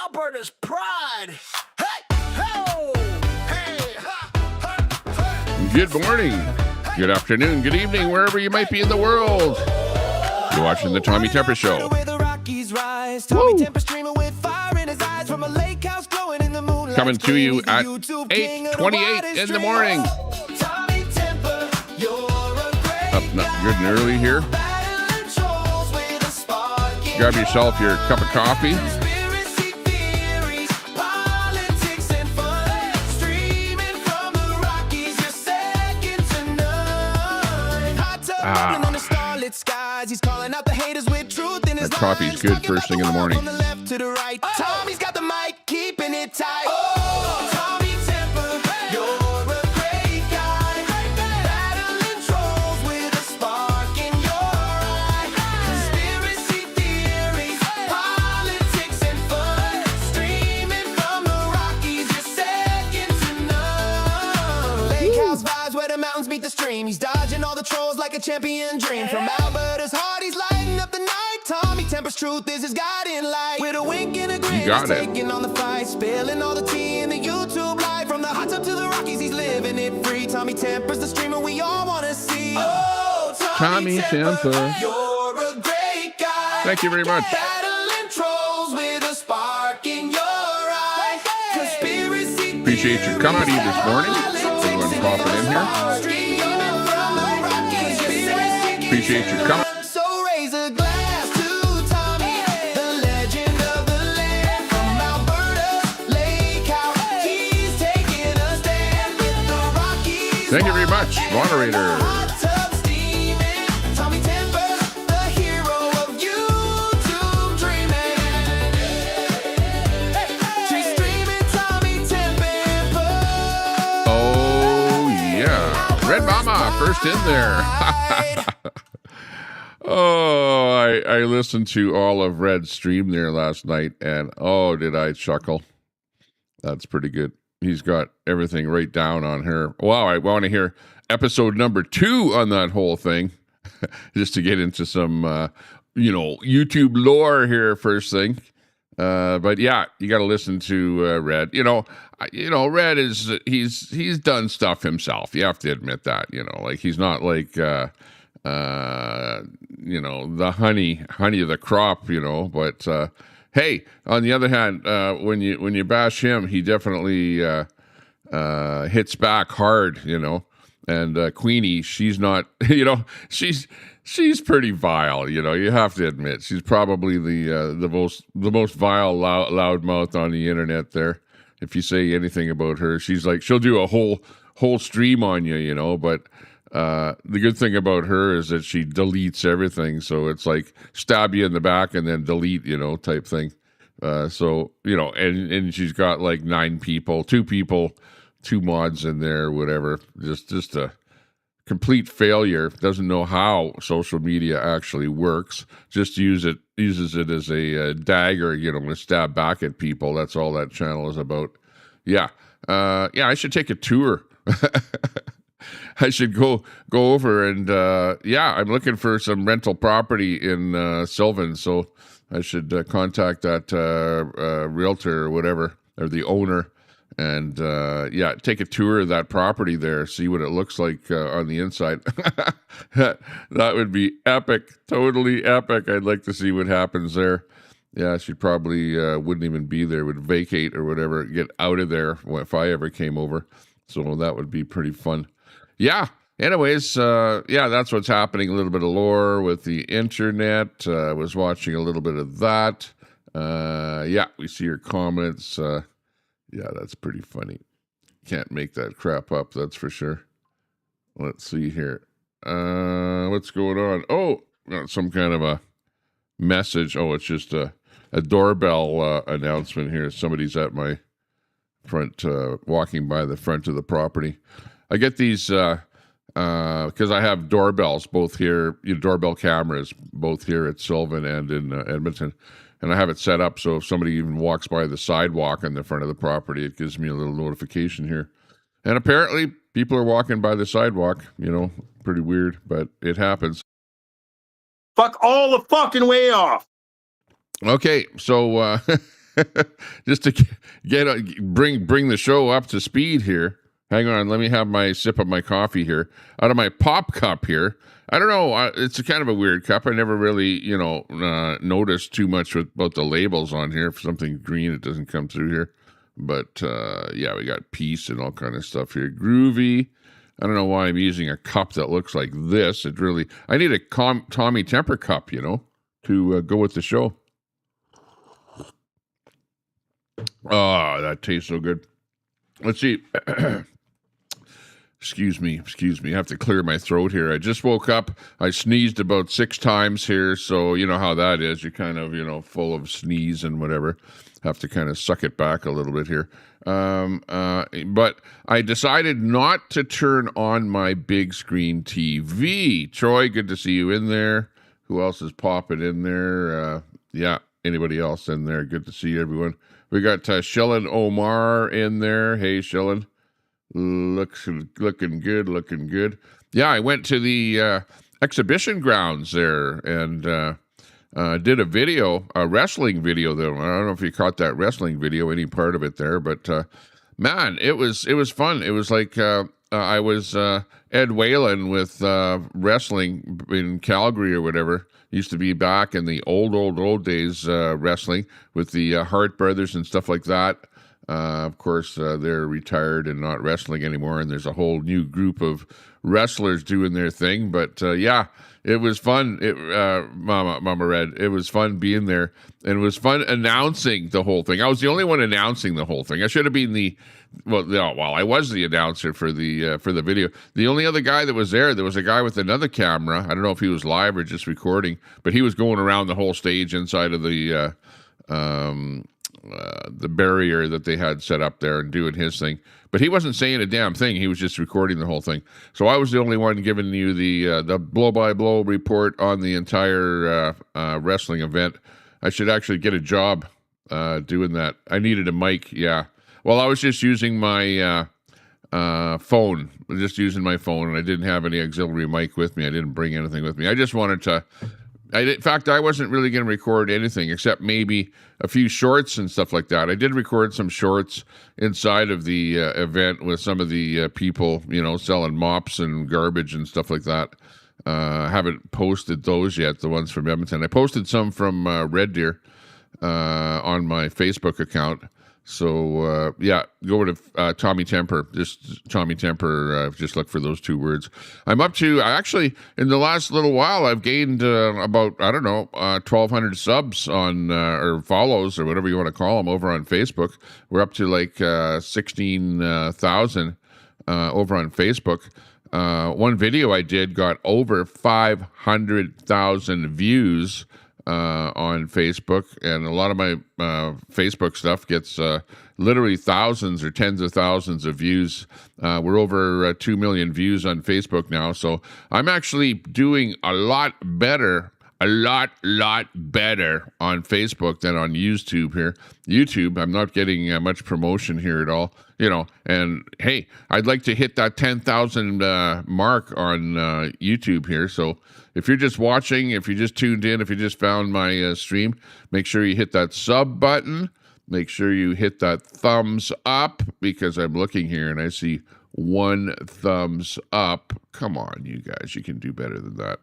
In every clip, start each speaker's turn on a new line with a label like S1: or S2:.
S1: Alberta's pride. Hey, ho, hey, ha, ha, ha.
S2: Good morning, good afternoon, good evening, wherever you might be in the world. You're watching the Tommy Temper Show. Coming to you at 8:28 in the morning. Up good and early here. Grab yourself your cup of coffee. That coffee's good first thing in the morning.
S1: Tommy's got the mic, keeping it tight. Oh, Tommy Temper, you're a great guy. Battling trolls with a spark in your eye. Conspiracy theories, politics and fun. Streaming from the Rockies, you're second to none. Lake House vibes where the mountains meet the stream. He's dodging all the trolls like a champion dream. From Alberta's heart, he's lighting up the night. Tommy Temper's truth is his guiding light. With a wink and a grin, he's taking on the fight, spilling all the tea in the YouTube live. From the hot tub to the Rockies, he's living it free. Tommy Temper's the streamer we all want to see. Oh, Tommy Temper, you're a great guy.
S2: Thank you very much.
S1: Battling trolls with a spark in your eye. Conspiracy
S2: Appreciate your company this morning. Everyone popping in here. Appreciate your company.
S1: So raise a glass to Tommy, the legend of the land. From Alberta's Lake House, he's taking a stand with the Rockies.
S2: Thank you very much, moderator.
S1: Hot tub steaming. Tommy Temper, the hero of YouTube dreaming. She's streaming Tommy Temper.
S2: Oh, yeah. Red Mama, first in there. Oh, I listened to all of Red's stream there last night, and oh, did I chuckle. That's pretty good. He's got everything right down on her. Wow, I want to hear episode number 2 on that whole thing, just to get into some, YouTube lore here first thing. But yeah, you got to listen to Red. Red is he's done stuff himself. You have to admit that. Like he's not like the honey of the crop. But hey, on the other hand, when you bash him, he definitely hits back hard. And Queenie, she's not. She's pretty vile, you have to admit. She's probably the most vile loudmouth on the internet there. If you say anything about her, she'll do a whole stream on you, but the good thing about her is that she deletes everything. So it's like stab you in the back and then delete, type thing. And she's got like 9 people, 2 mods in there, whatever. Just a complete failure. Doesn't know how social media actually works. Just uses it as a dagger, to stab back at people. That's all that channel is about. Yeah. I should take a tour. I should go over and I'm looking for some rental property in Sylvan, so I should contact that realtor or whatever, or the owner. And take a tour of that property there, see what it looks like on the inside. That would be epic, totally epic. I'd like to see what happens there. Yeah, she probably wouldn't even be there, would vacate or whatever, get out of there if I ever came over. So that would be pretty fun. Yeah, anyways, that's what's happening. A little bit of lore with the internet. I was watching a little bit of that. We see your comments. Yeah, that's pretty funny. Can't make that crap up, that's for sure. Let's see here. What's going on? Oh, got some kind of a message. Oh, it's just a doorbell announcement here. Somebody's at my front, walking by the front of the property. I get these because I have doorbells both here, doorbell cameras, both here at Sylvan and in Edmonton. And I have it set up so if somebody even walks by the sidewalk in the front of the property, it gives me a little notification here. And apparently people are walking by the sidewalk, pretty weird, but it happens.
S3: Fuck all the fucking way off.
S2: Okay, so just to bring the show up to speed here. Hang on, let me have my sip of my coffee here out of my pop cup here. I don't know, it's a kind of a weird cup. I never really, noticed too much about the labels on here. If something green, it doesn't come through here. But yeah, we got peace and all kind of stuff here. Groovy. I don't know why I'm using a cup that looks like this. I need a Tommy Temper cup, to go with the show. Oh, that tastes so good. Let's see. Excuse me. I have to clear my throat here. I just woke up. I sneezed about 6 times here, so you know how that is. You're kind of, full of sneeze and whatever. Have to kind of suck it back a little bit here. But I decided not to turn on my big screen TV. Troy, good to see you in there. Who else is popping in there? Yeah, anybody else in there? Good to see everyone. We got Shellen Omar in there. Hey, Shellen. Looking good. Yeah, I went to the exhibition grounds there and did a wrestling video there. I don't know if you caught that wrestling video, any part of it there, but man, it was fun. It was like I was Ed Whalen with wrestling in Calgary or whatever. Used to be back in the old days wrestling with the Hart brothers and stuff like that. Of course, they're retired and not wrestling anymore, and there's a whole new group of wrestlers doing their thing. But yeah, it was fun. Mama Red, it was fun being there, and it was fun announcing the whole thing. I was the only one announcing the whole thing. I should have been I was the announcer for the video. The only other guy that was there was a guy with another camera. I don't know if he was live or just recording, but he was going around the whole stage inside of the barrier that they had set up there and doing his thing. But he wasn't saying a damn thing. He was just recording the whole thing. So I was the only one giving you the blow-by-blow report on the entire wrestling event. I should actually get a job doing that. I needed a mic, yeah. Well, I was just using my phone. Just using my phone, and I didn't have any auxiliary mic with me. I didn't bring anything with me. I just wanted to... in fact, I wasn't really going to record anything except maybe a few shorts and stuff like that. I did record some shorts inside of the event with some of the people, selling mops and garbage and stuff like that. Haven't posted those yet, the ones from Edmonton. I posted some from Red Deer on my Facebook account. So, yeah, go over to Tommy Temper. Just Tommy Temper, just look for those 2 words. I'm up to, actually, in the last little while, I've gained about, 1,200 subs on, or follows, or whatever you want to call them, over on Facebook. We're up to like 16,000 over on Facebook. One video I did got over 500,000 views on Facebook, and a lot of my Facebook stuff gets literally thousands or tens of thousands of views. We're over 2 million views on Facebook now, so I'm actually doing a lot better on Facebook than on YouTube here. YouTube, I'm not getting much promotion here at all, and hey, I'd like to hit that 10,000 mark on YouTube here. So if you're just watching, if you just tuned in, if you just found my stream, make sure you hit that sub button. Make sure you hit that thumbs up, because I'm looking here and I see 1 thumbs up. Come on, you guys, you can do better than that.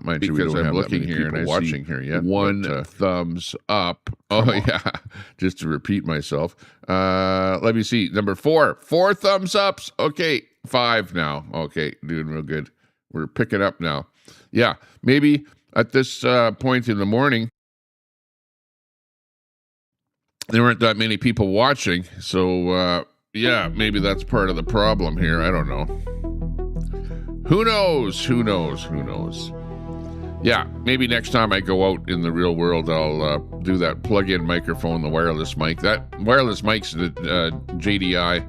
S2: Mind you, because I'm looking here and I'm watching here. Yeah, 1 thumbs up. Oh yeah, just to repeat myself. Let me see. Number 4 thumbs ups. Okay, 5 now. Okay, doing real good. We're picking up now. Yeah, maybe at this point in the morning, there weren't that many people watching. So yeah, maybe that's part of the problem here. I don't know. Who knows? Yeah, maybe next time I go out in the real world, I'll do that plug-in microphone, the wireless mic. That wireless mic's the JDI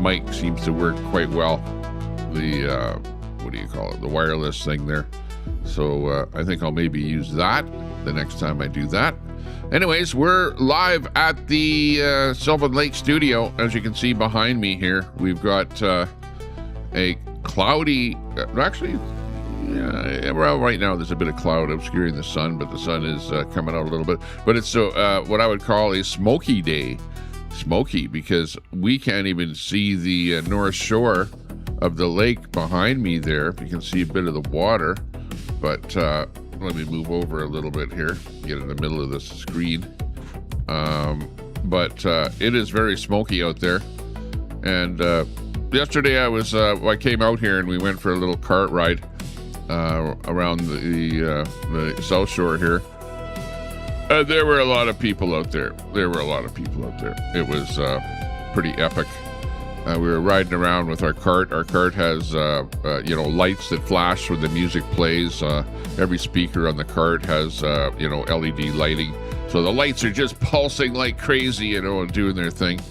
S2: mic seems to work quite well. The what do you call it? The wireless thing there. So I think I'll maybe use that the next time I do that. Anyways, we're live at the Sylvan Lake studio. As you can see behind me here, we've got a cloudy, actually, Yeah, well, right now there's a bit of cloud obscuring the sun, but the sun is coming out a little bit. But it's what I would call a smoky day. Smoky because we can't even see the north shore of the lake behind me there. You can see a bit of the water, but let me move over a little bit here, get in the middle of the screen. But it is very smoky out there. And yesterday I came out here and we went for a little cart ride around the South Shore here. There were a lot of people out there. It was pretty epic. We were riding around with our cart. Our cart has, lights that flash when the music plays. Every speaker on the cart has, LED lighting. So the lights are just pulsing like crazy, and doing their thing.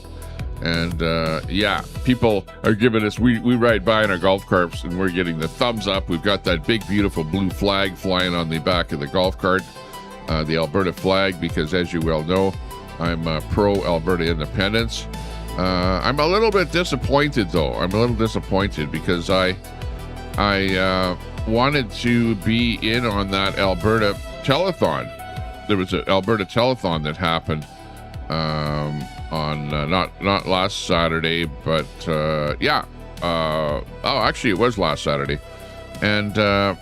S2: And people are giving us, we ride by in our golf carts and we're getting the thumbs up. We've got that big, beautiful blue flag flying on the back of the golf cart. The Alberta flag, because as you well know, I'm pro-Alberta independence. I'm a little bit disappointed, though. I'm a little disappointed because I wanted to be in on that Alberta telethon. There was an Alberta telethon that happened on not last Saturday, but actually it was last Saturday. And I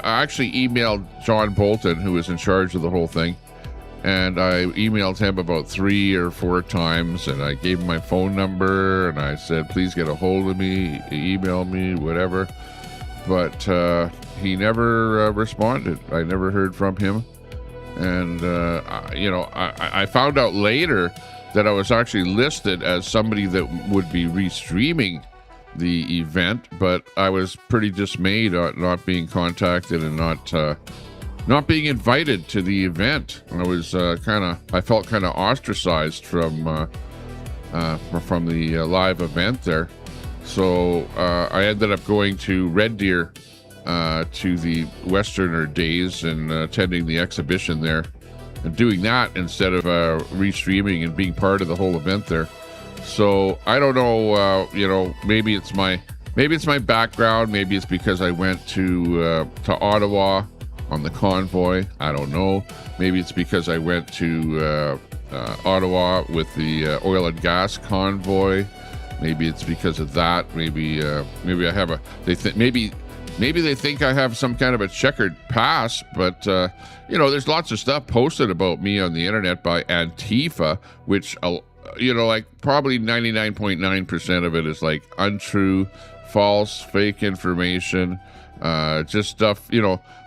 S2: actually emailed John Bolton, who was in charge of the whole thing, and I emailed him about 3 or 4 times, and I gave him my phone number, and I said, please get a hold of me, email me, whatever. But he never responded. I never heard from him. And, I found out later that I was actually listed as somebody that would be restreaming the event, but I was pretty dismayed at not being contacted and not being invited to the event. I was I felt kind of ostracized from the live event there. So I ended up going to Red Deer to the Westerner Days and attending the exhibition there and doing that instead of restreaming and being part of the whole event there. So I don't know, maybe it's my background. Maybe it's because I went to Ottawa on the convoy. I don't know. Maybe it's because I went to Ottawa with the oil and gas convoy. Maybe it's because of that. Maybe I have maybe they think I have some kind of a checkered past. But there's lots of stuff posted about me on the internet by Antifa, which probably 99.9% of it is like untrue, false, fake information, just stuff,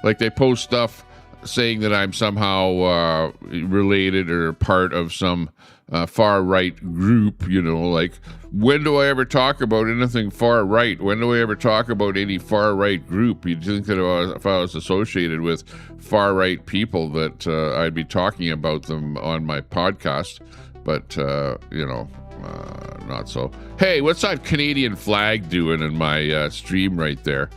S2: like they post stuff saying that I'm somehow related or part of some far-right group, like, when do I ever talk about anything far-right? When do I ever talk about any far-right group? You'd think that if I was associated with far-right people that I'd be talking about them on my podcast. But, not so. Hey, what's that Canadian flag doing in my stream right there?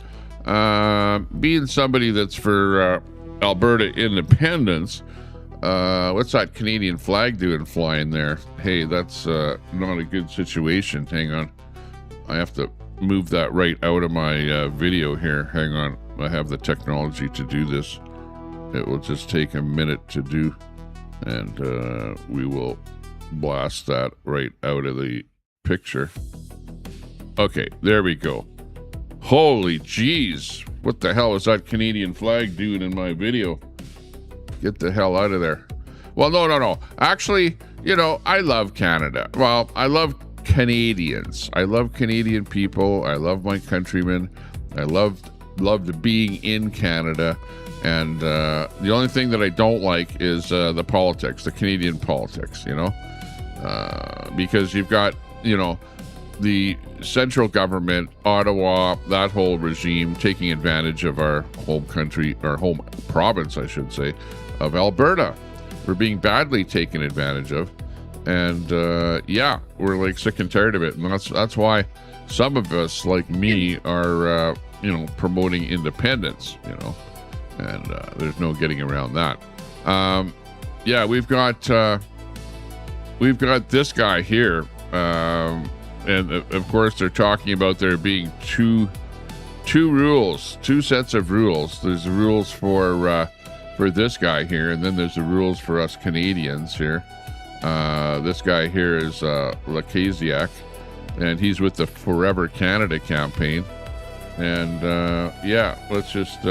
S2: Being somebody that's for Alberta independence, what's that Canadian flag doing flying there? Hey, that's not a good situation. Hang on. I have to move that right out of my video here. Hang on. I have the technology to do this. It will just take a minute to do, and we will blast that right out of the picture. Okay, there we go. Holy jeez, what the hell is that Canadian flag doing in my video? Get the hell out of there. Well, no. Actually, I love Canada. Well, I love Canadians. I love Canadian people. I love my countrymen. I loved being in Canada. And the only thing that I don't like is the politics, the Canadian politics, because you've got, the central government, Ottawa, that whole regime taking advantage of our home country, our home province, I should say, of Alberta. We're being badly taken advantage of. And we're like sick and tired of it. And that's why some of us, like me, are, promoting independence, and there's no getting around that. We've got this guy here. And of course, they're talking about there being two two sets of rules. There's the rules for this guy here, and then there's the rules for us Canadians here. This guy here is Lacasiak, and he's with the Forever Canada campaign. And yeah, let's just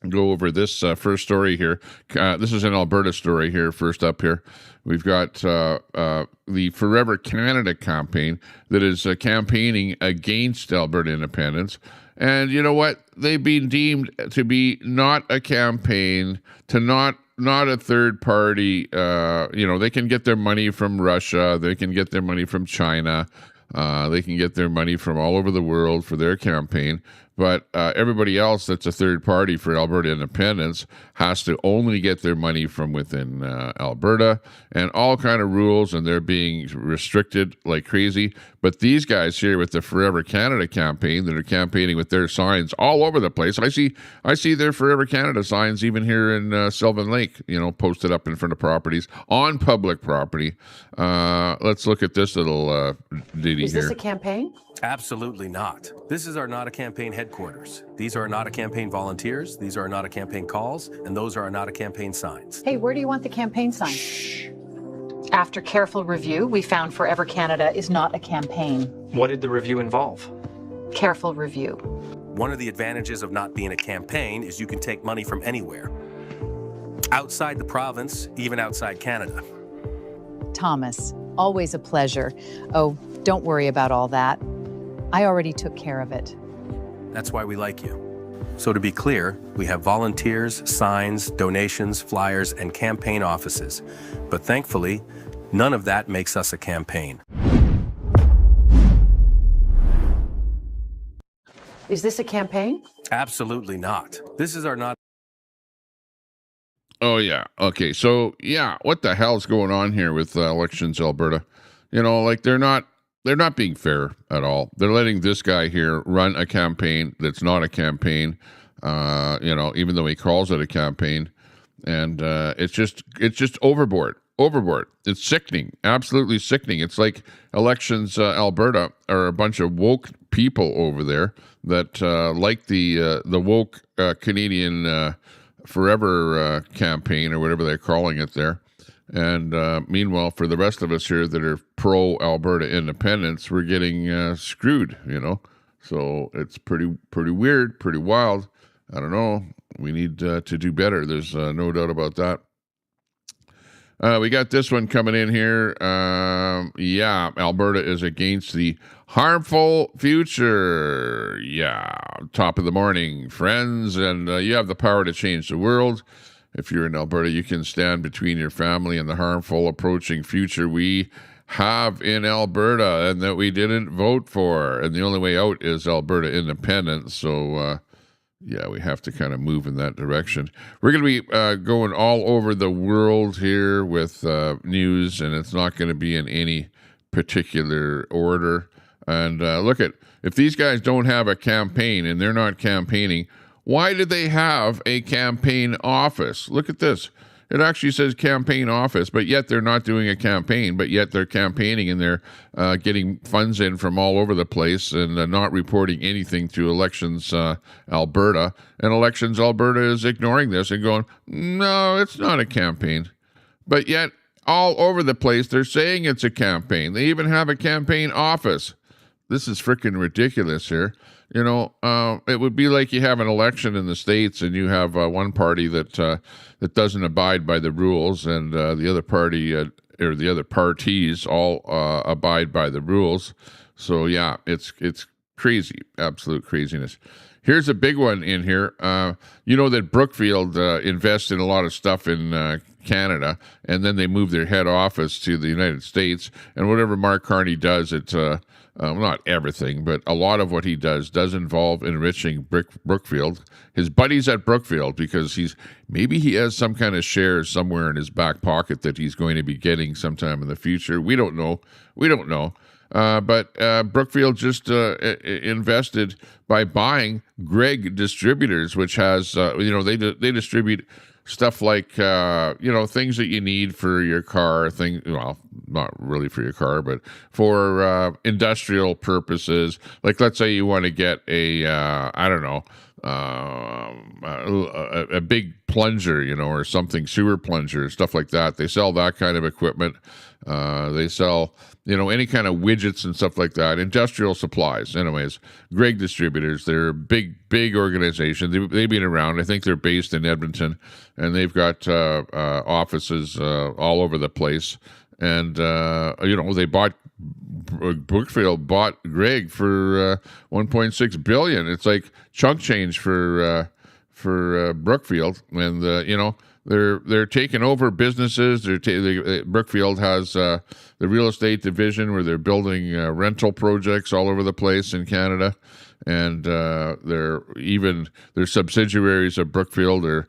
S2: go over this first story here. This is an Alberta story here. First up here, we've got the Forever Canada campaign that is campaigning against Alberta independence. And you know what? They've been deemed to be not a campaign, to not a third party. They can get their money from Russia. They can get their money from China. They can get their money from all over the world for their campaign. But everybody else that's a third party for Alberta independence has to only get their money from within Alberta, and all kind of rules, and they're being restricted like crazy. But these guys here with the Forever Canada campaign that are campaigning with their signs all over the place. I see their Forever Canada signs even here in Sylvan Lake, posted up in front of properties on public property. Let's look at this little ditty here.
S3: Is this a campaign?
S4: Absolutely not. This is our Not a Campaign headquarters. These are Not a Campaign volunteers, these are Not a Campaign calls, and those are Not a Campaign signs.
S3: Hey, where do you want the campaign sign? Shh. After careful review, we found Forever Canada is not a campaign.
S5: What did the review involve?
S3: Careful review.
S4: One of the advantages of not being a campaign is you can take money from anywhere. Outside the province, even outside Canada.
S6: Thomas, always a pleasure. Oh, don't worry about all that. I already took care of it.
S4: That's why we like you. So to be clear, we have volunteers, signs, donations, flyers, and campaign offices. But thankfully, none of that makes us a campaign.
S3: Is this a campaign?
S4: Absolutely not. This is our not.
S2: Oh, yeah. Okay. So, yeah, what the hell's going on here with Elections Alberta? They're not being fair at all. They're letting this guy here run a campaign that's not a campaign, even though he calls it a campaign. And it's just overboard. It's sickening, absolutely sickening. It's like Elections Alberta are a bunch of woke people over there that like the woke Canadian Forever campaign or whatever they're calling it there. And meanwhile, for the rest of us here that are pro-Alberta independence, we're getting screwed, So it's pretty weird, pretty wild. I don't know. We need to do better. There's no doubt about that. We got this one coming in here. Alberta is against the harmful future. Yeah, top of the morning, friends. And you have the power to change the world. If you're in Alberta, you can stand between your family and the harmful approaching future we have in Alberta and that we didn't vote for. And the only way out is Alberta independence. So, we have to kind of move in that direction. We're going to be going all over the world here with news, and it's not going to be in any particular order. And if these guys don't have a campaign and they're not campaigning, why do they have a campaign office? Look at this. It actually says campaign office, but yet they're not doing a campaign, but yet they're campaigning and they're getting funds in from all over the place and not reporting anything to Elections Alberta. And Elections Alberta is ignoring this and going, no, it's not a campaign. But yet all over the place, they're saying it's a campaign. They even have a campaign office. This is freaking ridiculous here. It would be like you have an election in the States and you have one party that doesn't abide by the rules and the other party or the other parties all abide by the rules. So, yeah, it's crazy, absolute craziness. Here's a big one in here. That Brookfield invests in a lot of stuff in Canada, and then they move their head office to the United States. And whatever Mark Carney does, it's not everything, but a lot of what he does involve enriching Brookfield, his buddies at Brookfield, because maybe he has some kind of shares somewhere in his back pocket that he's going to be getting sometime in the future. We don't know. But Brookfield just invested by buying Greg Distributors, which has, they distribute stuff like things that you need for your car. Well, not really for your car, but for industrial purposes. Like, let's say you want to get a a big plunger, or something, sewer plunger, stuff like that. They sell that kind of equipment. They sell, any kind of widgets and stuff like that. Industrial supplies. Anyways, Greg Distributors, they're a big organization. They've been around. I think they're based in Edmonton, and they've got offices all over the place. And, they Brookfield bought Greg for $1.6 billion. It's like chunk change for Brookfield, and they're taking over businesses. Brookfield has the real estate division where they're building rental projects all over the place in Canada, and they're subsidiaries of Brookfield are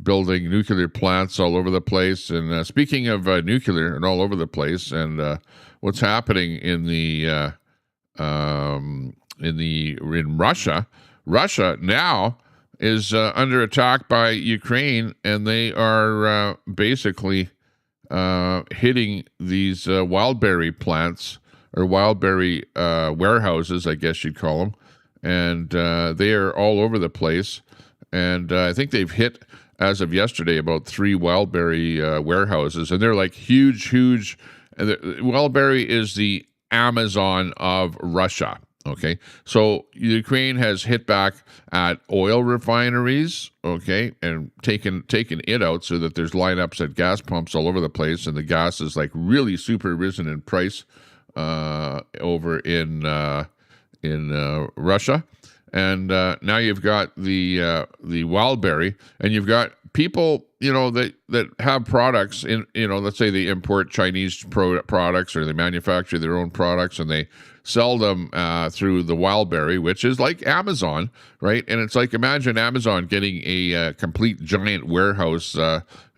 S2: building nuclear plants all over the place. And speaking of nuclear and all over the place, and what's happening in Russia? Russia now is under attack by Ukraine, and they are basically hitting these wildberry plants, or wildberry warehouses, I guess you'd call them, and they are all over the place. And I think they've hit, as of yesterday, about 3 wildberry warehouses, and they're like huge. Wildberry is the Amazon of Russia. Okay, so Ukraine has hit back at oil refineries, okay, and taken it out so that there's lineups at gas pumps all over the place, and the gas is like really super risen in price over in Russia. And now you've got the wildberry, and you've got people, that have products in, let's say they import Chinese products, or they manufacture their own products, and they sell them through the wildberry, which is like Amazon, right? And it's like, imagine Amazon getting a complete giant warehouse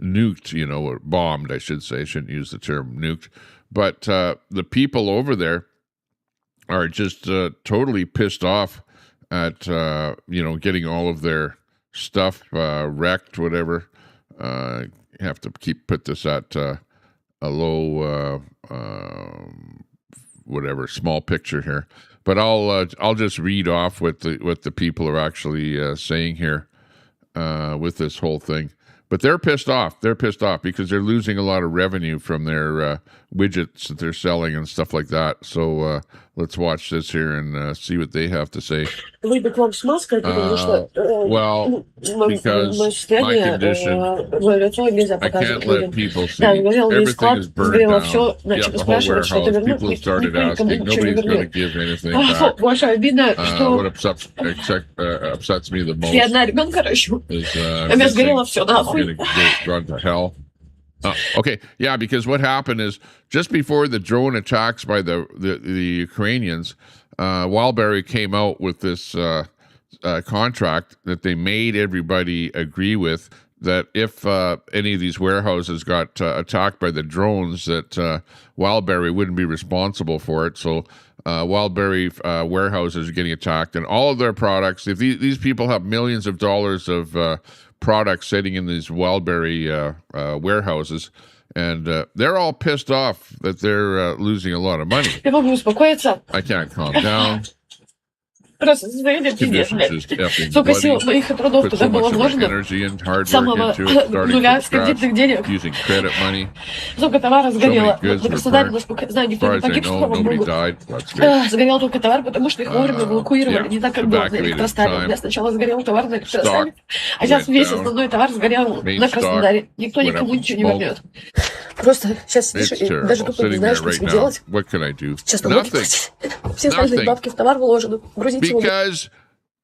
S2: nuked, or bombed, I should say. I shouldn't use the term nuked. But the people over there are just totally pissed off at getting all of their stuff wrecked, whatever. Have to put this at a low whatever small picture here, but I'll just read off what the people are actually saying here with this whole thing. But they're pissed off. They're pissed off because they're losing a lot of revenue from their widgets that they're selling and stuff like that. So let's watch this here and see what they have to say. Well, because my condition, I can't let people see. Everything is burned down. Yeah, the whole warehouse. People started asking. Nobody's going to give anything back. What upsets me the most is getting run to hell. Okay, yeah, because what happened is just before the drone attacks by the Ukrainians, Wildberry came out with this contract that they made everybody agree with, that if any of these warehouses got attacked by the drones, that Wildberry wouldn't be responsible for it. So Wildberry warehouses are getting attacked, and all of their products, if these people have millions of dollars of products sitting in these Wildberry warehouses, and they're all pissed off that they're losing a lot of money. I can't calm down.
S5: Просто состояние пиздец, блядь. Сколько сил моих и трудов туда было вложено. Самого нуля с кредитных денег. Сколько товара сгорело. На Краснодаре, насколько я знаю, никто не погиб, слава богу. Сгорел только товар, потому что их вовремя эвакуировали. Не так, как было на Электростале. У меня сначала сгорел товар на Электростале, а сейчас весь основной товар сгорел на Краснодаре. Никто никому ничего не вернет. Просто сейчас сидишь и даже тупо не знаешь, что тебе делать. Сейчас налоги платить. Все остальные бабки в товар вложены. Грузить.
S2: Because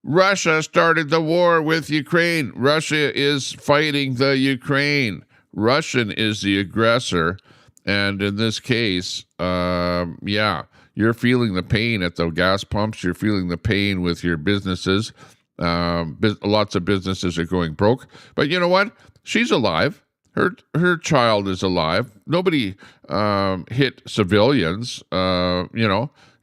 S2: Russia started the war with Ukraine. Russia is fighting the Ukraine. Russian is the aggressor. And in this case, you're feeling the pain at the gas pumps. You're feeling the pain with your businesses. Lots of businesses are going broke. But you know what? She's alive. her child is alive. Nobody hit civilians.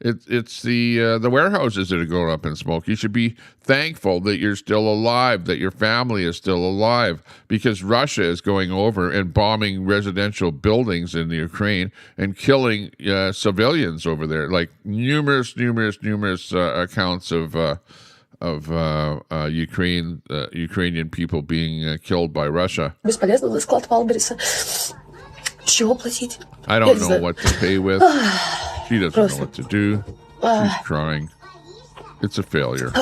S2: It's the warehouses that are going up in smoke. You should be thankful that you're still alive, that your family is still alive, because Russia is going over and bombing residential buildings in the Ukraine and killing civilians over there. Like numerous accounts of Ukrainian people being killed by Russia. I don't know what to pay with. She doesn't know what to do. She's crying. It's a failure.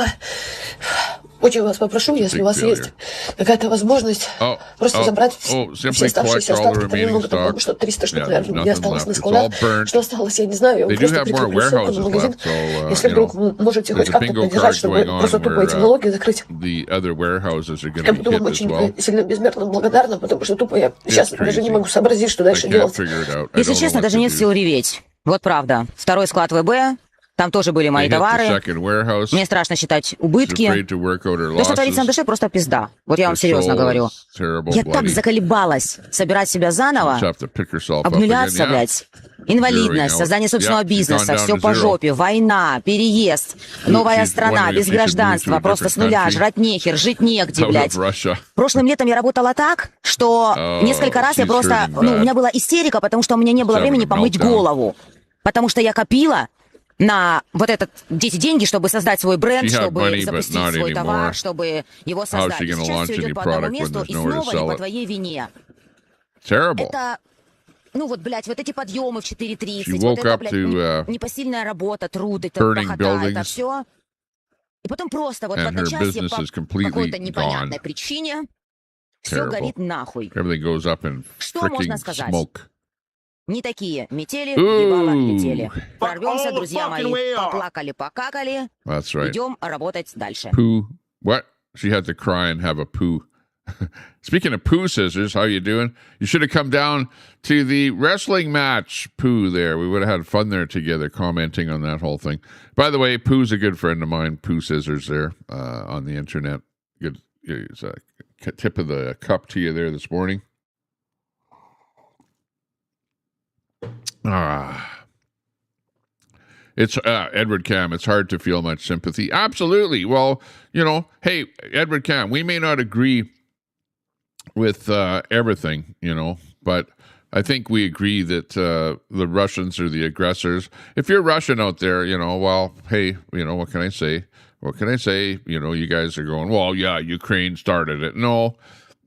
S5: Очень вас попрошу, если у вас есть какая-то возможность, просто забрать все оставшиеся остатки, там немного, там что-то 300 штук, наверное, где осталось на складах. Что осталось, я не знаю, я просто прикреплю ссылку на магазин. Если вдруг вы можете хоть как-то поддержать, чтобы просто тупо эти налоги закрыть. Я буду вам очень сильно безмерно благодарна, потому что тупо я сейчас даже не могу сообразить, что дальше делать.
S7: Если честно, даже нет сил реветь. Вот правда. Второй склад ВБ. Там тоже были мои товары. Мне страшно считать убытки. То, что творится на душе, просто пизда. Вот я вам серьезно говорю. Я так заколебалась собирать себя заново. Обнуляться, блядь. Инвалидность, создание собственного бизнеса, все по жопе, война, переезд, новая страна, без гражданства, просто с нуля, жрать нехер, жить негде, блядь. Прошлым летом я работала так, что несколько раз я просто... у меня была истерика, потому что у меня не было времени помыть голову. Потому что я копила на вот эти деньги, чтобы создать свой бренд, чтобы запустить свой товар, чтобы его создать. Сейчас все идет по одному месту, и снова не по твоей вине. Это, вот, блядь, вот эти подъемы в 4:30, вот это, блядь, непосильная работа, труд, это похота, это все. И потом просто вот в одночасье по какой-то непонятной причине все горит нахуй. Что можно сказать? Не такие метели, ебало метели. Прорвемся, друзья мои. Поплакали, покакали. Идем работать дальше.
S2: Poo. What? She had to cry and have a poo. Speaking of poo scissors, how you doing? You should have come down to the wrestling match, Pooh, there. We would have had fun there together, commenting on that whole thing. By the way, Pooh's a good friend of mine, Pooh Scissors there on the internet. Good. It's a tip of the cup to you there this morning. It's Edward Cam. It's hard to feel much sympathy. Absolutely. Well, hey, Edward Cam, we may not agree with everything, but I think we agree that the Russians are the aggressors. If you're Russian out there, well, hey, what can I say? What can I say? You guys are going, well, yeah, Ukraine started it. No.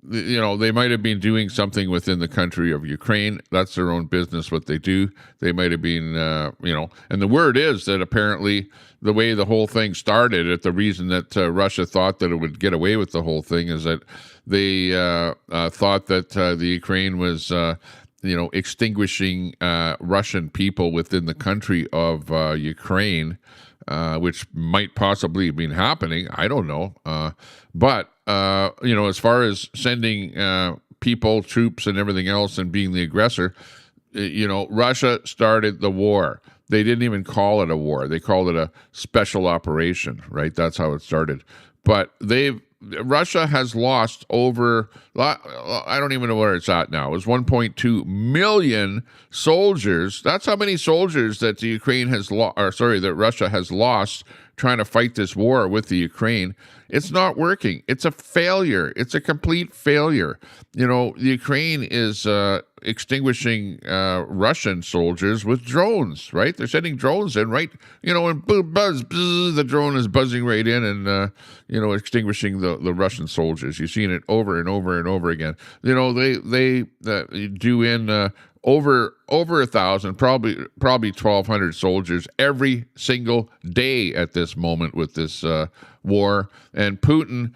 S2: They might have been doing something within the country of Ukraine. That's their own business, what they do. They might have been, and the word is that apparently the way the whole thing started, the reason that Russia thought that it would get away with the whole thing is that they thought that the Ukraine was, extinguishing Russian people within the country of Ukraine, which might possibly have been happening. I don't know. But as far as sending people, troops, and everything else and being the aggressor, Russia started the war. They didn't even call it a war. They called it a special operation, right? That's how it started. But Russia has lost over, I don't even know where it's at now. It was 1.2 million soldiers. That's how many soldiers that the Ukraine has that Russia has lost trying to fight this war with the Ukraine. It's not working. It's a failure. It's a complete failure. The Ukraine is extinguishing Russian soldiers with drones, right? They're sending drones in, right? And buzz, the drone is buzzing right in and, extinguishing the Russian soldiers. You've seen it over and over and over again. They do in over 1,000, probably 1,200 soldiers every single day at this moment with this war. And Putin,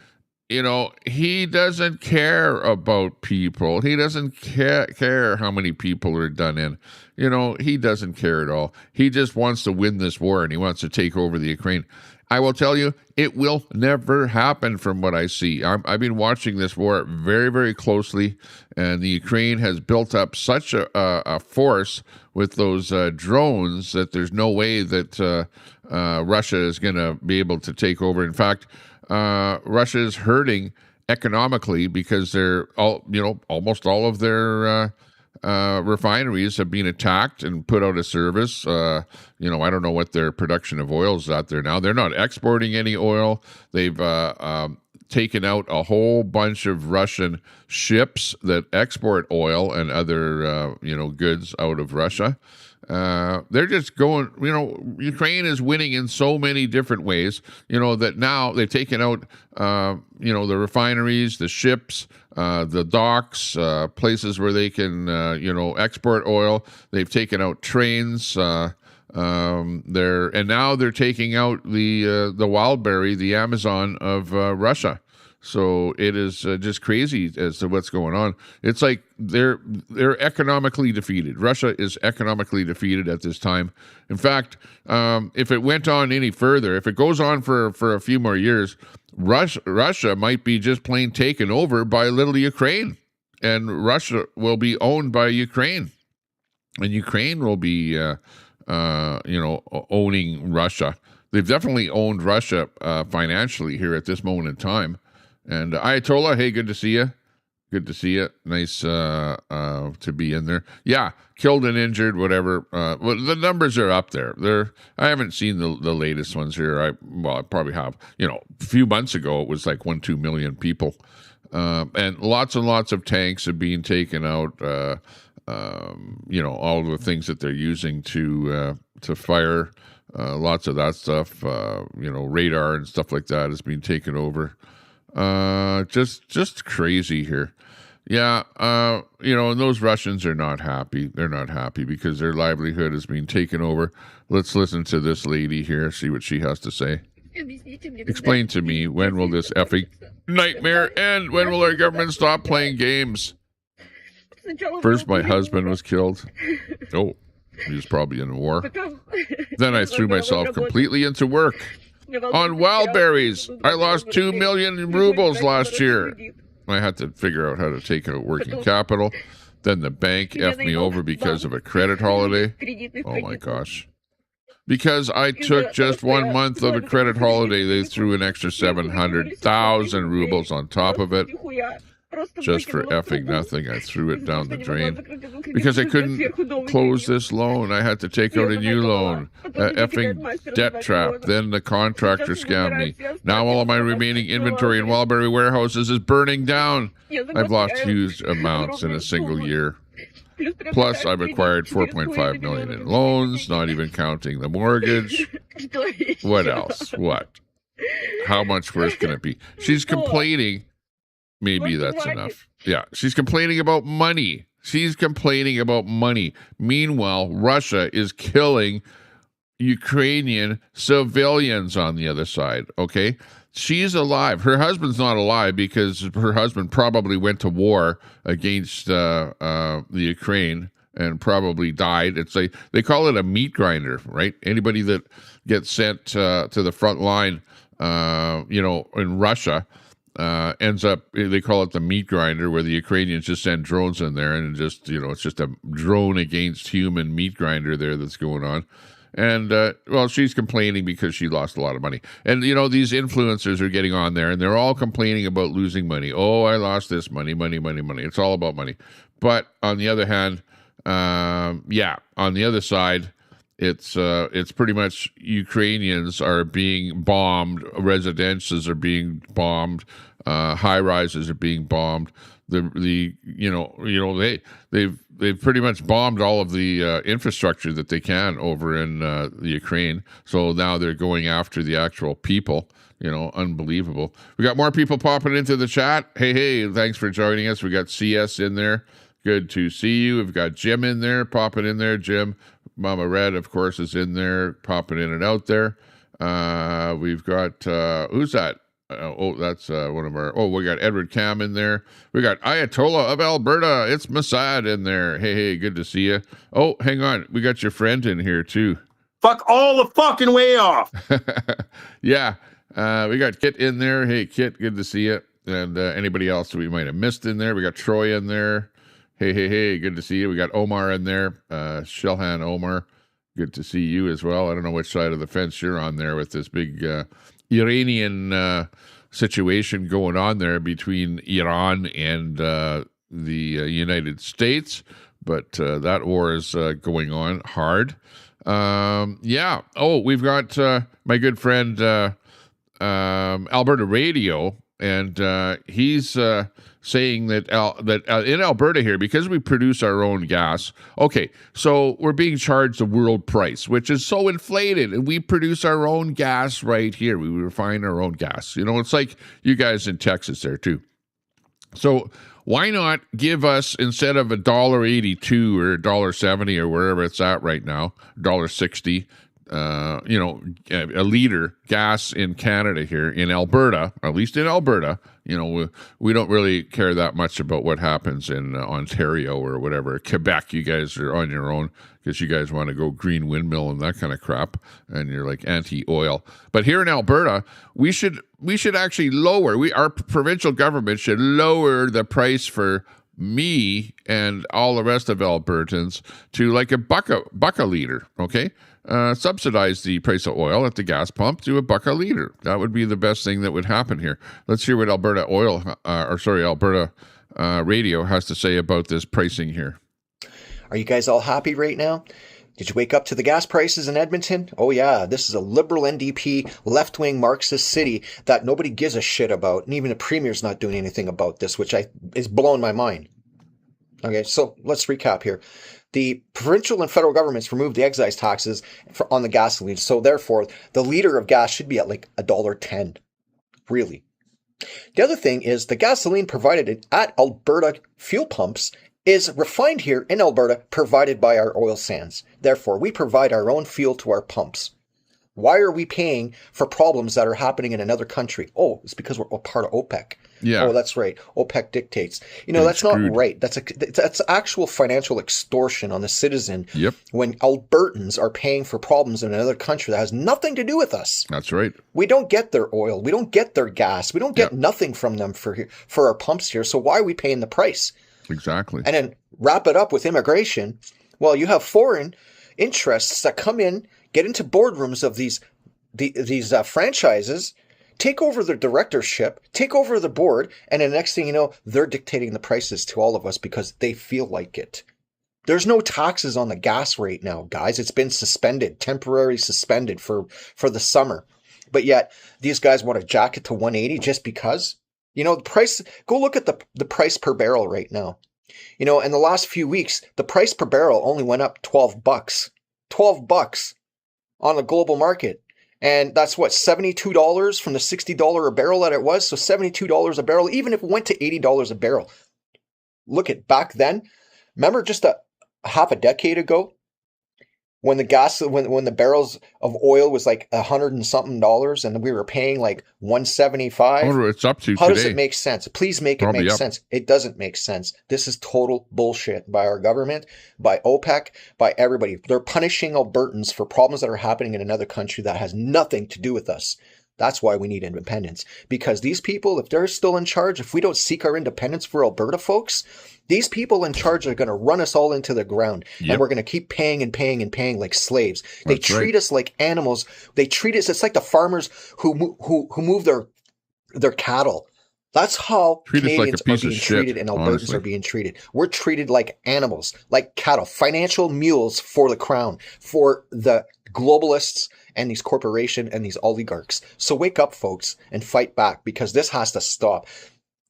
S2: he doesn't care about people. He doesn't care how many people are done in. He doesn't care at all. He just wants to win this war and he wants to take over the Ukraine. I will tell you, it will never happen from what I see. I've been watching this war very, very closely, and the Ukraine has built up such a force with those drones that there's no way that Russia is going to be able to take over. In fact, Russia is hurting economically because they're all, almost all of their refineries have been attacked and put out of service. I don't know what their production of oil is out there now. They're not exporting any oil. They've taken out a whole bunch of Russian ships that export oil and other, goods out of Russia. They're just going, Ukraine is winning in so many different ways, that now they've taken out, the refineries, the ships, the docks, places where they can, export oil. They've taken out trains, and now they're taking out the wildberry, the Amazon of Russia. So it is just crazy as to what's going on. It's like they're economically defeated. Russia is economically defeated at this time. In fact, if it went on any further, if it goes on for a few more years, Russia might be just plain taken over by little Ukraine, and Russia will be owned by Ukraine, and Ukraine will be owning Russia. They've definitely owned Russia financially here at this moment in time. And Ayatollah, hey, good to see you. Good to see you. Nice to be in there. Yeah, killed and injured, whatever. Well, the numbers are up there. I haven't seen the latest ones here. I probably have. A few months ago, it was like 2 million people. And lots of tanks are being taken out. All the things that they're using to fire. Lots of that stuff. Radar and stuff like that is being taken over. Just crazy here. Yeah, and those Russians are not happy. They're not happy because their livelihood is being taken over. Let's listen to this lady here, see what she has to say. Explain to me, when will this effing nightmare end? When will our government stop playing games? First, my husband was killed. Oh, he was probably in a war. Then I threw myself completely into work. On wildberries, I lost 2 million rubles last year. I had to figure out how to take out working capital. Then the bank effed me over because of a credit holiday. Oh my gosh. Because I took just 1 month of a credit holiday, they threw an extra 700,000 rubles on top of it. Just for effing nothing, I threw it down the drain. Because I couldn't close this loan, I had to take out a new loan. Effing debt trap. Then the contractor scammed me. Now all of my remaining inventory in Wildberry warehouses is burning down. I've lost huge amounts in a single year. Plus, I've acquired 4.5 million in loans, not even counting the mortgage. What else? What? How much worse can it be? She's complaining. Maybe that's enough. Yeah, she's complaining about money. Meanwhile, Russia is killing Ukrainian civilians on the other side, okay? She's alive. Her husband's not alive because her husband probably went to war against the Ukraine and probably died. It's like they call it a meat grinder, right? Anybody that gets sent to the front line, in Russia, ends up, they call it the meat grinder, where the Ukrainians just send drones in there and just, it's just a drone against human meat grinder there that's going on. And, she's complaining because she lost a lot of money. And, these influencers are getting on there and they're all complaining about losing money. Oh, I lost this money. It's all about money. But on the other hand, on the other side, it's pretty much Ukrainians are being bombed, residences are being bombed, high rises are being bombed. They've pretty much bombed all of the infrastructure that they can over in the Ukraine. So now they're going after the actual people. Unbelievable. We got more people popping into the chat. Hey, thanks for joining us. We got CS in there. Good to see you. We've got Jim in there, popping in there. Jim, Mama Red, of course, is in there, popping in and out there. We've got, who's that? That's one of our, we got Edward Cam in there. We got Ayatollah of Alberta. It's Masad in there. Hey, good to see you. Oh, hang on. We got your friend in here, too.
S8: Fuck all the fucking way off.
S2: Yeah. We got Kit in there. Hey, Kit, good to see you. And anybody else we might have missed in there. We got Troy in there. Hey, good to see you. We got Omar in there. Shelhan Omar, good to see you as well. I don't know which side of the fence you're on there with this big Iranian situation going on there between Iran and the United States, but that war is going on hard. Yeah. Oh, we've got my good friend Alberta Radio, and he's saying that in Alberta here, because we produce our own gas, okay, so we're being charged the world price, which is so inflated, and we produce our own gas right here. We refine our own gas. You know, it's like you guys in Texas there too. So why not give us, instead of $1.82 or $1.70 or wherever it's at right now, $1.60, you know, a liter gas in Canada here in Alberta, at least in Alberta. You know, we don't really care that much about what happens in Ontario or whatever. Quebec, you guys are on your own because you guys want to go green windmill and that kind of crap, and you're like anti-oil. But here in Alberta, we should actually lower. Our provincial government should lower the price for me and all the rest of Albertans to like a buck a liter. Okay. Subsidize the price of oil at the gas pump to $1 a liter. That would be the best thing that would happen here. Let's hear what Alberta Radio has to say about this pricing here.
S9: Are you guys all happy right now? Did you wake up to the gas prices in Edmonton? Oh yeah, this is a liberal NDP, left-wing Marxist city that nobody gives a shit about, and even the premier's not doing anything about this, which is blowing my mind. Okay, so let's recap here. The provincial and federal governments removed the excise taxes on the gasoline, so therefore the liter of gas should be at like $1.10. Really. The other thing is the gasoline provided at Alberta fuel pumps is refined here in Alberta, provided by our oil sands. Therefore, we provide our own fuel to our pumps. Why are we paying for problems that are happening in another country? Oh, it's because we're part of OPEC.
S2: Yeah.
S9: Oh, that's right. OPEC dictates. You know, that's not right. That's actual financial extortion on the citizen.
S2: Yep. When
S9: Albertans are paying for problems in another country that has nothing to do with us.
S2: That's right.
S9: We don't get their oil. We don't get their gas. We don't get nothing from them for our pumps here. So why are we paying the price?
S2: Exactly.
S9: And then wrap it up with immigration. Well, you have foreign interests that come in, get into boardrooms of these franchises, take over the directorship, take over the board, and the next thing you know, they're dictating the prices to all of us because they feel like it. There's no taxes on the gas right now, guys. It's been suspended, temporarily suspended for the summer. But yet, these guys want to jack it to 180 just because. You know, the price, go look at the price per barrel right now. You know, in the last few weeks, the price per barrel only went up $12. $12 on the global market. And that's what, $72 from the $60 a barrel that it was. So $72 a barrel, even if it went to $80 a barrel. Look at back then. Remember just a half a decade ago when the barrels of oil was like $100 and something and we were paying like $175.
S2: I wonder what it's up to
S9: How
S2: today.
S9: does it make sense? Please make it make sense. It doesn't make sense. This is total bullshit by our government, by OPEC, by everybody. They're punishing Albertans for problems that are happening in another country that has nothing to do with us. That's why we need independence. Because these people, if they're still in charge, if we don't seek our independence for Alberta folks, these people in charge are going to run us all into the ground. Yep. And we're going to keep paying and paying and paying like slaves. They treat us like animals. They treat us, it's like the farmers who move their cattle. That's how Canadians are being treated and Albertans are being treated. We're treated like animals, like cattle, financial mules for the crown, for the globalists and these corporations and these oligarchs. So wake up, folks, and fight back because this has to stop.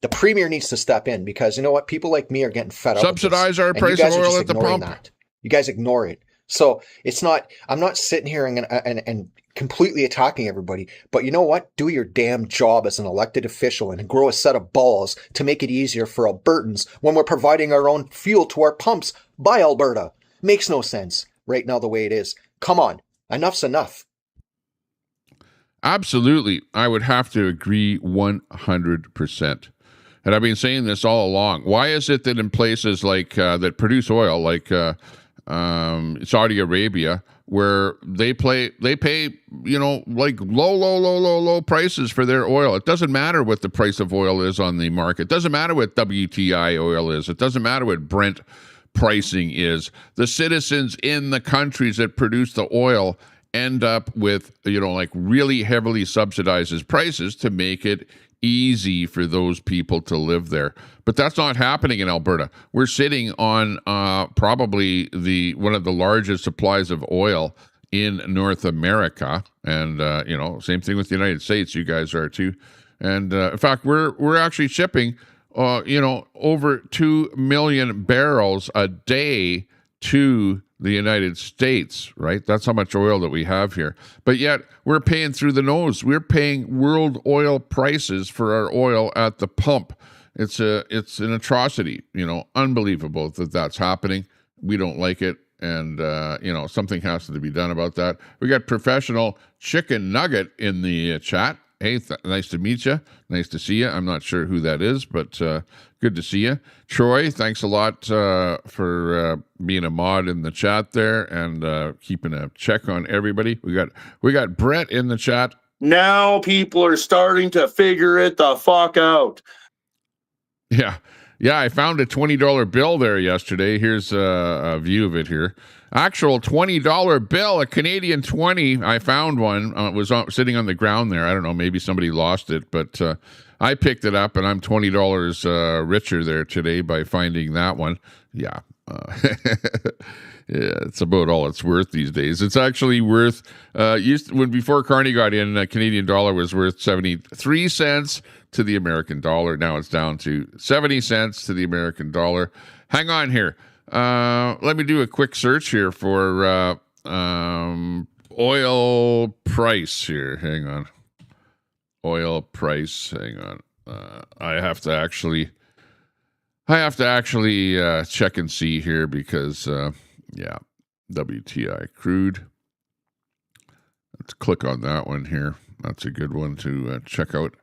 S9: The premier needs to step in because you know what? People like me are getting fed up.
S2: Subsidize our price of oil at the pump.
S9: You guys ignore it. So it's not, I'm not sitting here and completely attacking everybody, but you know what? Do your damn job as an elected official and grow a set of balls to make it easier for Albertans when we're providing our own fuel to our pumps by Alberta. Makes no sense right now the way it is. Come on. Enough's enough.
S2: Absolutely. I would have to agree 100%. And I've been saying this all along. Why is it that in places like that produce oil, like Saudi Arabia, where they pay, you know, like low prices for their oil. It doesn't matter what the price of oil is on the market. It doesn't matter what WTI oil is. It doesn't matter what Brent pricing is. The citizens in the countries that produce the oil end up with, you know, like really heavily subsidized prices to make it easy for those people to live there. But that's not happening in Alberta. We're sitting on probably one of the largest supplies of oil in North America, and same thing with the United States. You guys are too. And in fact, we're actually shipping over 2 million barrels a day to the United States, right? That's how much oil that we have here. But yet we're paying through the nose. We're paying world oil prices for our oil at the pump. It's an atrocity, unbelievable that that's happening. We don't like it. And, something has to be done about that. We got Professional Chicken Nugget in the chat. Hey, nice to meet you. Nice to see you. I'm not sure who that is, but good to see you. Troy, thanks a lot for being a mod in the chat there and keeping a check on everybody. We got Brett in the chat.
S8: Now people are starting to figure it the fuck out.
S2: Yeah, I found a $20 bill there yesterday. Here's a view of it here. Actual $20 bill, a Canadian 20. I found one. It was sitting on the ground there. I don't know, maybe somebody lost it, but I picked it up, and I'm $20 richer there today by finding that one. Yeah. Yeah, it's about all it's worth these days. It's actually worth, before Carney got in, a Canadian dollar was worth 73 cents to the American dollar. Now it's down to 70 cents to the American dollar. Hang on here. Let me do a quick search here for oil price here. Hang on. Oil price. Hang on. I have to actually check and see here because, WTI crude. Let's click on that one here. That's a good one to check out.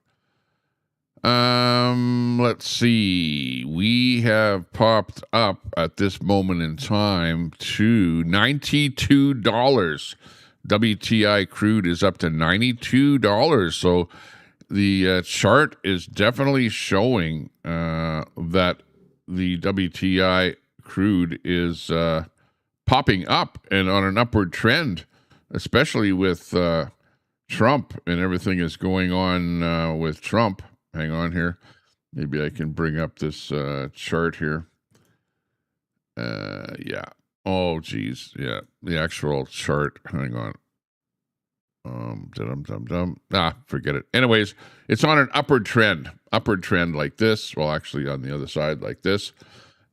S2: Let's see. We have popped up at this moment in time to $92. WTI crude is up to $92. So the chart is definitely showing that the WTI crude is popping up and on an upward trend, especially with Trump and everything is going on with Trump. Hang on here. Maybe I can bring up this chart here. Yeah. Oh, geez. Yeah. The actual chart. Hang on. Forget it. Anyways, it's on an upward trend like this. Well, actually on the other side like this.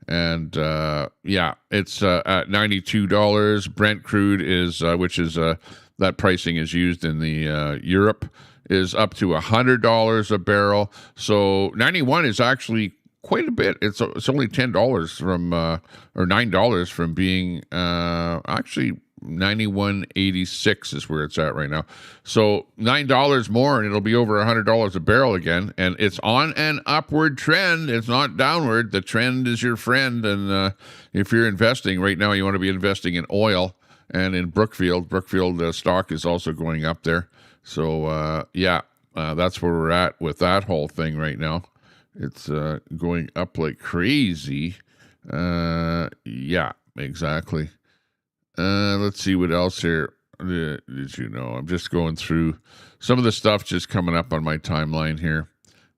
S2: And it's at $92. Brent crude is, which is that pricing is used in the Europe, is up to $100 a barrel. So 91 is actually quite a bit. It's only $10 from or $9 from being actually 91.86 is where it's at right now. So $9 more and it'll be over $100 a barrel again. And it's on an upward trend. It's not downward. The trend is your friend. And if you're investing right now, you want to be investing in oil and in Brookfield. Brookfield stock is also going up there. So that's where we're at with that whole thing right now. It's going up like crazy. Yeah, exactly. Let's see what else here. Did you know? I'm just going through some of the stuff just coming up on my timeline here.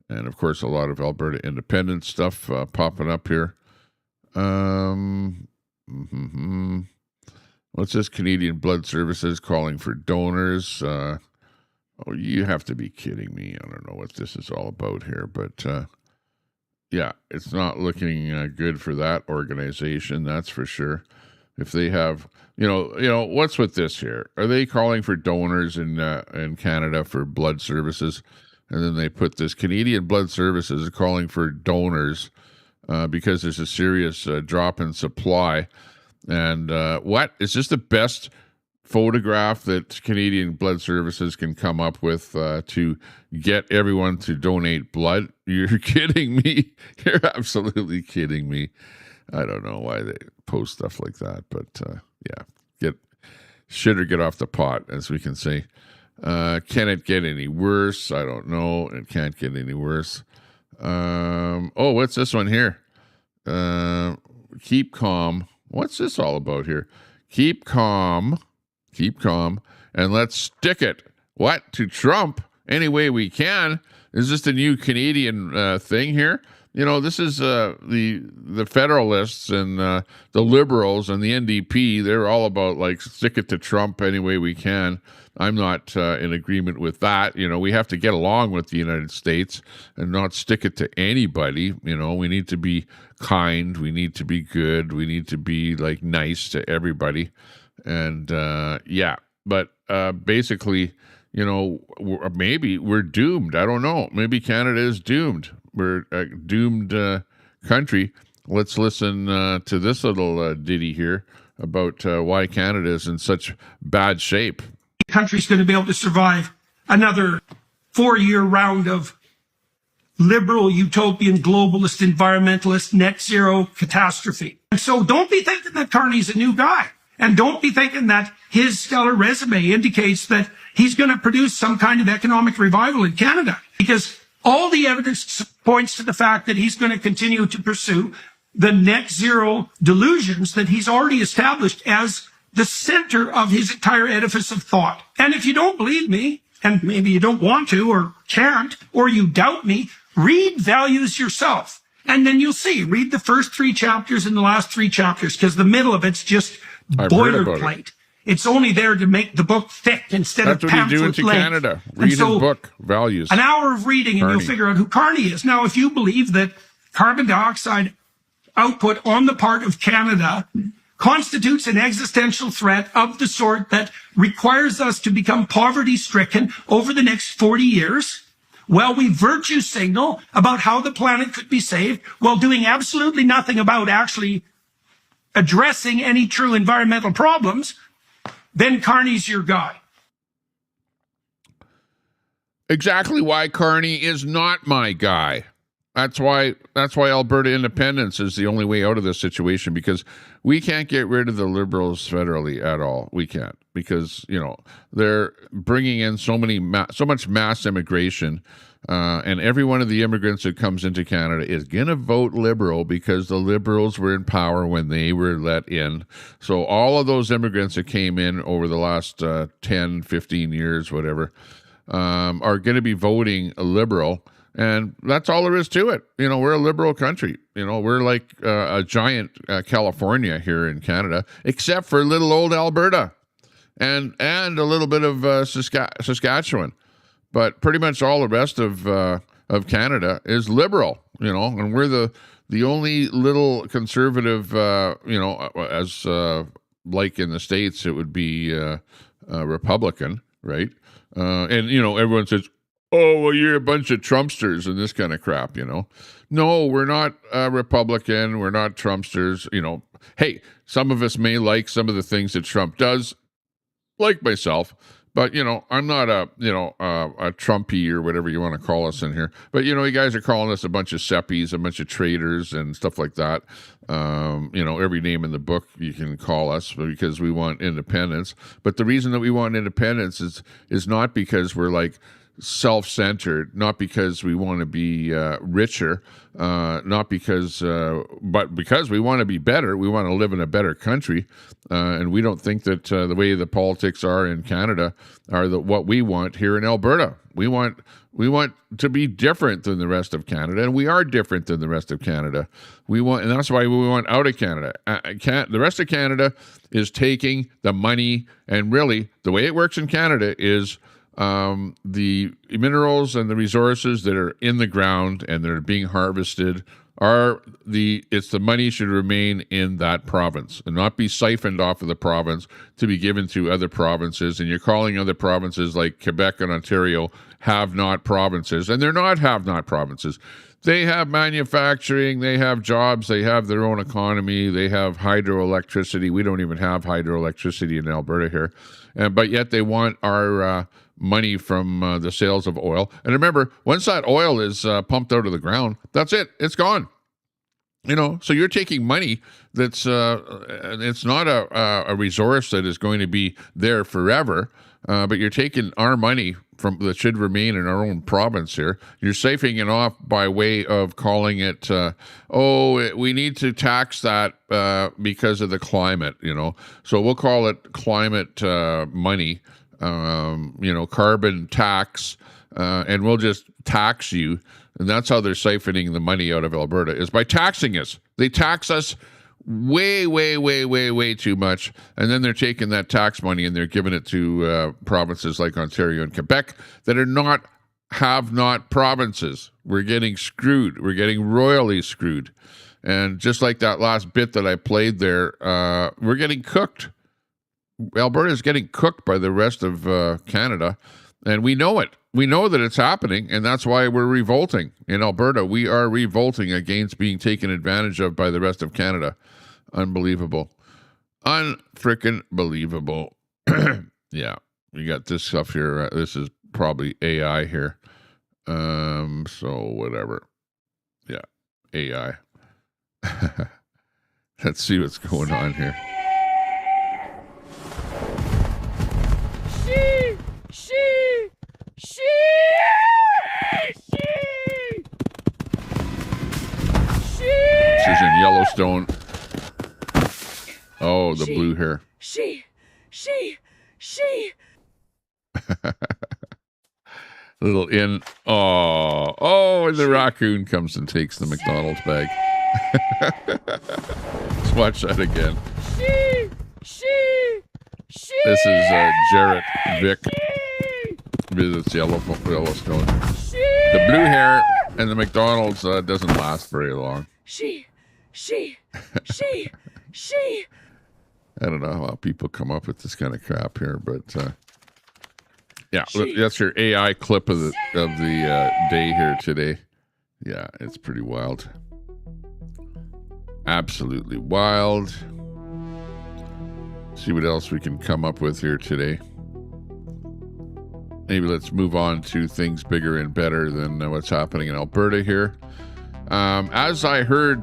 S2: And, of course, a lot of Alberta independent stuff popping up here. What's this? Canadian Blood Services calling for donors. Oh, you have to be kidding me. I don't know what this is all about here. But, yeah, it's not looking good for that organization, that's for sure. If they have, what's with this here? Are they calling for donors in Canada for blood services? And then they put this Canadian Blood Services calling for donors because there's a serious drop in supply. And what? Is this the best photograph that Canadian Blood Services can come up with to get everyone to donate blood? You're kidding me. You're absolutely kidding me. I don't know why they post stuff like that, but get off the pot, as we can say. Can it get any worse? I don't know. It can't get any worse. What's this one here? Keep calm. What's this all about here? Keep calm, and let's stick it. What? To Trump any way we can. Is this the new Canadian thing here? You know, this is the Federalists and the Liberals and the NDP. They're all about like stick it to Trump any way we can. I'm not in agreement with that. You know, we have to get along with the United States and not stick it to anybody. You know, we need to be kind. We need to be good. We need to be like nice to everybody. And yeah, but basically, you know, maybe we're doomed. I don't know. Maybe Canada is doomed. We're a doomed country. Let's listen to this little ditty here about why Canada is in such bad shape.
S10: The country's going to be able to survive another 4-year round of liberal, utopian, globalist, environmentalist, net zero catastrophe. And so don't be thinking that Carney's a new guy. And don't be thinking that his stellar resume indicates that he's going to produce some kind of economic revival in Canada. Because all the evidence points to the fact that he's going to continue to pursue the net zero delusions that he's already established as the center of his entire edifice of thought. And if you don't believe me, and maybe you don't want to or can't, or you doubt me, read Values yourself. And then you'll see. Read the first 3 chapters and the last 3 chapters, because the middle of it's just boilerplate. It's only there to make the book thick instead of pamphlet length. That's what you do in Canada.
S2: Read his book, Values.
S10: An hour of reading and you'll figure out who Carney is. Now, if you believe that carbon dioxide output on the part of Canada constitutes an existential threat of the sort that requires us to become poverty-stricken over the next 40 years, well, we virtue signal about how the planet could be saved while doing absolutely nothing about actually addressing any true environmental problems, then Carney's your guy.
S2: Exactly why Carney is not my guy. That's why Alberta independence is the only way out of this situation, because we can't get rid of the Liberals federally at all. We can't, because, you know, they're bringing in so much mass immigration, and every one of the immigrants that comes into Canada is going to vote Liberal because the Liberals were in power when they were let in. So all of those immigrants that came in over the last 10, 15 years, whatever, are going to be voting Liberal. And that's all there is to it. You know, we're a liberal country. You know, we're like a giant California here in Canada, except for little old Alberta and a little bit of Saskatchewan. But pretty much all the rest of Canada is liberal, you know, and we're the only little conservative, you know, as like in the States, it would be Republican, right? And, you know, everyone says, oh, well, you're a bunch of Trumpsters and this kind of crap, you know. No, we're not Republican. We're not Trumpsters. You know, hey, some of us may like some of the things that Trump does, like myself. But, you know, I'm not a Trumpy or whatever you want to call us in here. But, you know, you guys are calling us a bunch of seppies, a bunch of traitors and stuff like that. You know, every name in the book you can call us because we want independence. But the reason that we want independence is not because we're like self-centered, not because we want to be richer, not because, but because we want to be better. We want to live in a better country, and we don't think that the way the politics are in Canada are what we want here in Alberta. We want to be different than the rest of Canada, and we are different than the rest of Canada. And that's why we want out of Canada. The rest of Canada is taking the money, and really the way it works in Canada is the minerals and the resources that are in the ground and that are being harvested it's the money should remain in that province and not be siphoned off of the province to be given to other provinces. And you're calling other provinces like Quebec and Ontario have-not provinces, and they're not have-not provinces. They have manufacturing, they have jobs, they have their own economy, they have hydroelectricity. We don't even have hydroelectricity in Alberta here. But yet they want our money from the sales of oil. And remember, once that oil is pumped out of the ground, that's it. It's gone. You know, so you're taking money that's it's not a resource that is going to be there forever, but you're taking our money that should remain in our own province here. You're siphoning it off by way of calling it, we need to tax that because of the climate, you know. So we'll call it climate money, you know, carbon tax, and we'll just tax you. And that's how they're siphoning the money out of Alberta, is by taxing us. They tax us way, way, way, way, way too much. And then they're taking that tax money and they're giving it to provinces like Ontario and Quebec that are not have-not provinces. We're getting screwed. We're getting royally screwed. And just like that last bit that I played there, we're getting cooked. Alberta is getting cooked by the rest of Canada, and we know it. We know that it's happening, and that's why we're revolting. In Alberta, we are revolting against being taken advantage of by the rest of Canada. Unbelievable. Unfrickin' believable. Yeah, we got this stuff here. This is probably AI here. So whatever. Yeah, AI. Let's see what's going on here. This is in Yellowstone. Oh, the blue hair. She. Little in. Oh, and the raccoon comes and takes the McDonald's bag. Let's watch that again. This is Jarrett Vick visits Yellowstone. The blue hair and the McDonald's doesn't last very long. She. I don't know how people come up with this kind of crap here, but yeah, that's your AI clip of the day here today. Yeah, it's pretty wild. Absolutely wild. See what else we can come up with here today. Maybe let's move on to things bigger and better than what's happening in Alberta here. As I heard,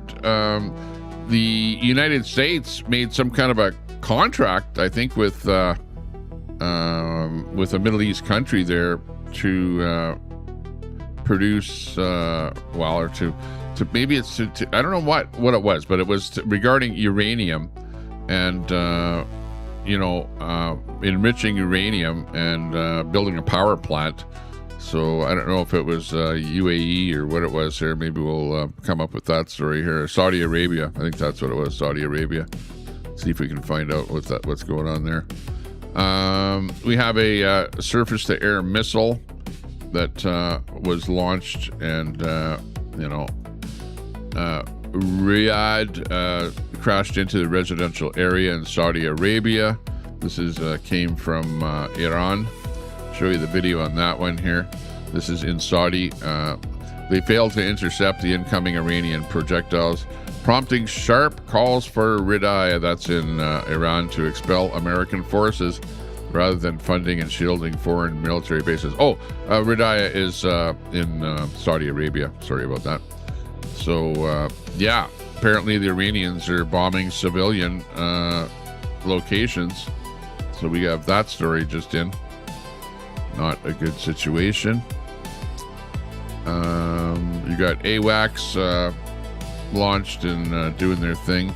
S2: the United States made some kind of a contract, I think, with a Middle East country there to produce, or to maybe it's to I don't know what it was, but it was regarding uranium and enriching uranium and building a power plant. So I don't know if it was UAE or what it was here. Maybe we'll come up with that story here. Saudi Arabia, I think that's what it was. Saudi Arabia. See if we can find out what's going on there. We have a surface-to-air missile that was launched, and Riyadh crashed into the residential area in Saudi Arabia. This came from Iran. Show you the video on that one here. This is in Saudi. They failed to intercept the incoming Iranian projectiles, prompting sharp calls for Riyadh, that's in Iran, to expel American forces rather than funding and shielding foreign military bases. Riyadh is in Saudi Arabia. Sorry about that. So, yeah, apparently the Iranians are bombing civilian locations. So we have that story just in. Not a good situation. You got AWACS launched and doing their thing.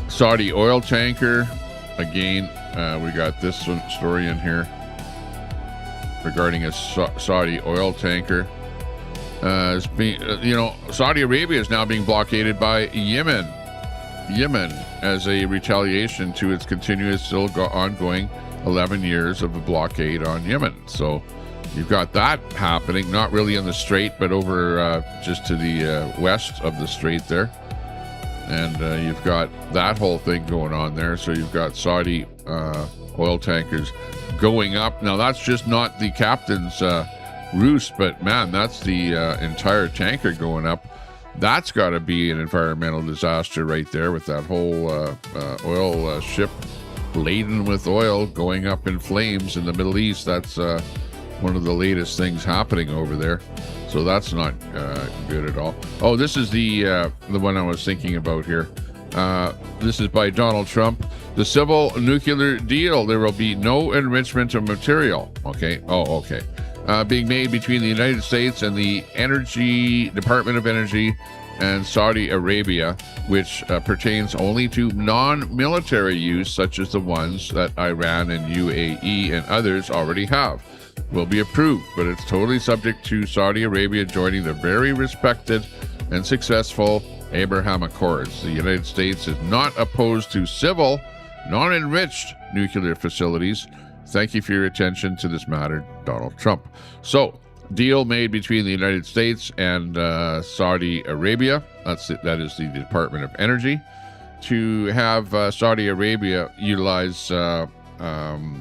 S2: Saudi oil tanker. Again, we got this one story in here regarding a Saudi oil tanker. Saudi Arabia is now being blockaded by Yemen as a retaliation to its continuous, still ongoing 11 years of a blockade on Yemen. So you've got that happening, not really in the strait, but over just to the west of the strait there. And you've got that whole thing going on there. So you've got Saudi oil tankers going up. Now, that's just not the captain's roost, but man, that's the entire tanker going up. That's got to be an environmental disaster right there, with that whole oil ship laden with oil going up in flames in the Middle East. That's one of the latest things happening over there. So that's not good at all. Oh, this is the one I was thinking about here. This is by Donald Trump. The civil nuclear deal. There will be no enrichment of material. Okay. Oh, okay. Being made between the United States and the Department of Energy and Saudi Arabia, which pertains only to non-military use, such as the ones that Iran and UAE and others already have, will be approved, but it's totally subject to Saudi Arabia joining the very respected and successful Abraham Accords. The United States is not opposed to civil, non-enriched nuclear facilities. Thank you for your attention to this matter, Donald Trump. So, deal made between the United States and Saudi Arabia, that is the Department of Energy, to have Saudi Arabia utilize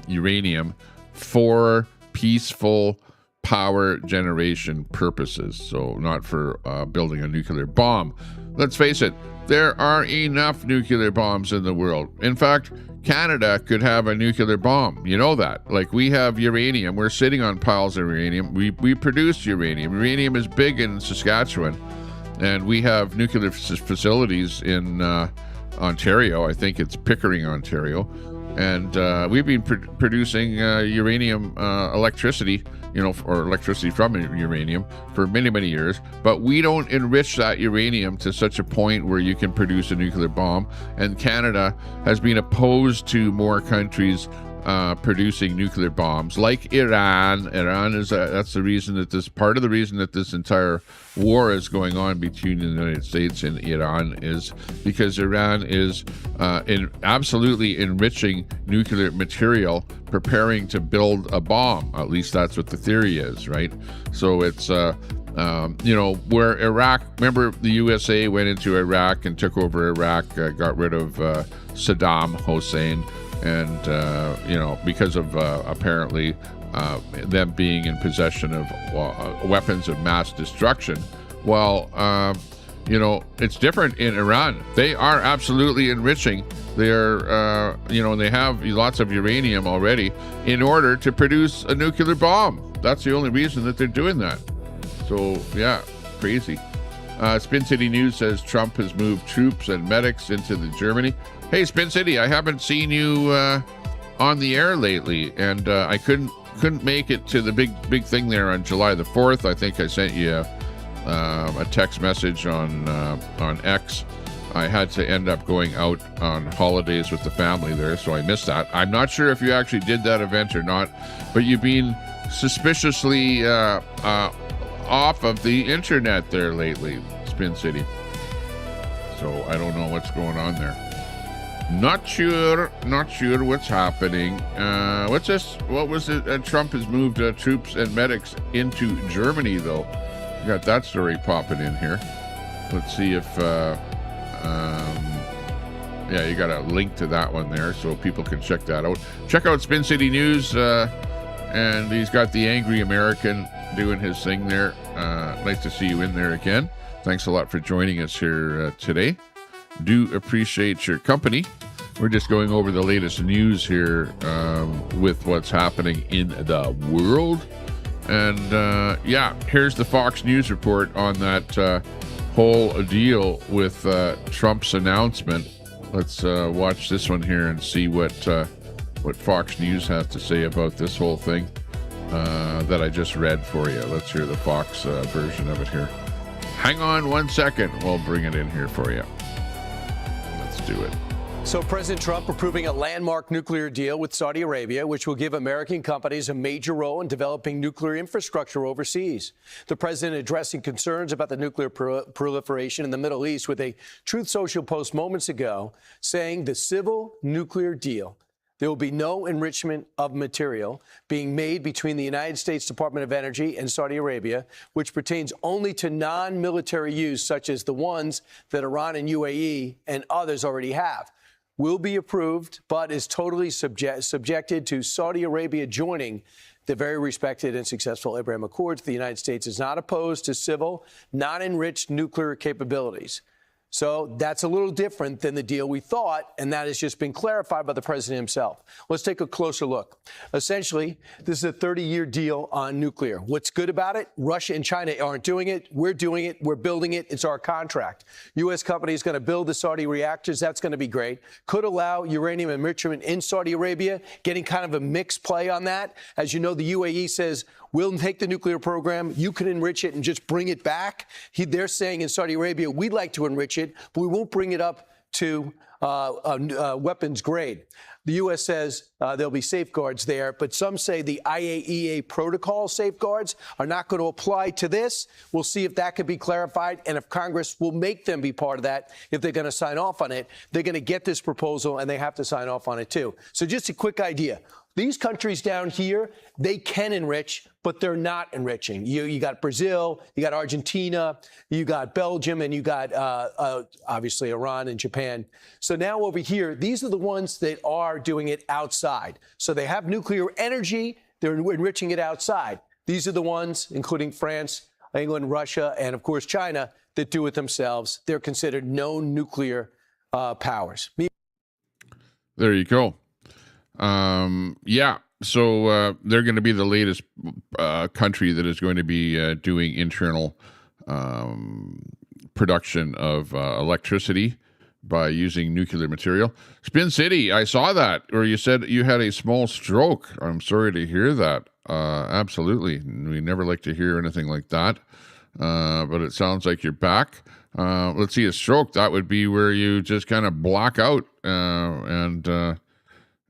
S2: uranium for peaceful power generation purposes, so not for building a nuclear bomb. Let's face it, there are enough nuclear bombs in the world. In fact, Canada could have a nuclear bomb. You know that. Like, we have uranium. We're sitting on piles of uranium. We produce uranium. Uranium is big in Saskatchewan, and we have nuclear facilities in Ontario. I think it's Pickering, Ontario. And we've been producing uranium electricity, or electricity from uranium for many, many years. But we don't enrich that uranium to such a point where you can produce a nuclear bomb. And Canada has been opposed to more countries producing nuclear bombs, like Iran. Iran is that's the reason that part of the reason that this entire war is going on between the United States and Iran is because Iran is absolutely enriching nuclear material, preparing to build a bomb. At least that's what the theory is, right? So it's where Iraq, remember the USA went into Iraq and took over Iraq, got rid of Saddam Hussein. And, because of apparently them being in possession of weapons of mass destruction. Well, it's different in Iran. They are absolutely enriching. They're, they have lots of uranium already in order to produce a nuclear bomb. That's the only reason that they're doing that. So, yeah, crazy. Spin City News says Trump has moved troops and medics into Germany. Hey, Spin City, I haven't seen you on the air lately, and I couldn't make it to the big thing there on July the 4th. I think I sent you a text message on X. I had to end up going out on holidays with the family there, so I missed that. I'm not sure if you actually did that event or not, but you've been suspiciously off of the internet there lately, Spin City. So I don't know what's going on there. Not sure what's happening. What's this? What was it? Trump has moved troops and medics into Germany, though. You got that story popping in here. Let's see if, you got a link to that one there so people can check that out. Check out Spin City News, and he's got the Angry American doing his thing there. Nice to see you in there again. Thanks a lot for joining us here today. Do appreciate your company. We're just going over the latest news here with what's happening in the world. And here's the Fox News report on that whole deal with Trump's announcement. Let's watch this one here and see what Fox News has to say about this whole thing that I just read for you. Let's hear the Fox version of it here. Hang on 1 second. We'll bring it in here for you. Let's do it.
S11: So President Trump approving a landmark nuclear deal with Saudi Arabia, which will give American companies a major role in developing nuclear infrastructure overseas. The president addressing concerns about the nuclear proliferation in the Middle East with a Truth Social post moments ago, saying the civil nuclear deal, there will be no enrichment of material being made between the United States Department of Energy and Saudi Arabia, which pertains only to non-military use, such as the ones that Iran and UAE and others already have, will be approved, but is totally subjected to Saudi Arabia joining the very respected and successful Abraham Accords. The United States is not opposed to civil, non-enriched nuclear capabilities. So that's a little different than the deal we thought, and that has just been clarified by the president himself. Let's take a closer look. Essentially, this is a 30-year deal on nuclear. What's good about it? Russia and China aren't doing it. We're doing it. We're building it. It's our contract. U.S. company is going to build the Saudi reactors. That's going to be great. Could allow uranium enrichment in Saudi Arabia, getting kind of a mixed play on that. As you know, the UAE says we'll take the nuclear program, you can enrich it and just bring it back. They're saying in Saudi Arabia, we'd like to enrich it, but we won't bring it up to weapons grade. The U.S. says there'll be safeguards there, but some say the IAEA protocol safeguards are not going to apply to this. We'll see if that can be clarified and if Congress will make them be part of that. If they're going to sign off on it, they're going to get this proposal and they have to sign off on it too. So just a quick idea. These countries down here, they can enrich, but they're not enriching. You got Brazil, you got Argentina, you got Belgium, and you got obviously Iran and Japan. So now over here, these are the ones that are doing it outside. So they have nuclear energy, they're enriching it outside. These are the ones, including France, England, Russia, and of course China, that do it themselves. They're considered known nuclear powers.
S2: There you go. So they're going to be the latest country that is going to be doing internal production of electricity by using nuclear material. Spin City, I saw that, or you said you had a small stroke. I'm sorry to hear that. Absolutely. We never like to hear anything like that, but it sounds like you're back. Let's see, a stroke, that would be where you just kind of black out and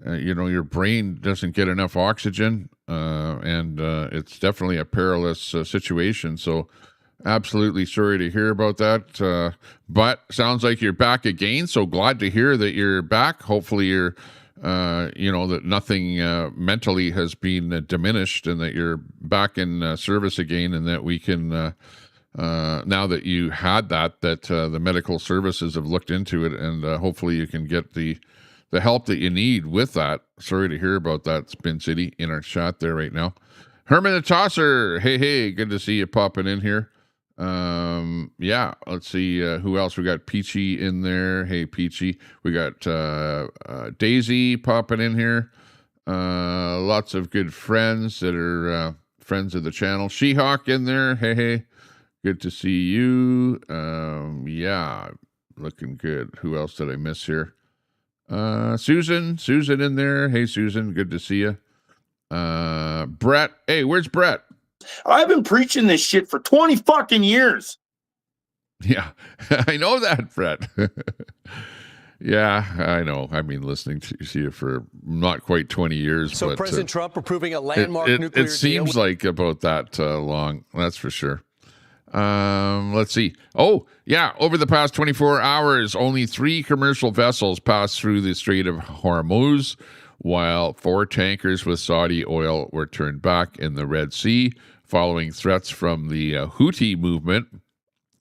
S2: your brain doesn't get enough oxygen, and it's definitely a perilous situation. So absolutely sorry to hear about that. But sounds like you're back again. So glad to hear that you're back. Hopefully you're, that nothing mentally has been diminished and that you're back in service again, and that we can, now that you had that the medical services have looked into it, and hopefully you can get the help that you need with that. Sorry to hear about that, Spin City, in our chat there right now. Herman the Tosser, hey, good to see you popping in here. Let's see who else. We got Peachy in there. Hey, Peachy. We got Daisy popping in here. Lots of good friends that are friends of the channel. She-Hawk in there. Hey, good to see you. Looking good. Who else did I miss here? Susan in there. Hey, Susan, good to see you. Brett. Hey, where's Brett?
S8: I've been preaching this shit for 20 fucking years.
S2: Yeah, I know that, Brett. Yeah, I know. I mean, listening to you for not quite 20 years.
S11: So
S2: but,
S11: President Trump approving a landmark nuclear deal.
S2: It seems like about that long. That's for sure. Let's see. Oh, yeah. Over the past 24 hours, only 3 commercial vessels passed through the Strait of Hormuz, while 4 tankers with Saudi oil were turned back in the Red Sea following threats from the Houthi movement.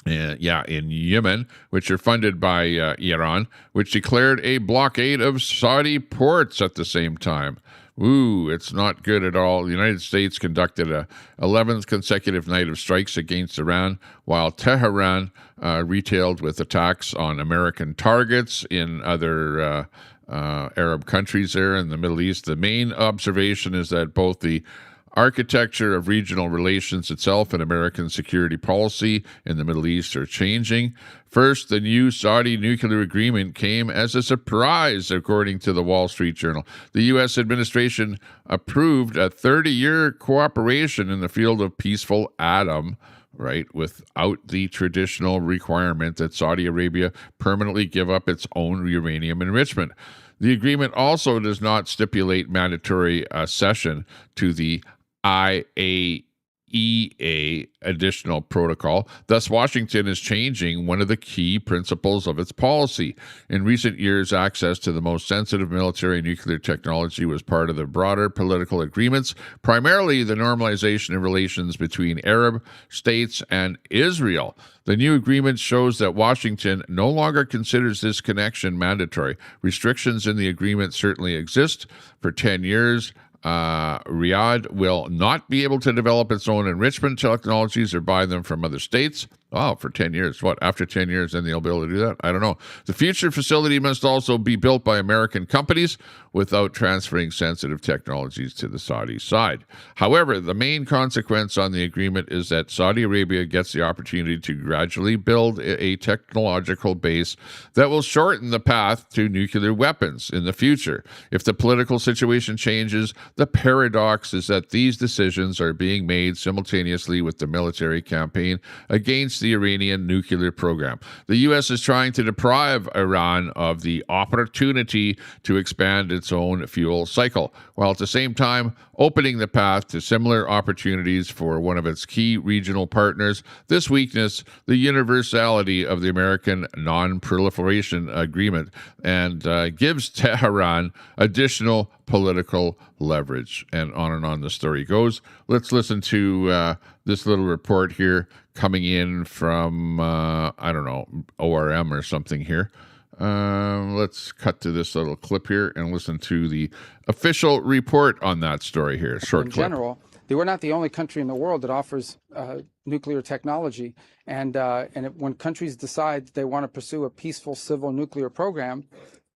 S2: In Yemen, which are funded by Iran, which declared a blockade of Saudi ports at the same time. Ooh, it's not good at all. The United States conducted a 11th consecutive night of strikes against Iran, while Tehran retailed with attacks on American targets in other Arab countries there in the Middle East. The main observation is that both the architecture of regional relations itself and American security policy in the Middle East are changing. First, the new Saudi nuclear agreement came as a surprise, according to the Wall Street Journal. The U.S. administration approved a 30-year cooperation in the field of peaceful atom, right, without the traditional requirement that Saudi Arabia permanently give up its own uranium enrichment. The agreement also does not stipulate mandatory accession to the IAEA additional protocol. Thus, Washington is changing one of the key principles of its policy. In recent years, access to the most sensitive military nuclear technology was part of the broader political agreements, primarily the normalization of relations between Arab states and Israel. The new agreement shows that Washington no longer considers this connection mandatory. Restrictions in the agreement certainly exist. For 10 years, Riyadh will not be able to develop its own enrichment technologies or buy them from other states. Oh, for 10 years. What, after 10 years, then they'll be able to do that? I don't know. The future facility must also be built by American companies without transferring sensitive technologies to the Saudi side. However, the main consequence on the agreement is that Saudi Arabia gets the opportunity to gradually build a technological base that will shorten the path to nuclear weapons in the future. If the political situation changes, the paradox is that these decisions are being made simultaneously with the military campaign against the Iranian nuclear program. The U.S. is trying to deprive Iran of the opportunity to expand its own fuel cycle, while at the same time opening the path to similar opportunities for one of its key regional partners. This weakness, the universality of the American Non-Proliferation Agreement, and gives Tehran additional political leverage. And on the story goes. Let's listen to this little report here coming in from, I don't know, ORM or something here. Let's cut to this little clip here and listen to the official report on that story here. Short clip.
S12: In general, we're not the only country in the world that offers nuclear technology. And when countries decide they want to pursue a peaceful civil nuclear program,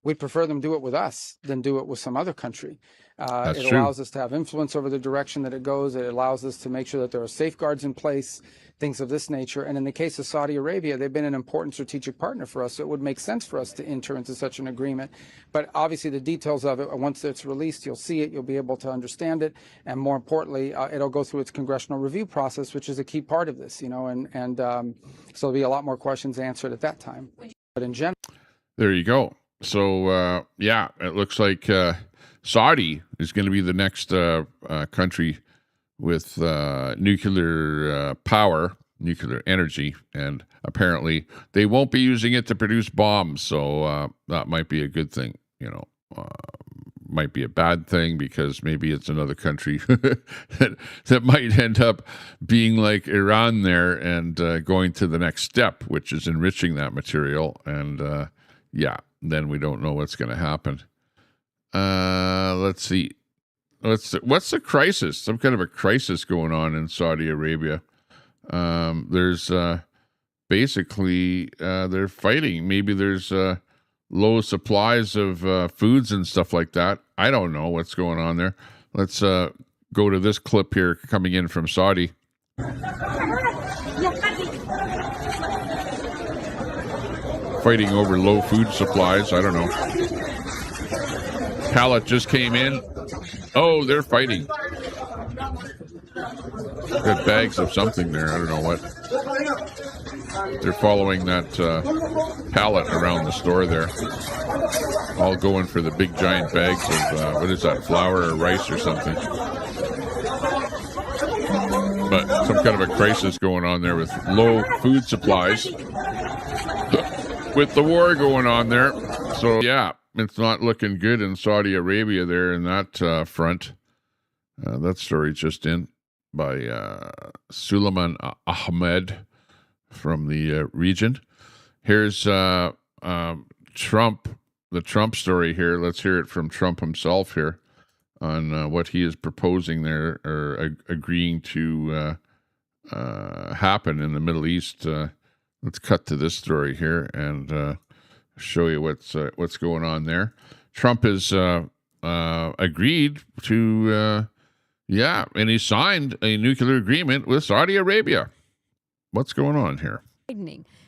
S12: we'd prefer them do it with us than do it with some other country. It allows us to have influence over the direction that it goes. It allows us to make sure that there are safeguards in place, things of this nature. And in the case of Saudi Arabia, they've been an important strategic partner for us. So it would make sense for us to enter into such an agreement. But obviously the details of it, once it's released, you'll see it, you'll be able to understand it. And more importantly, it'll go through its congressional review process, which is a key part of this, and so there'll be a lot more questions answered at that time. But in general.
S2: There you go. So, yeah, it looks like Saudi is going to be the next country with nuclear power, nuclear energy, and apparently they won't be using it to produce bombs. So that might be a good thing, might be a bad thing because maybe it's another country that might end up being like Iran there and going to the next step, which is enriching that material. And yeah, then we don't know what's going to happen. Let's see. What's the crisis? Some kind of a crisis going on in Saudi Arabia. There's basically they're fighting. Maybe there's low supplies of foods and stuff like that. I don't know what's going on there. Let's go to this clip here coming in from Saudi. Fighting over low food supplies. I don't know. Pallet just came in. Oh, they're fighting. Got bags of something there. I don't know what. They're following that pallet around the store there. All going for the big giant bags of, what is that, flour or rice or something. But some kind of a crisis going on there with low food supplies. With the war going on there. So, yeah, it's not looking good in Saudi Arabia there in that front. That story just in by Suleiman Ahmed from the region. Here's Trump, the Trump story here. Let's hear it from Trump himself here on what he is proposing there or agreeing to happen in the Middle East. Let's cut to this story here and show you what's going on there. Trump has agreed to, and he signed a nuclear agreement with Saudi Arabia. What's going on here?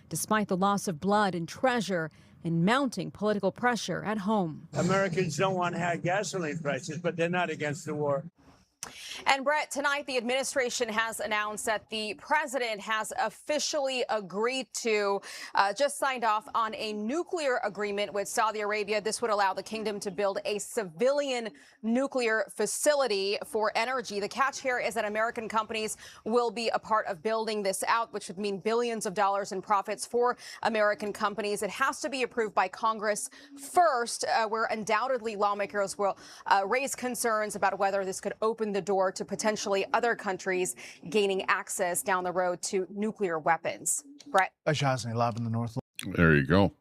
S13: Despite the loss of blood and treasure and mounting political pressure at home.
S14: Americans don't want high gasoline prices, but they're not against the war.
S15: And Brett, tonight the administration has announced that the president has officially agreed to, just signed off on a nuclear agreement with Saudi Arabia. This would allow the kingdom to build a civilian nuclear facility for energy. The catch here is that American companies will be a part of building this out, which would mean billions of dollars in profits for American companies. It has to be approved by Congress first, where undoubtedly lawmakers will raise concerns about whether this could open the door to potentially other countries gaining access down the road to nuclear weapons. Brett.
S16: Lab in the North.
S2: There you go.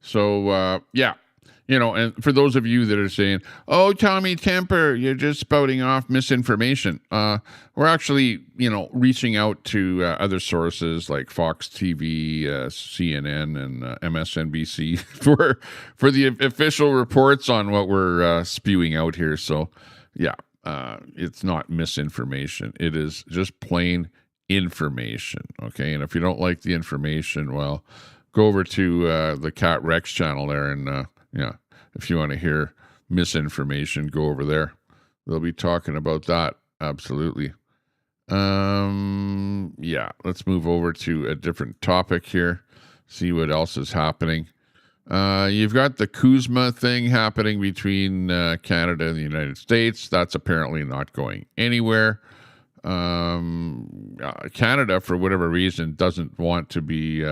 S2: So, yeah, and for those of you that are saying, "Oh, Tommy Temper, you're just spouting off misinformation," we're actually, reaching out to other sources like Fox TV, CNN, and MSNBC for the official reports on what we're spewing out here. So, yeah, it's not misinformation; it is just plain information. Okay, and if you don't like the information, well, go over to the Cat Rex channel there, and if you want to hear misinformation, go over there. They'll be talking about that. Absolutely. Let's move over to a different topic here. See what else is happening. You've got the Kuzma thing happening between Canada and the United States. That's apparently not going anywhere. Canada, for whatever reason, doesn't want to be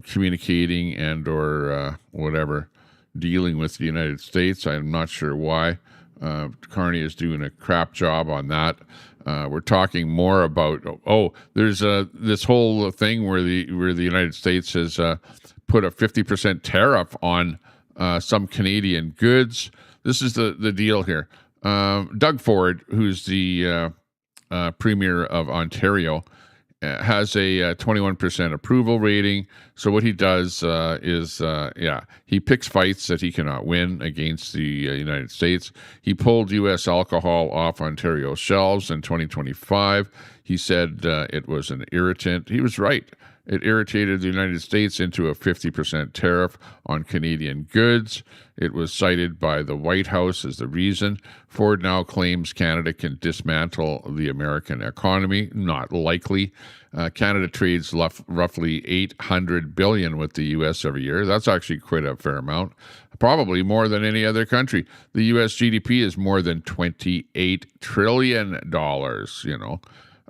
S2: communicating and or whatever, dealing with the United States. I'm not sure why. Carney is doing a crap job on that. We're talking more about there's this whole thing where the United States has put a 50% tariff on some Canadian goods. This is the deal here. Doug Ford, who's the Premier of Ontario, has a 21% approval rating. So what he does is he picks fights that he cannot win against the United States. He pulled U.S. alcohol off Ontario shelves in 2025. He said it was an irritant. He was right. It irritated the United States into a 50% tariff on Canadian goods. It was cited by the White House as the reason. Ford now claims Canada can dismantle the American economy. Not likely. Canada trades roughly $800 billion with the U.S. every year. That's actually quite a fair amount. Probably more than any other country. The U.S. GDP is more than $28 trillion,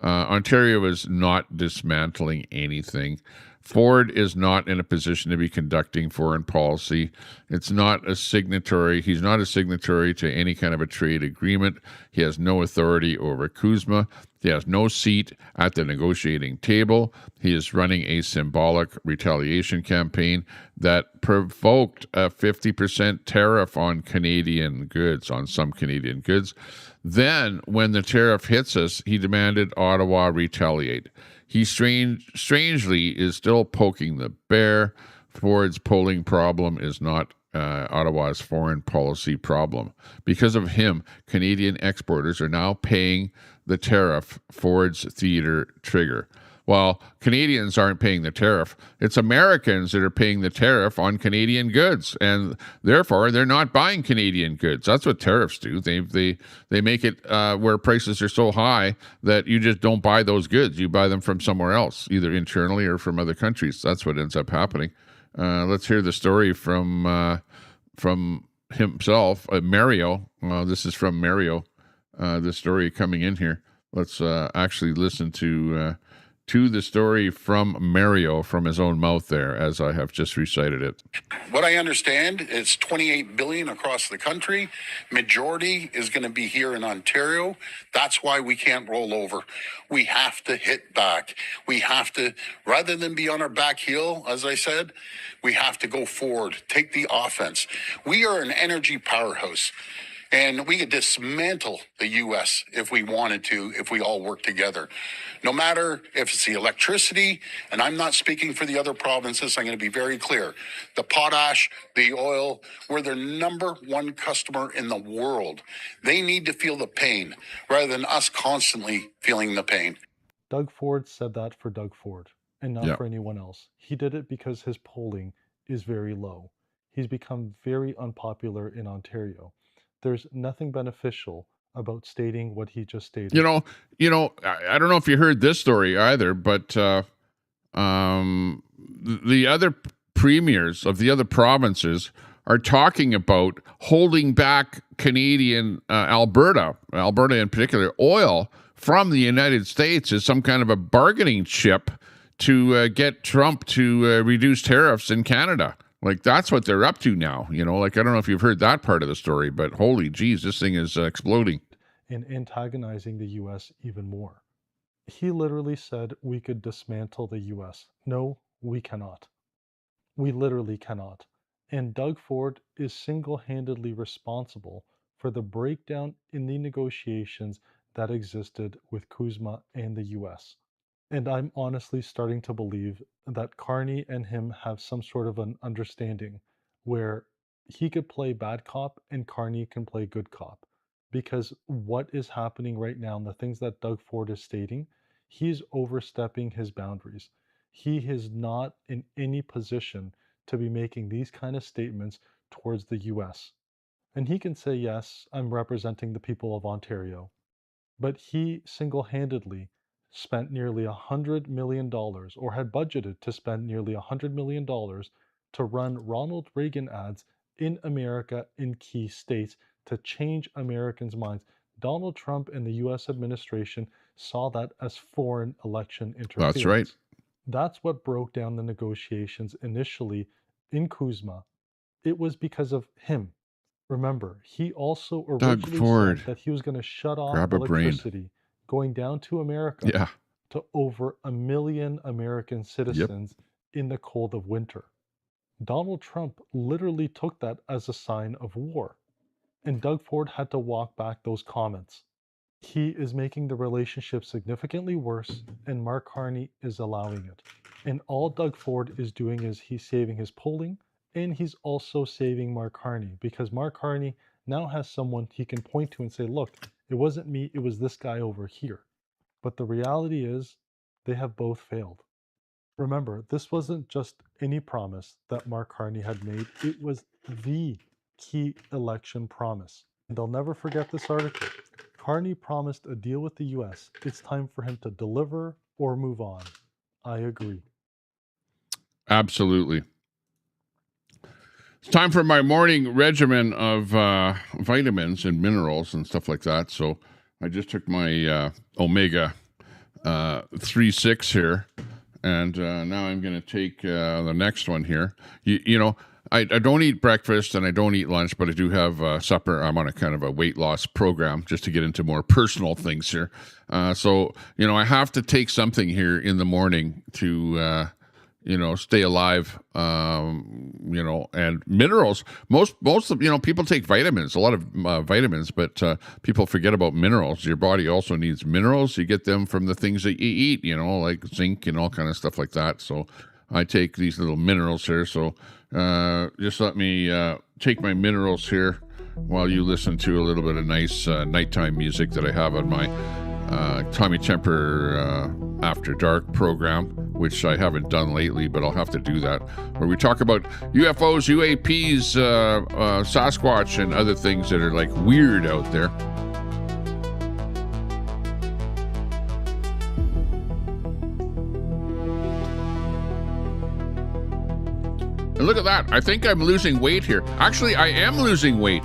S2: Ontario is not dismantling anything. Ford is not in a position to be conducting foreign policy. It's not a signatory. He's not a signatory to any kind of a trade agreement. He has no authority over Kuzma. He has no seat at the negotiating table. He is running a symbolic retaliation campaign that provoked a 50% tariff on Canadian goods, on some Canadian goods. Then, when the tariff hits us, he demanded Ottawa retaliate. He strangely is still poking the bear. Ford's polling problem is not Ottawa's foreign policy problem. Because of him, Canadian exporters are now paying the tariff Ford's theater trigger. While Canadians aren't paying the tariff, it's Americans that are paying the tariff on Canadian goods, and therefore they're not buying Canadian goods. That's what tariffs do. They make it where prices are so high that you just don't buy those goods. You buy them from somewhere else, either internally or from other countries. That's what ends up happening. Let's hear the story from himself, Mario. This is from Mario. The story coming in here. Let's actually listen to the story from Mario from his own mouth there, as I have just recited it.
S16: What I understand is $28 billion across the country. Majority is going to be here in Ontario. That's why we can't roll over. We have to hit back. We have to, rather than be on our back heel, as I said, we have to go forward, take the offense. We are an energy powerhouse. And we could dismantle the U.S. if we wanted to, if we all work together. No matter if it's the electricity, and I'm not speaking for the other provinces, I'm going to be very clear. The potash, the oil, we're their number one customer in the world. They need to feel the pain rather than us constantly feeling the pain.
S17: Doug Ford said that for Doug Ford and not for anyone else. He did it because his polling is very low. He's become very unpopular in Ontario. There's nothing beneficial about stating what he just stated.
S2: I don't know if you heard this story either, but the other premiers of the other provinces are talking about holding back Canadian Alberta in particular, oil from the United States as some kind of a bargaining chip to get Trump to reduce tariffs in Canada. Like, that's what they're up to now, I don't know if you've heard that part of the story, but holy geez, this thing is exploding.
S17: And antagonizing the U.S. even more. He literally said we could dismantle the U.S. No, we cannot. We literally cannot. And Doug Ford is single-handedly responsible for the breakdown in the negotiations that existed with Kuzma and the US. And I'm honestly starting to believe that Carney and him have some sort of an understanding where he could play bad cop and Carney can play good cop. Because what is happening right now and the things that Doug Ford is stating, he's overstepping his boundaries. He is not in any position to be making these kind of statements towards the US. And he can say, yes, I'm representing the people of Ontario. But he single-handedly spent nearly $100 million, or had budgeted to spend nearly $100 million to run Ronald Reagan ads in America in key states to change Americans' minds. Donald Trump and the US administration saw that as foreign election interference.
S2: That's right.
S17: That's what broke down the negotiations initially in Kuzma. It was because of him. Remember, he also originally said that he was going to shut off electricity going down to America to over 1 million American citizens in the cold of winter. Donald Trump literally took that as a sign of war. And Doug Ford had to walk back those comments. He is making the relationship significantly worse, and Mark Carney is allowing it. And all Doug Ford is doing is he's saving his polling, and he's also saving Mark Carney, because Mark Carney now has someone he can point to and say, look, it wasn't me, it was this guy over here. But the reality is, they have both failed. Remember, this wasn't just any promise that Mark Carney had made, it was the key election promise. And I'll never forget this article. Carney promised a deal with the US. It's time for him to deliver or move on. I agree.
S2: Absolutely. It's time for my morning regimen of vitamins and minerals and stuff like that. So I just took my omega 3-6 here, and now I'm going to take the next one here. You know, I don't eat breakfast and I don't eat lunch, but I do have supper. I'm on a kind of a weight loss program just to get into more personal things here. So, you know, I have to take something here in the morning to, you know, stay alive, you know, and minerals. Most of, you know, people take vitamins, a lot of vitamins, but people forget about minerals. Your body also needs minerals. You get them from the things that you eat, you know, like zinc and all kind of stuff like that. So I take these little minerals here. So just let me take my minerals here while you listen to a little bit of nice nighttime music that I have on my Tommy Temper After Dark program, which I haven't done lately, but I'll have to do that, where we talk about UFOs, UAPs, Sasquatch, and other things that are like weird out there. And look at that. I think I'm losing weight here. Actually, I am losing weight.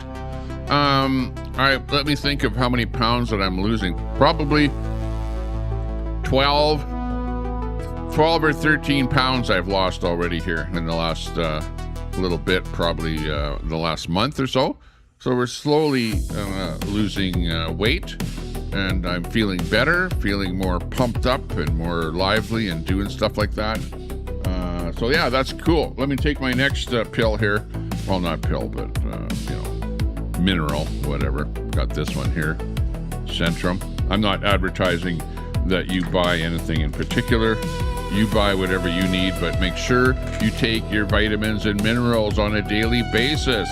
S2: Let me think of how many pounds that I'm losing. Probably 12 or 13 pounds I've lost already here in the last little bit, probably the last month or so. So we're slowly losing weight, and I'm feeling better, feeling more pumped up and more lively and doing stuff like that. So yeah, that's cool. Let me take my next pill here. Well, not pill, but you know, mineral, whatever. Got this one here, Centrum. I'm not advertising that you buy anything in particular. You buy whatever you need, but make sure you take your vitamins and minerals on a daily basis.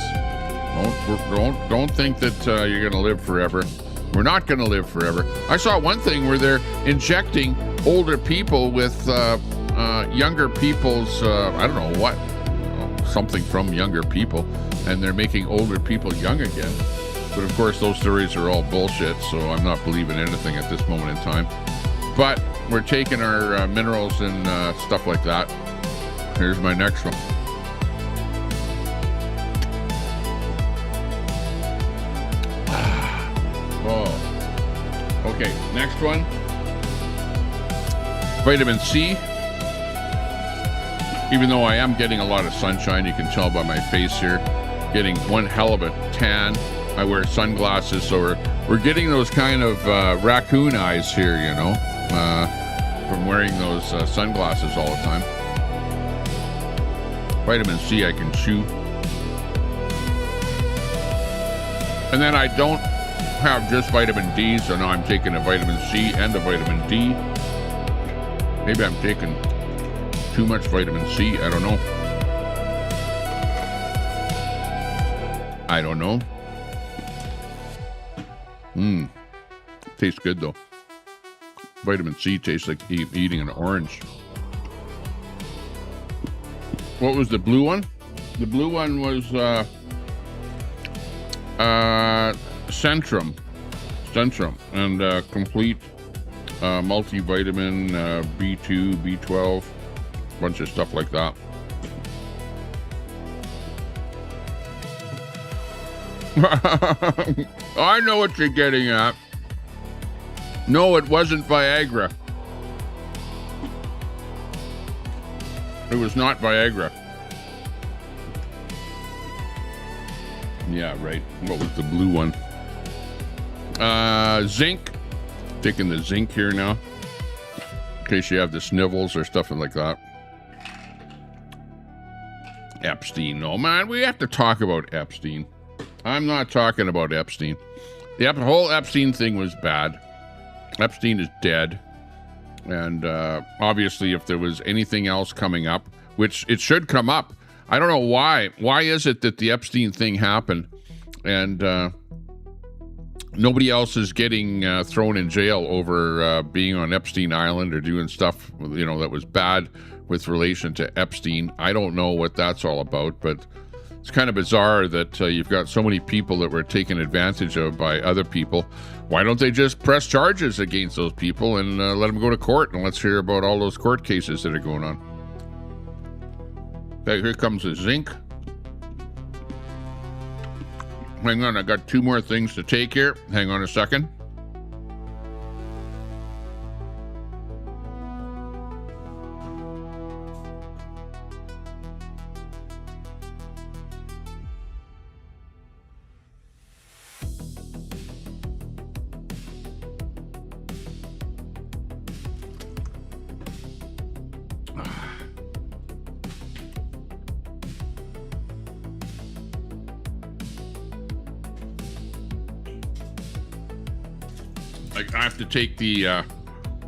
S2: Don't think that you're going to live forever. We're not going to live forever. I saw one thing where they're injecting older people with younger people's, I don't know what, something from younger people, and they're making older people young again. But of course, those stories are all bullshit, so I'm not believing anything at this moment in time. But we're taking our minerals and stuff like that. Here's my next one. Oh. Okay, next one. Vitamin C. Even though I am getting a lot of sunshine, you can tell by my face here, getting one hell of a tan. I wear sunglasses, so we're getting those kind of raccoon eyes here, you know, from wearing those sunglasses all the time. Vitamin C I can chew. And then I don't have just vitamin D, so now I'm taking a vitamin C and a vitamin D. Maybe I'm taking too much vitamin C. I don't know. I don't know. Tastes good though. Vitamin C tastes like eating an orange. What was the blue one? The blue one was Centrum, and complete multivitamin, B2, B12, bunch of stuff like that. I know what you're getting at. No, it wasn't Viagra. It was not Viagra. Yeah, right. What was the blue one? Zinc. Taking the zinc here now. In case you have the snivels or stuff like that. Epstein. No, man, we have to talk about Epstein. I'm not talking about Epstein. The whole Epstein thing was bad. Epstein is dead. And obviously, if there was anything else coming up, which it should come up, I don't know why. Why is it that the Epstein thing happened and nobody else is getting thrown in jail over being on Epstein Island or doing stuff, you know, that was bad with relation to Epstein? I don't know what that's all about, but it's kind of bizarre that you've got so many people that were taken advantage of by other people. Why don't they just press charges against those people and let them go to court? And let's hear about all those court cases that are going on. Okay, here comes the zinc. Hang on, I got 2 more things to take here. Hang on a second. I have to take the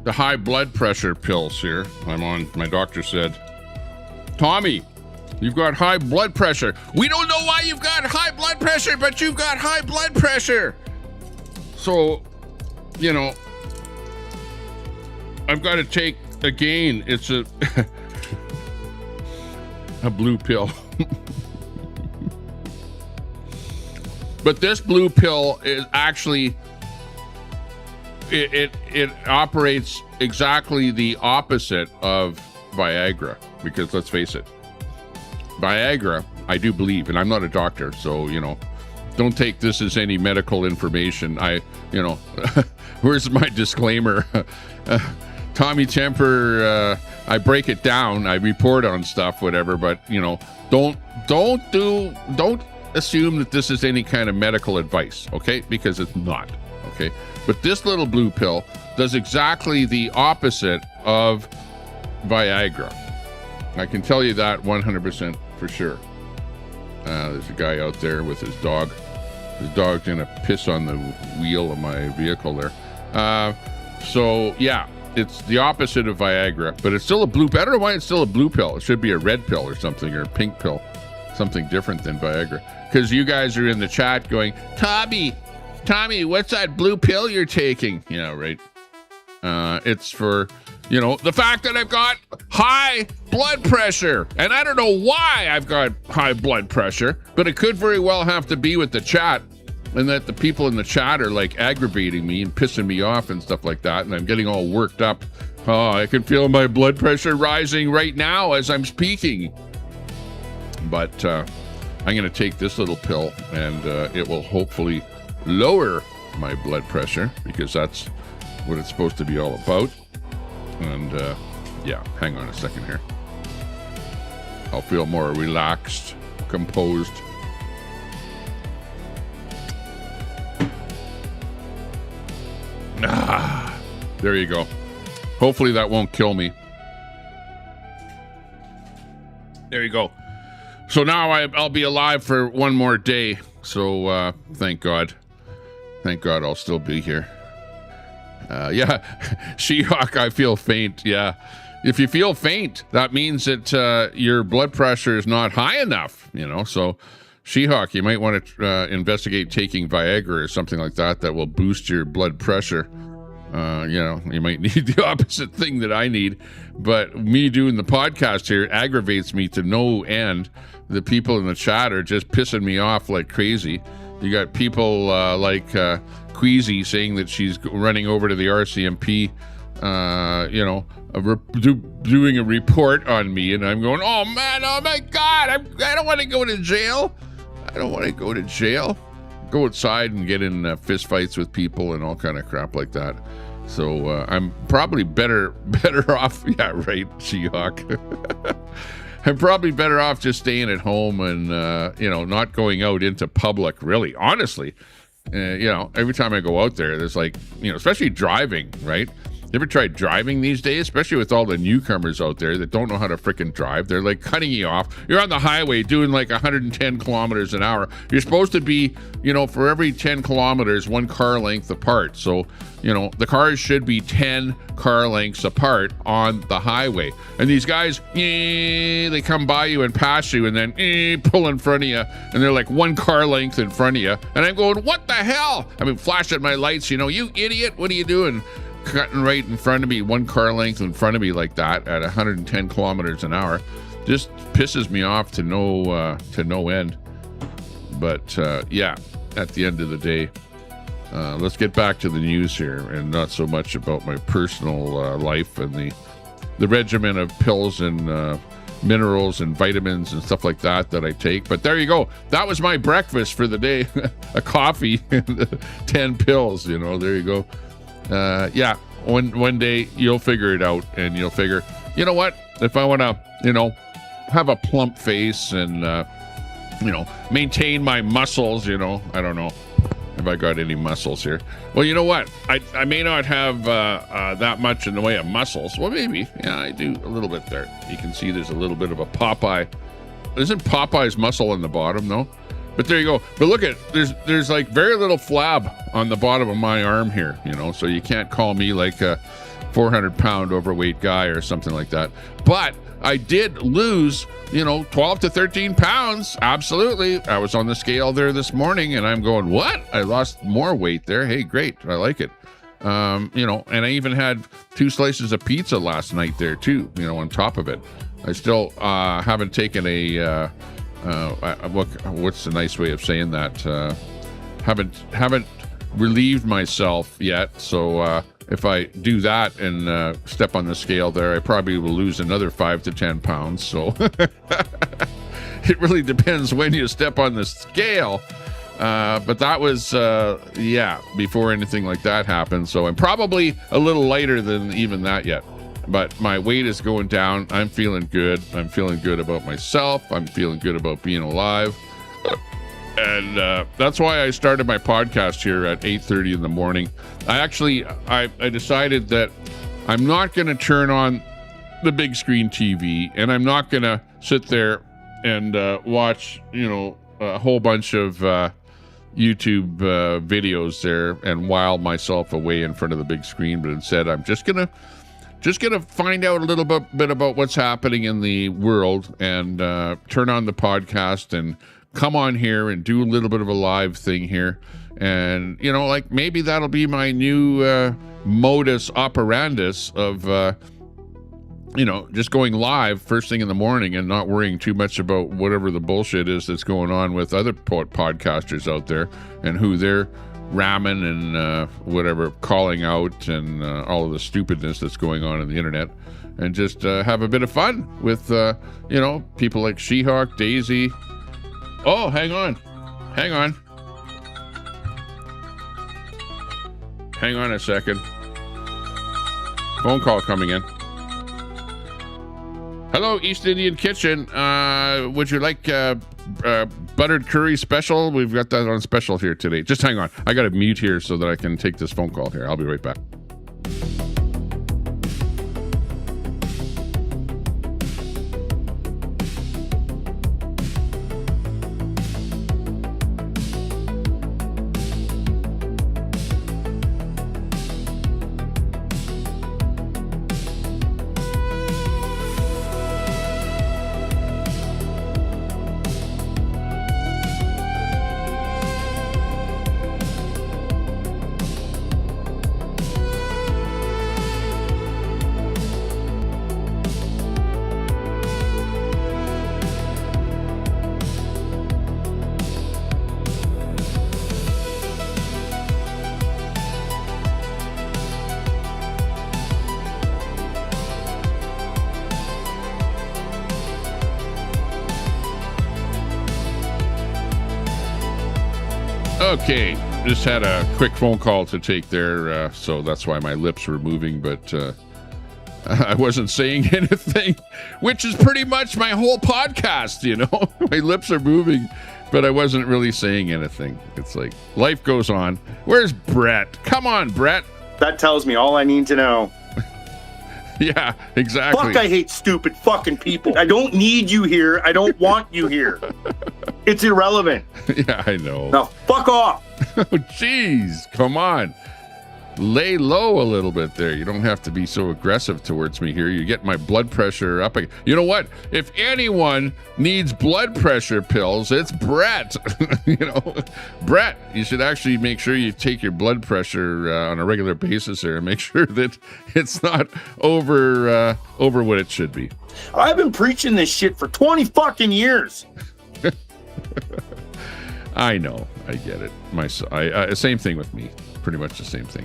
S2: high blood pressure pills here. My doctor said, Tommy, you've got high blood pressure. We don't know why you've got high blood pressure, but you've got high blood pressure. So, you know, I've got to take, again, it's a blue pill. But this blue pill is actually, it operates exactly the opposite of Viagra, because let's face it, Viagra, I do believe, and I'm not a doctor, so, you know, don't take this as any medical information. Where's my disclaimer? Tommy Temper, I break it down, I report on stuff, whatever, but, you know, don't assume that this is any kind of medical advice, okay? Because it's not, okay? But this little blue pill does exactly the opposite of Viagra. I can tell you that 100% for sure. There's a guy out there with his dog. His dog's gonna piss on the wheel of my vehicle there. So yeah, it's the opposite of Viagra, but it's still a blue. I don't know why it's still a blue pill. It should be a red pill or something, or a pink pill, something different than Viagra. Because you guys are in the chat going, Tommy, what's that blue pill you're taking? Yeah, right. It's for, you know, the fact that I've got high blood pressure. And I don't know why I've got high blood pressure, but it could very well have to be with the chat, and that the people in the chat are like aggravating me and pissing me off and stuff like that. And I'm getting all worked up. Oh, I can feel my blood pressure rising right now as I'm speaking. But I'm going to take this little pill, and it will hopefully lower my blood pressure, because that's what it's supposed to be all about. And yeah, hang on a second here. I'll feel more relaxed, composed. There you go. Hopefully that won't kill me. There you go. So now I'll be alive for one more day. So thank God. Thank God I'll still be here. She-Hawk, I feel faint. Yeah. If you feel faint, that means that your blood pressure is not high enough, So, She-Hawk, you might want to investigate taking Viagra or something like that will boost your blood pressure. You might need the opposite thing that I need. But me doing the podcast here aggravates me to no end. The people in the chat are just pissing me off like crazy. You got people like Queasy saying that she's running over to the RCMP, doing a report on me, and I'm going, oh man, oh my God, I don't want to go to jail. I don't want to go to jail. Go outside and get in fist fights with people and all kind of crap like that. So I'm probably better off. Yeah, right, She-Hawk. I'm probably better off just staying at home and not going out into public. Really, honestly, every time I go out there, there's like, especially driving, right? You ever tried driving these days, especially with all the newcomers out there that don't know how to freaking drive? They're like cutting you off. You're on the highway doing like 110 kilometers an hour. You're supposed to be, for every 10 kilometers, 1 car length apart. So, the cars should be 10 car lengths apart on the highway. And these guys, they come by you and pass you and then pull in front of you. And they're like 1 car length in front of you. And I'm going, what the hell? I mean, flashing my lights, you idiot. What are you doing? Cutting right in front of me, 1 car length in front of me like that at 110 kilometers an hour just pisses me off to no end. But at the end of the day, let's get back to the news here and not so much about my personal life and the regimen of pills and minerals and vitamins and stuff like that I take. But there you go. That was my breakfast for the day. A coffee and 10 pills, there you go. One day you'll figure it out and you'll figure, you know what, if I want to, have a plump face and, maintain my muscles, I don't know if I got any muscles here. Well, you know what, I may not have that much in the way of muscles. Well, maybe. Yeah, I do a little bit there. You can see there's a little bit of a Popeye. Isn't Popeye's muscle on the bottom, though? But there you go. But look at, there's like very little flab on the bottom of my arm here, so you can't call me like a 400-pound overweight guy or something like that. But I did lose, 12 to 13 pounds. Absolutely. I was on the scale there this morning and I'm going, what? I lost more weight there. Hey, great. I like it. And I even had 2 slices of pizza last night there too, on top of it. I still haven't taken a... what's the nice way of saying that? Haven't relieved myself yet. So if I do that and step on the scale there, I probably will lose another 5 to 10 pounds. So it really depends when you step on the scale. But that was before anything like that happened. So I'm probably a little lighter than even that yet. But my weight is going down. I'm feeling good. I'm feeling good about myself. I'm feeling good about being alive. And that's why I started my podcast here at 8:30 in the morning. I decided that I'm not going to turn on the big screen TV, and I'm not going to sit there and watch, a whole bunch of YouTube videos there and while myself away in front of the big screen. But instead, I'm just gonna find out a little bit about what's happening in the world and turn on the podcast and come on here and do a little bit of a live thing here. And, maybe that'll be my new modus operandus of, just going live first thing in the morning and not worrying too much about whatever the bullshit is that's going on with other podcasters out there and who they're ramming and whatever, calling out and all of the stupidness that's going on in the internet, and just have a bit of fun with people like She-Hawk, Daisy. Oh, hang on a second. Phone call coming in. Hello, East Indian Kitchen. Would you like buttered curry special? We've got that on special here today. Just hang on. I got to mute here so that I can take this phone call here. I'll be right back. Okay, just had a quick phone call to take there, so that's why my lips were moving, but I wasn't saying anything, which is pretty much my whole podcast, you know? My lips are moving, but I wasn't really saying anything. It's like, life goes on. Where's Brett? Come on, Brett.
S8: That tells me all I need to know.
S2: Yeah, exactly.
S8: Fuck, I hate stupid fucking people. I don't need you here. I don't want you here. It's irrelevant.
S2: Yeah, I know.
S8: Now, fuck off.
S2: Oh, jeez. Come on. Lay low a little bit there. You don't have to be so aggressive towards me here. You get my blood pressure up. You know what? If anyone needs blood pressure pills, it's Brett. You know, Brett, you should actually make sure you take your blood pressure on a regular basis there and make sure that it's not over what it should be.
S8: I've been preaching this shit for 20 fucking years.
S2: I know. I get it. Same thing with me. Pretty much the same thing.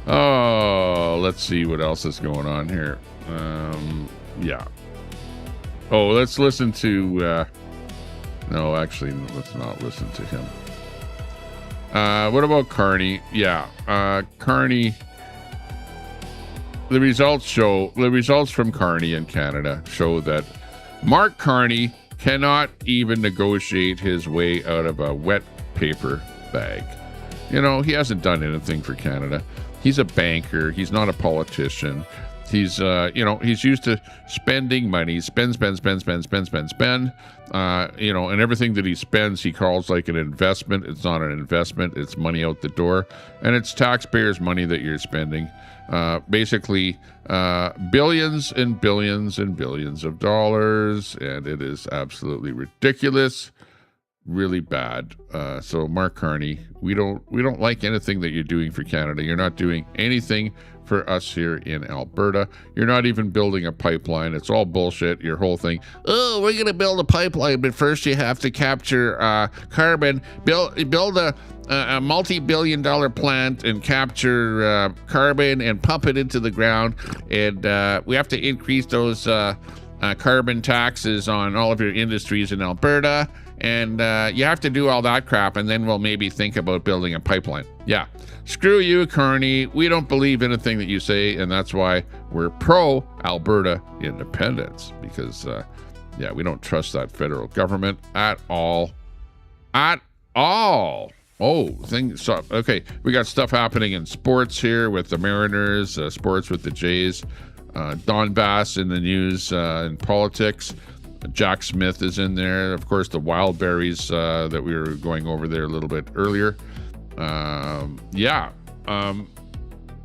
S2: Oh, let's see what else is going on here. Yeah. Oh, let's listen to... no, actually, let's not listen to him. What about Carney? Yeah. Carney... The results from Carney in Canada show that Mark Carney cannot even negotiate his way out of a wet paper bag. You know, he hasn't done anything for Canada. He's a banker. He's not a politician. He's, he's used to spending money. Spend. You know, and everything that he spends, he calls like an investment. It's not an investment. It's money out the door. And it's taxpayers' money that you're spending. Basically, billions and billions and billions of dollars. And it is absolutely ridiculous. Really bad. So Mark Carney, we don't like anything that you're doing for Canada. You're not doing anything for us here in Alberta. You're not even building a pipeline. It's all bullshit, your whole thing. Oh, we're going to build a pipeline, but first you have to capture carbon. Build a multi-billion-dollar plant and capture carbon and pump it into the ground. And we have to increase those carbon taxes on all of your industries in Alberta. And you have to do all that crap, and then we'll maybe think about building a pipeline. Yeah. Screw you, Carney. We don't believe anything that you say, and that's why we're pro-Alberta independence. Because, we don't trust that federal government at all. At all. Oh, okay. We got stuff happening in sports here with the Mariners, sports with the Jays. Donbass in the news in politics. Jack Smith is in there. Of course, the Wildberries that we were going over there a little bit earlier.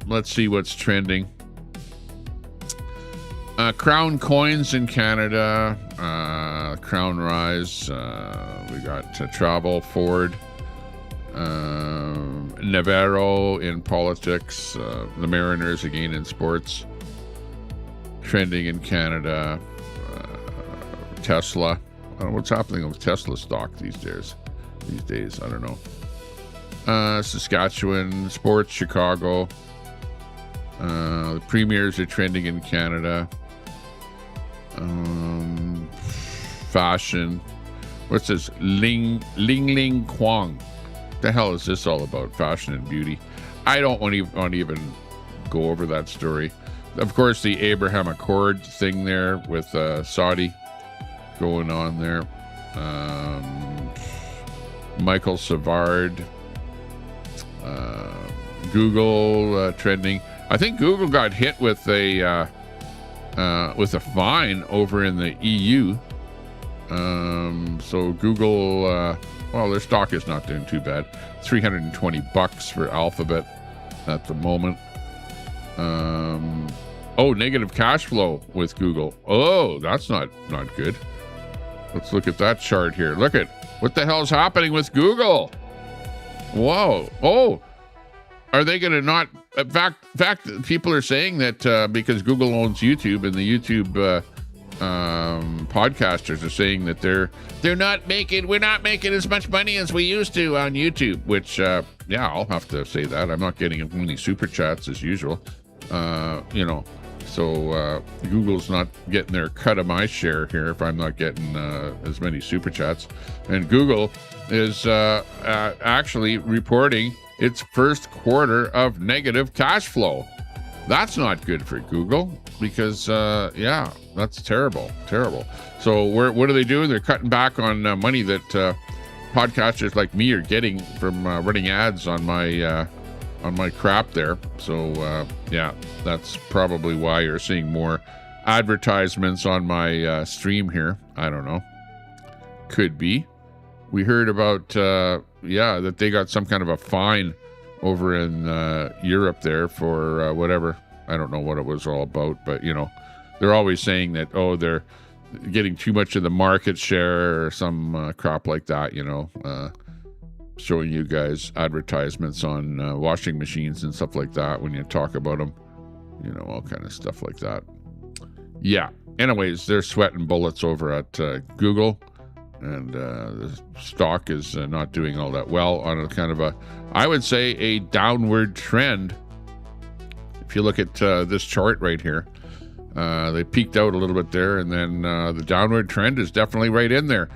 S2: Let's see what's trending. Crown coins in Canada. Crown rise. We got travel, Ford. Navarro in politics. The Mariners again in sports. Trending in Canada. Tesla. I don't know what's happening with Tesla stock these days. I don't know. Saskatchewan, sports, Chicago. The premiers are trending in Canada. Fashion. What's this? Ling Kwang. What the hell is this all about? Fashion and beauty. I don't want to even go over that story. Of course, the Abraham Accord thing there with Saudi going on there. Michael Savard. Google trending. I think Google got hit with a fine over in the EU. So Google, their stock is not doing too bad. $320 for Alphabet at the moment. Negative cash flow with Google. Oh, that's not good. Let's look at that chart here. Look at what the hell's happening with Google. Whoa. Oh, are they going to not? In fact, people are saying that because Google owns YouTube and the YouTube podcasters are saying that we're not making as much money as we used to on YouTube, which, I'll have to say that. I'm not getting as many super chats as usual. So Google's not getting their cut of my share here if I'm not getting as many super chats. And Google is actually reporting its first quarter of negative cash flow. That's not good for Google because, yeah, that's terrible. So what are they doing? They're cutting back on money that podcasters like me are getting from running ads on my crap there. So, yeah, that's probably why you're seeing more advertisements on my stream here. I don't know. Could be. We heard about, that they got some kind of a fine over in Europe there for whatever. I don't know what it was all about, but, they're always saying that, they're getting too much of the market share or some crap like that, showing you guys advertisements on washing machines and stuff like that when you talk about them, all kind of stuff like that. Yeah. Anyways, they're sweating bullets over at Google, and the stock is not doing all that well on a kind of I would say, a downward trend. If you look at this chart right here, they peaked out a little bit there, and then the downward trend is definitely right in there.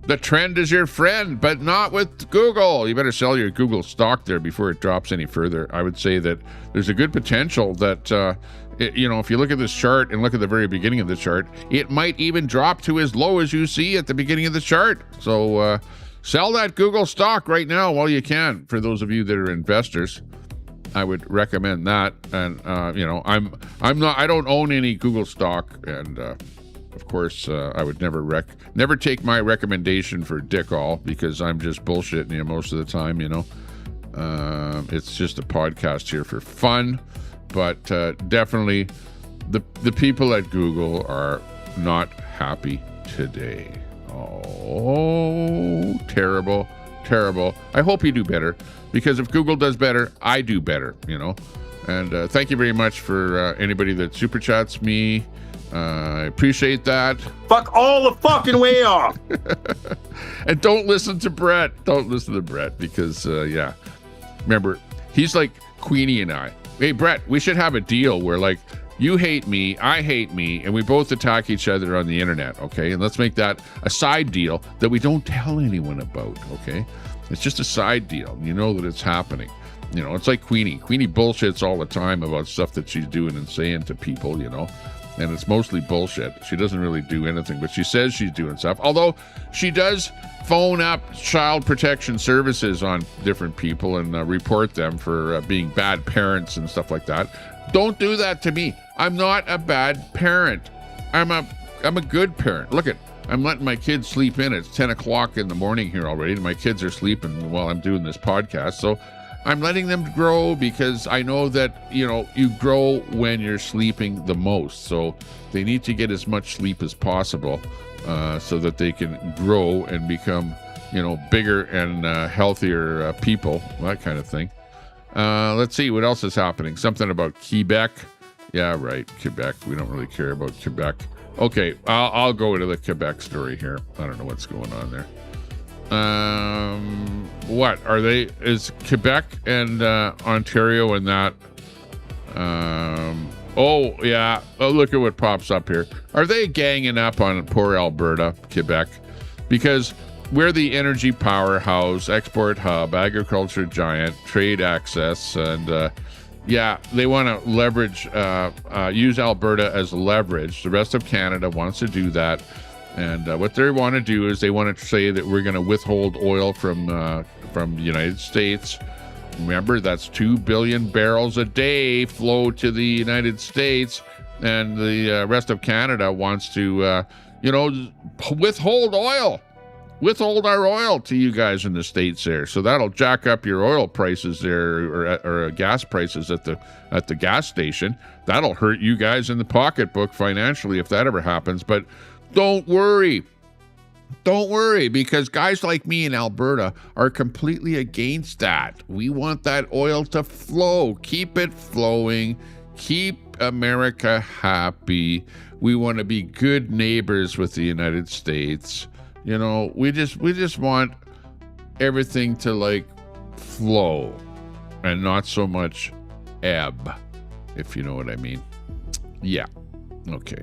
S2: The trend is your friend, but not with Google. You better sell your Google stock there before it drops any further. I would say that there's a good potential that, if you look at this chart and look at the very beginning of the chart, it might even drop to as low as you see at the beginning of the chart. So sell that Google stock right now while you can. For those of you that are investors, I would recommend that. And, I don't own any Google stock, and of course, I would never take my recommendation for dick all, because I'm just bullshitting you most of the time, It's just a podcast here for fun, but definitely the people at Google are not happy today. Oh, terrible. I hope you do better, because if Google does better, I do better, And thank you very much for anybody that super chats me. I appreciate that.
S8: Fuck all the fucking way off.
S2: And don't listen to Brett. Because, remember, he's like Queenie and I. Hey, Brett, we should have a deal where, like, you hate me, I hate me, and we both attack each other on the internet, okay? And let's make that a side deal that we don't tell anyone about, okay? It's just a side deal. You know that it's happening. It's like Queenie. Queenie bullshits all the time about stuff that she's doing and saying to people, and it's mostly bullshit. She doesn't really do anything, but she says she's doing stuff. Although she does phone up child protection services on different people and report them for being bad parents and stuff like that. Don't do that to me. I'm not a bad parent. I'm a good parent. Look I'm letting my kids sleep in. It's 10 o'clock in the morning here already, and my kids are sleeping while I'm doing this podcast. So I'm letting them grow, because I know that, you grow when you're sleeping the most. So they need to get as much sleep as possible so that they can grow and become, bigger and healthier people, that kind of thing. Let's see what else is happening. Something about Quebec. Yeah, right. Quebec. We don't really care about Quebec. Okay, I'll go into the Quebec story here. I don't know what's going on there. What are they? Is Quebec and Ontario and that? Oh yeah. Oh, look at what pops up here. Are they ganging up on poor Alberta, Quebec? Because we're the energy powerhouse, export hub, agriculture giant, trade access, and they want to leverage, use Alberta as leverage. The rest of Canada wants to do that. And what they want to do is they want to say that we're going to withhold oil from the United States. Remember, that's 2 billion barrels a day flow to the United States, and the rest of Canada wants to, withhold our oil to you guys in the States there. So that'll jack up your oil prices there, or gas prices at the gas station. That'll hurt you guys in the pocketbook financially if that ever happens. But don't worry, because guys like me in Alberta are completely against that. We want that oil to flow. Keep it flowing. Keep America happy. We want to be good neighbors with the United States. We just want everything to flow and not so much ebb, if you know what I mean. Yeah. Okay.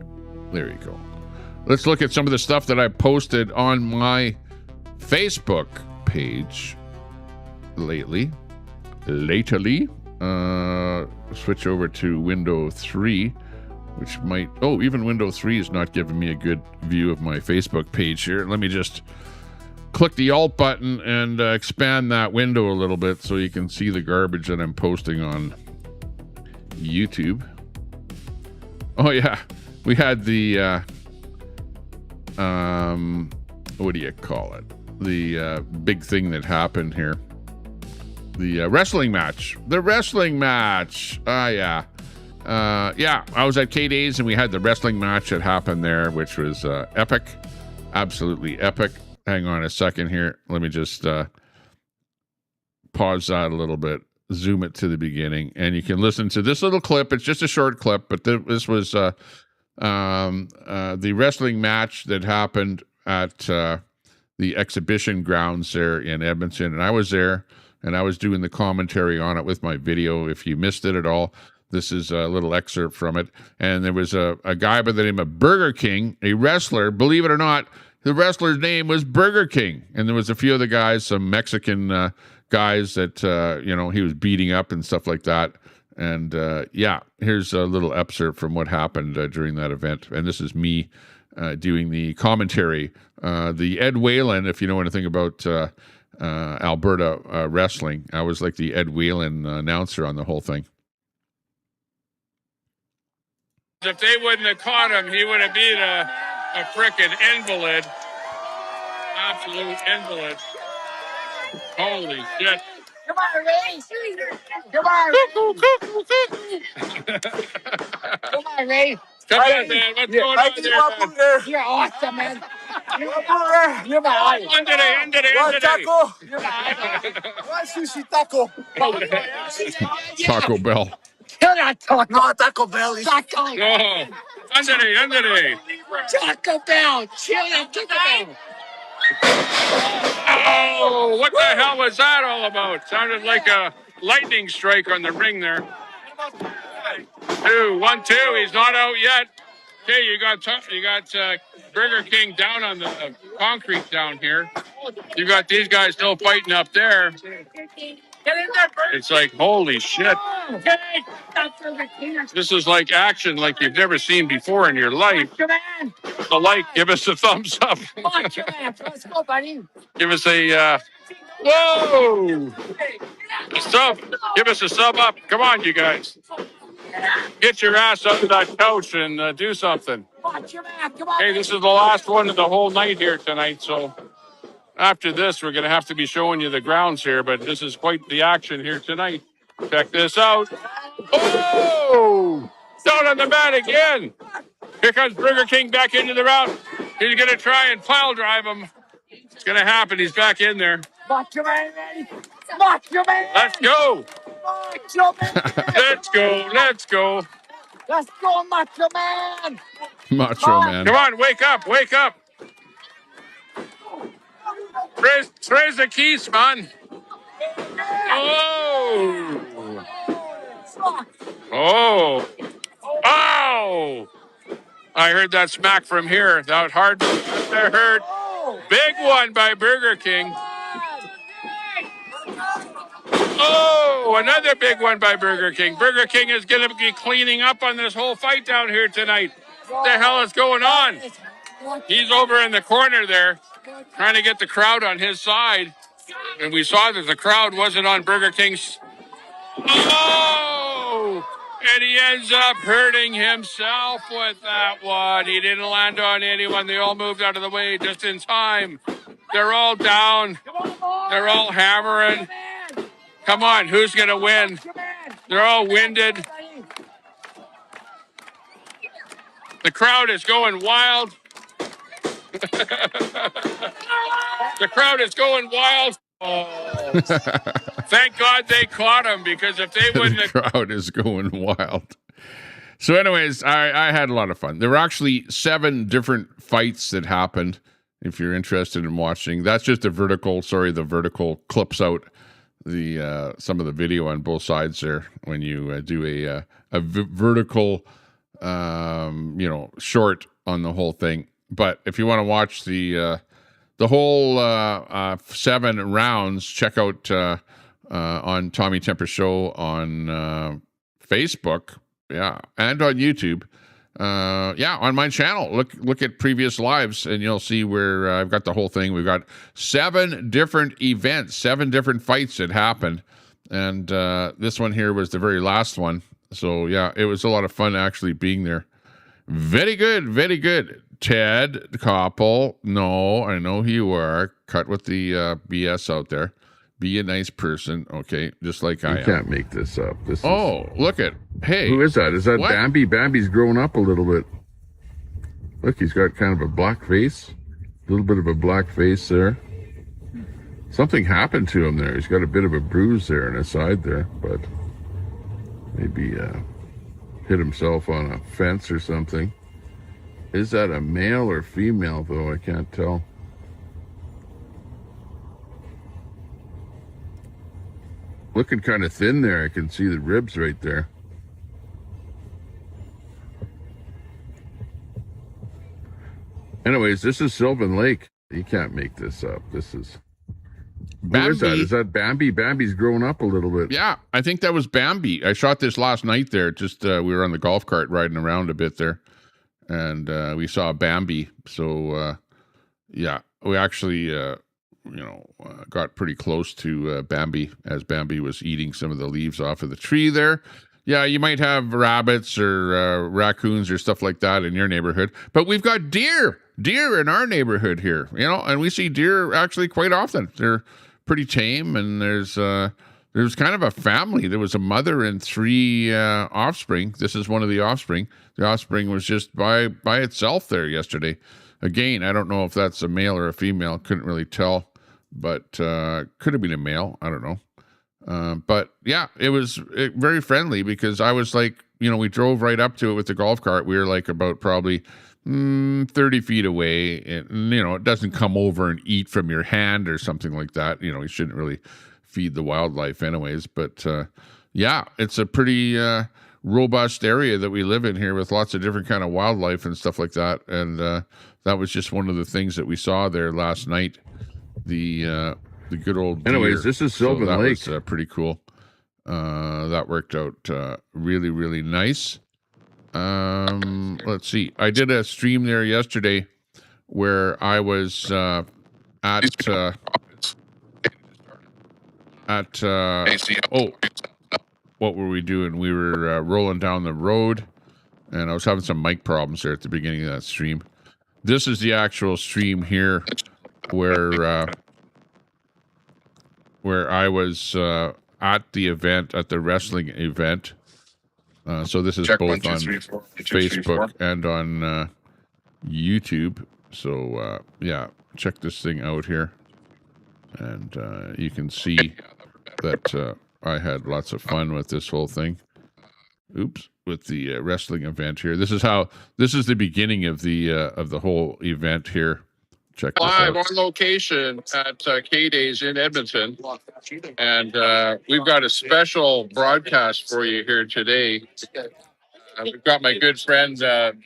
S2: There you go. Let's look at some of the stuff that I posted on my Facebook page lately. Switch over to window 3, which might... Oh, even window 3 is not giving me a good view of my Facebook page here. Let me just click the Alt button and expand that window a little bit so you can see the garbage that I'm posting on YouTube. Oh, yeah. We had the... what do you call it? The big thing that happened here. The wrestling match. The wrestling match. Yeah. Yeah, I was at K-Days and we had the wrestling match that happened there, which was epic. Absolutely epic. Hang on a second here. Let me just pause that a little bit. Zoom it to the beginning. And you can listen to this little clip. It's just a short clip, but this was the wrestling match that happened at the exhibition grounds there in Edmonton. And I was there, and I was doing the commentary on it with my video. If you missed it at all, this is a little excerpt from it. And there was a guy by the name of Burger King, a wrestler. Believe it or not, the wrestler's name was Burger King. And there was a few other guys, some Mexican guys that, he was beating up and stuff like that. And yeah, here's a little excerpt from what happened during that event. And this is me doing the commentary. The Ed Whalen, if you know anything about Alberta wrestling, I was like the Ed Whalen announcer on the whole thing.
S18: If they wouldn't have caught him, he would have been a frickin' invalid. Absolute invalid. Holy shit.
S19: Come on, Ray. Come on. Come on, Ray.
S18: Come on, man. What's going on there, man?
S19: You're awesome, man. You're my idol.
S18: Andere.
S19: Taco. You're my idol. One sushi taco.
S2: Taco Bell.
S19: Kill that taco. No, Taco Bell. Taco.
S18: No. Andere.
S19: Taco Bell. Chill that Taco Bell.
S18: Oh, what the hell was that all about? Sounded like a lightning strike on the ring there. 1-2. He's not out yet. Okay, you got Burger King down on the concrete down here. You got these guys still fighting up there. It's like, holy shit. This is like action like you've never seen before in your life. So give us a thumbs up.
S19: Let's go, buddy.
S18: Give us a, whoa! A sub. Give us a sub up. Come on, you guys. Get your ass under that couch and do something. Hey, this is the last one of the whole night here tonight, so after this, we're going to have to be showing you the grounds here, but this is quite the action here tonight. Check this out. Oh! Down on the mat again. Here comes Burger King back into the round. He's going to try and pile drive him. It's going to happen. He's back in there.
S19: Macho Man, ready? Macho Man.
S18: Let's go.
S19: Macho Man.
S18: Let's go.
S19: Let's go, Macho Man.
S2: Macho Man.
S18: Come on, wake up. Raise the keys, man. Oh. I heard that smack from here. That hard to hurt. Big one by Burger King. Oh, another big one by Burger King. Burger King is going to be cleaning up on this whole fight down here tonight. What the hell is going on? He's over in the corner there, trying to get the crowd on his side. And we saw that the crowd wasn't on Burger King's. Oh! And he ends up hurting himself with that one. He didn't land on anyone. They all moved out of the way just in time. They're all down. They're all hammering. Come on, who's going to win? They're all winded. The crowd is going wild. The crowd is going wild. Oh. Thank God they caught him, because if they wouldn't have...
S2: The crowd is going wild. So anyways, I had a lot of fun. There were actually 7 different fights that happened, if you're interested in watching. That's just the vertical clips out the some of the video on both sides there when you do a vertical short on the whole thing. But if you want to watch the whole 7 rounds, check out on Tommy Temper Show on Facebook, and on YouTube. On my channel. Look at previous lives, and you'll see where I've got the whole thing. We've got 7 different events, 7 different fights that happened, and this one here was the very last one. So yeah, it was a lot of fun actually being there. Very good, very good. Ted Koppel, no, I know who you are. Cut with the BS out there. Be a nice person, okay? Just like I am.
S20: You can't make this up.
S2: Look at, hey.
S20: Who is that? Is that
S2: what?
S20: Bambi? Bambi's grown up a little bit. Look, he's got kind of a black face. A little bit of a black face there. Something happened to him there. He's got a bit of a bruise there on his side there, but maybe hit himself on a fence or something. Is that a male or female, though? I can't tell. Looking kind of thin there. I can see the ribs right there. Anyways, this is Sylvan Lake. You can't make this up. This is...
S2: Bambi.
S20: Who is that? Is that Bambi? Bambi's grown up a little bit.
S2: Yeah, I think that was Bambi. I shot this last night there. Just we were on the golf cart riding around a bit there, and we saw Bambi. So we actually got pretty close to Bambi as Bambi was eating some of the leaves off of the tree there. Yeah, you might have rabbits or raccoons or stuff like that in your neighborhood, but we've got deer in our neighborhood here, and we see deer actually quite often. They're pretty tame, and there's kind of a family. There was a mother and 3 offspring. This is one of the offspring. The offspring was just by itself there yesterday. Again, I don't know if that's a male or a female. Couldn't really tell, but could have been a male. I don't know. But yeah, it was very friendly because I was like, we drove right up to it with the golf cart. We were like about probably 30 feet away, and it doesn't come over and eat from your hand or something like that. You shouldn't really feed the wildlife anyways, but it's a pretty robust area that we live in here with lots of different kind of wildlife and stuff like that, and that was just one of the things that we saw there last night, the good old deer.
S20: Anyways, this is Sylvan Lake.
S2: That was pretty cool. That worked out really, really nice. Let's see. I did a stream there yesterday where I was what were we doing? We were rolling down the road, and I was having some mic problems there at the beginning of that stream. This is the actual stream here where I was at the event, at the wrestling event. So this is both on Facebook and on YouTube. So check this thing out here, and you can see that I had lots of fun with this whole thing. Oops, with the wrestling event here. This is the beginning of the whole event here. Check this
S18: Live
S2: out.
S18: on location at K-Days in Edmonton, and we've got a special broadcast for you here today. We've got my good friend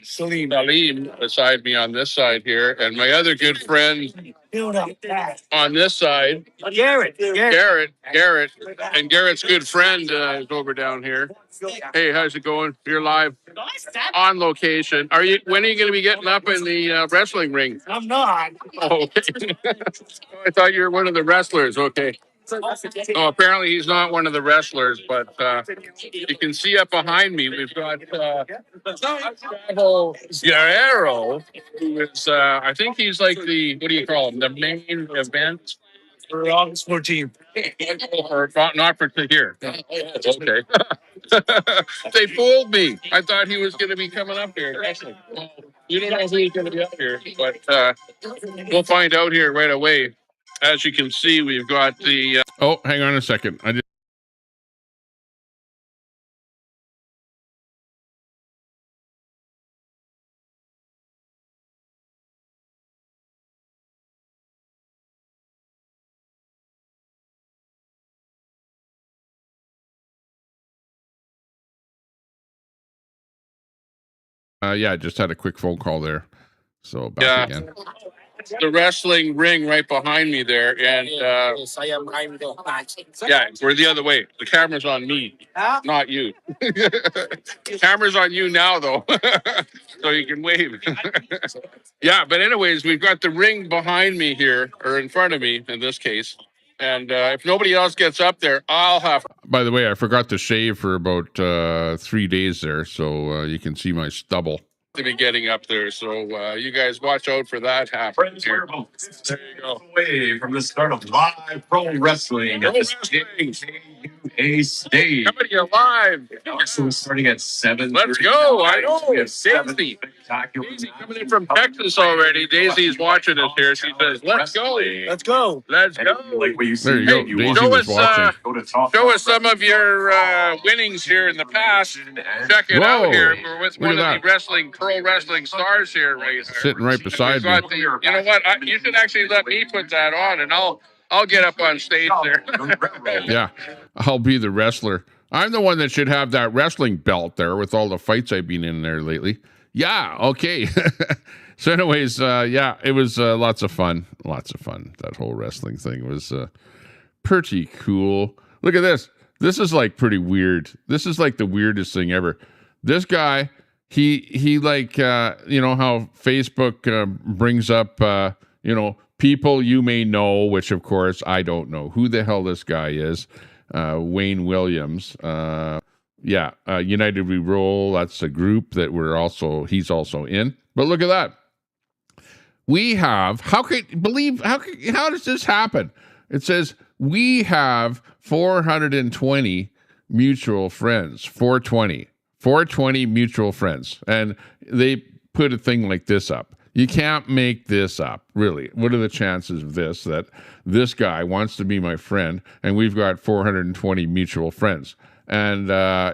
S18: Salim beside me on this side here, and my other good friend on this side, Garrett, and Garrett's good friend is over down here. Hey, how's it going? You're live on location. When are you going to be getting up in the wrestling ring?
S19: I'm not.
S18: Oh, okay. I thought you were one of the wrestlers. Okay. Oh, apparently he's not one of the wrestlers, but you can see up behind me, we've got Guerrero, who is, I think he's like the, what do you call him, the main event?
S19: For August 14th.
S18: Or not for here. Okay. They fooled me. I thought he was going to be coming up here. Well, you don't know who he's going to be up here, but we'll find out here right away. As you can see, we've got the...
S2: Oh, hang on a second. I just Yeah, I just had a quick phone call there. So back again.
S18: The wrestling ring right behind me there, and yeah, we're the other way. The camera's on me, not you. Camera's on you now, though, so you can wave. Yeah, but anyways, we've got the ring behind me here, or in front of me in this case, and if nobody else gets up there, I'll have.
S2: By the way, I forgot to shave for about 3 days there, so you can see my stubble.
S18: To be getting up there, so you guys watch out for that happening. There you go.
S21: Away from the start of live pro wrestling at the KUA stage.
S18: Coming to you live.
S21: Also starting at 7.
S18: Let's go. I know. Daisy coming in from Texas already. Daisy's watching us here. She says, "Let's go. Let's go. Let's go."
S21: Like what you see,
S2: there you go.
S18: Show us some of your winnings here in the past. Check it out here. We're with one of the pro wrestling stars here, right?
S2: Sitting right beside me.
S18: You know what? You should actually let me put that on, and I'll get up on stage there.
S2: Yeah, I'll be the wrestler. I'm the one that should have that wrestling belt there with all the fights I've been in there lately. Yeah, okay. So anyways, yeah, it was lots of fun. Lots of fun. That whole wrestling thing was pretty cool. Look at this. This is like pretty weird. This is like the weirdest thing ever. This guy, he like, you know how Facebook brings up, you know, people you may know, which of course I don't know who the hell this guy is. Wayne Williams. Yeah, United We Roll. That's a group that he's also in. But look at that. We have, how does this happen? It says we have 420 mutual friends. 420 mutual friends. And they put a thing like this up. You can't make this up, really. What are the chances of this, that this guy wants to be my friend and we've got 420 mutual friends? And,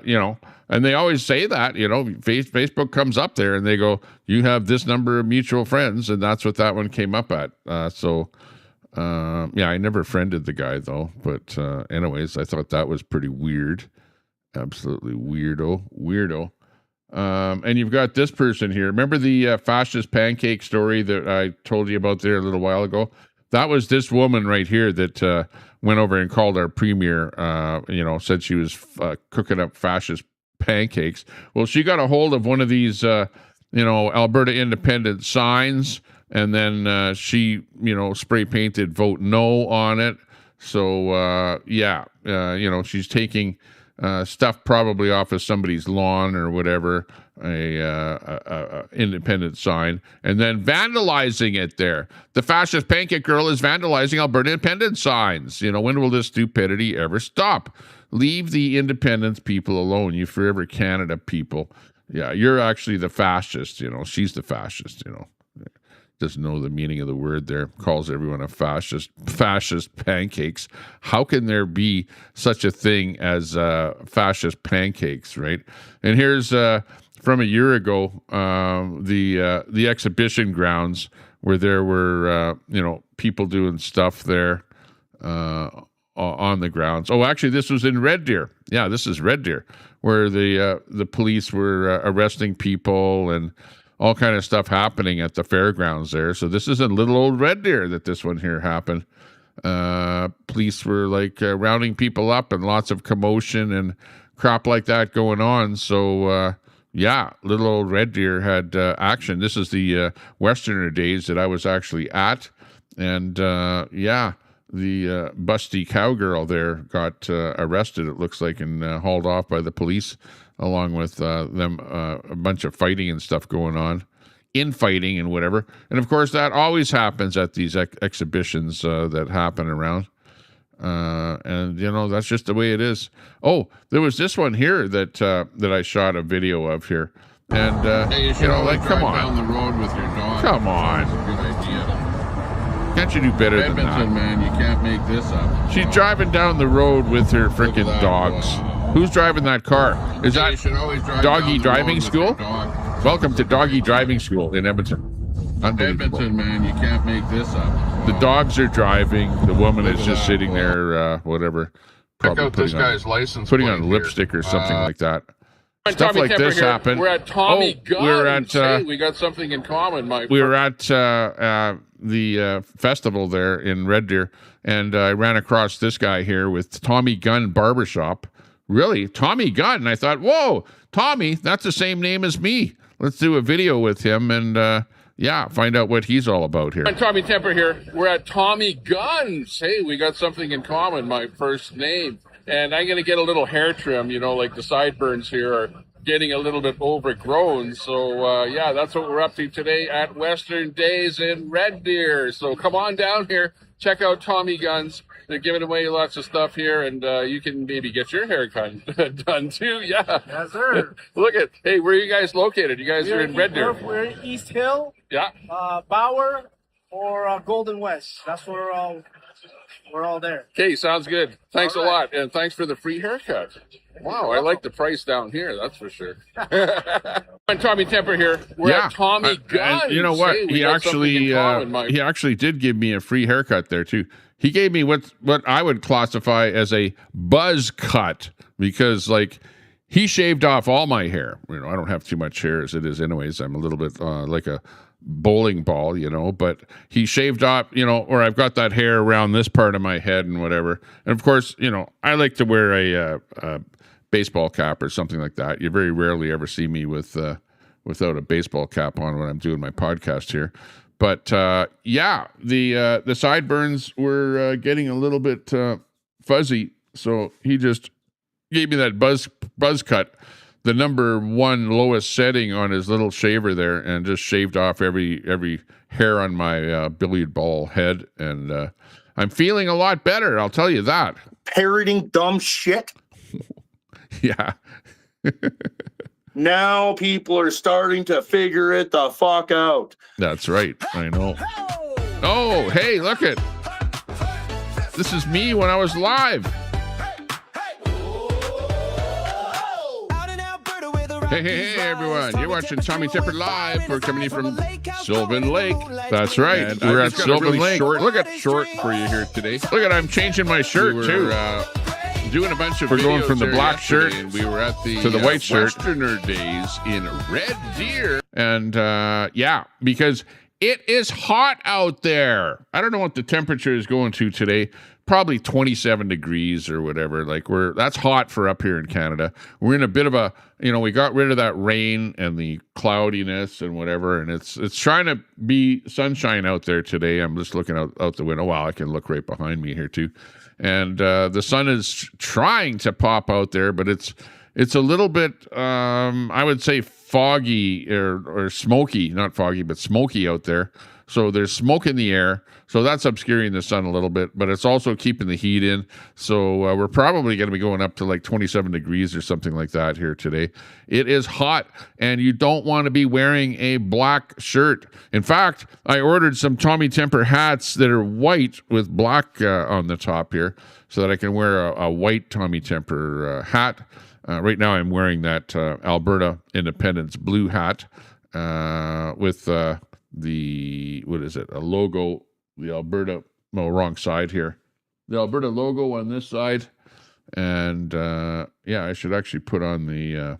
S2: you know, and they always say that, you know, Facebook comes up there and they go, you have this number of mutual friends. And that's what that one came up at. Yeah, I never friended the guy though. But anyways, I thought that was pretty weird. Absolutely weirdo. And you've got this person here. Remember the fascist pancake story that I told you about there a little while ago? That was this woman right here that went over and called our premier, you know, said she was cooking up fascist pancakes. Well, she got a hold of one of these, you know, Alberta Independent signs, and then she, you know, spray painted "Vote No" on it. So, yeah, you know, she's taking stuff probably off of somebody's lawn or whatever, a independent sign, and then vandalizing it there. The fascist pancake girl is vandalizing Alberta independent signs. You know, when will this stupidity ever stop? Leave the independence people alone, you Forever Canada people. Yeah, you're actually the fascist, you know. She's the fascist, you know. Doesn't know the meaning of the word there. Calls everyone a fascist. Fascist pancakes. How can there be such a thing as fascist pancakes, right? And here's from a year ago, the exhibition grounds where there were you know, people doing stuff there on the grounds. Oh, actually, this was in Red Deer. Yeah, this is Red Deer, where the police were arresting people and all kind of stuff happening at the fairgrounds there. So this is in little old Red Deer that this one here happened. Police were like rounding people up and lots of commotion and crap like that going on. So yeah, little old Red Deer had action. This is the Westerner days that I was actually at. And yeah, the busty cowgirl there got arrested, it looks like, and hauled off by the police, along with them, a bunch of fighting and stuff going on, infighting and whatever. And of course, that always happens at these exhibitions that happen around. And you know, that's just the way it is. Oh, there was this one here that I shot a video of here, and hey, you know, like, come on,
S20: down the road with your dog.
S2: Come on,
S20: that's a good idea.
S2: Can't you do better than that?
S20: Man, you can't make this up.
S2: She's driving down the road with her freaking dogs. Who's driving that car? Is that Doggy Driving School? Welcome to Doggy Driving School in Edmonton. Unbelievable.
S20: Edmonton, man, you can't make this up.
S2: The dogs are driving. The woman is just sitting there, whatever.
S20: Check out this guy's license
S2: putting
S20: plate
S2: on lipstick
S20: here.
S2: or something like that. Stuff like this happened.
S18: We're at Tommy Guns.
S2: We're at,
S18: hey, we got something in common, Mike.
S2: We were at the festival there in Red Deer, and I ran across this guy here with Tommy Gunn Barbershop. Really? Tommy Gunn? I thought, whoa, Tommy, that's the same name as me. Let's do a video with him and, find out what he's all about here.
S18: I'm Tommy Temper here. We're at Tommy Guns. Hey, we got something in common, my first name. And I'm going to get a little hair trim, like the sideburns here are getting a little bit overgrown. So, that's what we're up to today at Western Days in Red Deer. So come on down here. Check out Tommy Guns. They're giving away lots of stuff here, and you can maybe get your haircut done too. Yeah.
S14: Yes, sir.
S18: Look at, hey, where are you guys located? You guys are in Red Deer.
S14: We're in East Hill.
S18: Yeah.
S14: Bauer or Golden West. That's where we're all there.
S18: Okay, sounds good. Thanks a lot, and thanks for the free haircut. Wow, I like the price down here, that's for sure. I'm Tommy Temper here. We're at Tommy Guns.
S2: And you know what?
S18: Hey,
S2: he actually did give me a free haircut there too. He gave me what I would classify as a buzz cut because he shaved off all my hair. I don't have too much hair as it is anyways. I'm a little bit like a bowling ball, but he shaved off, or I've got that hair around this part of my head and whatever. And of course, I like to wear a baseball cap or something like that. You very rarely ever see me without a baseball cap on when I'm doing my podcast here. But the sideburns were getting a little bit fuzzy, so he just gave me that buzz cut, the number one lowest setting on his little shaver there, and just shaved off every hair on my billiard ball head, and I'm feeling a lot better. I'll tell you that.
S8: Parroting dumb shit.
S2: Yeah.
S8: Now people are starting to figure it the fuck out.
S2: That's right. I know. Oh, hey, look it. This is me when I was live. Hey, everyone. You're watching Tommy Temper Live. We're coming in from Sylvan Lake. That's right.
S20: And
S2: we're at Sylvan Lake.
S20: Look at short for you here today.
S2: Look at, I'm changing my shirt, too.
S20: Doing a bunch of
S2: We're going from the black shirt
S20: and we were at the
S2: to the white shirt.
S20: Westerner Days in Red Deer.
S2: And because it is hot out there. I don't know what the temperature is going to today. Probably 27 degrees or whatever. That's hot for up here in Canada. We're in a bit of a, we got rid of that rain and the cloudiness and whatever, and it's trying to be sunshine out there today. I'm just looking out the window. Wow, I can look right behind me here too. And the sun is trying to pop out there, but it's a little bit, I would say, foggy or smoky, not foggy, but smoky out there. So there's smoke in the air. So that's obscuring the sun a little bit, but it's also keeping the heat in. So we're probably going to be going up to 27 degrees or something like that here today. It is hot, and you don't want to be wearing a black shirt. In fact, I ordered some Tommy Temper hats that are white with black on the top here so that I can wear a white Tommy Temper hat. Right now I'm wearing that Alberta Independence blue hat with a logo, the Alberta, wrong side here. The Alberta logo on this side. And I should actually put on the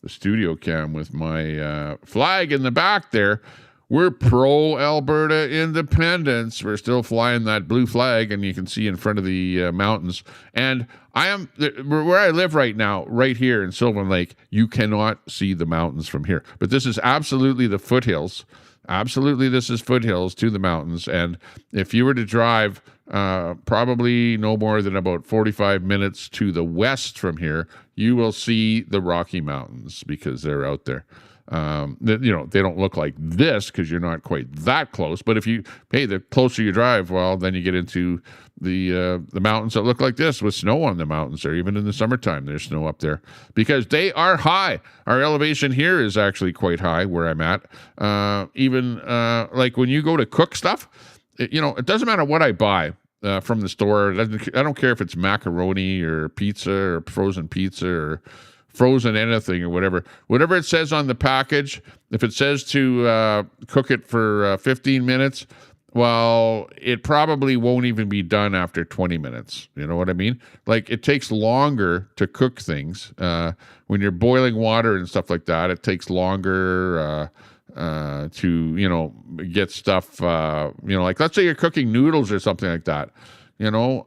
S2: studio cam with my flag in the back there. We're pro Alberta independence. We're still flying that blue flag, and you can see in front of the mountains. And where I live right now, right here in Sylvan Lake, you cannot see the mountains from here. But this is absolutely the foothills. Absolutely, this is foothills to the mountains. And if you were to drive probably no more than about 45 minutes to the west from here, you will see the Rocky Mountains because they're out there. They don't look like this because you're not quite that close. But the closer you drive, well, then you get into the mountains that look like this with snow on the mountains there. Even in the summertime, there's snow up there because they are high. Our elevation here is actually quite high where I'm at. Even when you go to cook stuff, it doesn't matter what I buy from the store. I don't care if it's macaroni or pizza or frozen pizza or frozen anything or whatever it says on the package. If it says to cook it for 15 minutes, well, it probably won't even be done after 20 minutes. You know what I mean? Like, it takes longer to cook things. When you're boiling water and stuff like that, it takes longer to, you know, get stuff, you know, like let's say you're cooking noodles or something like that. You know,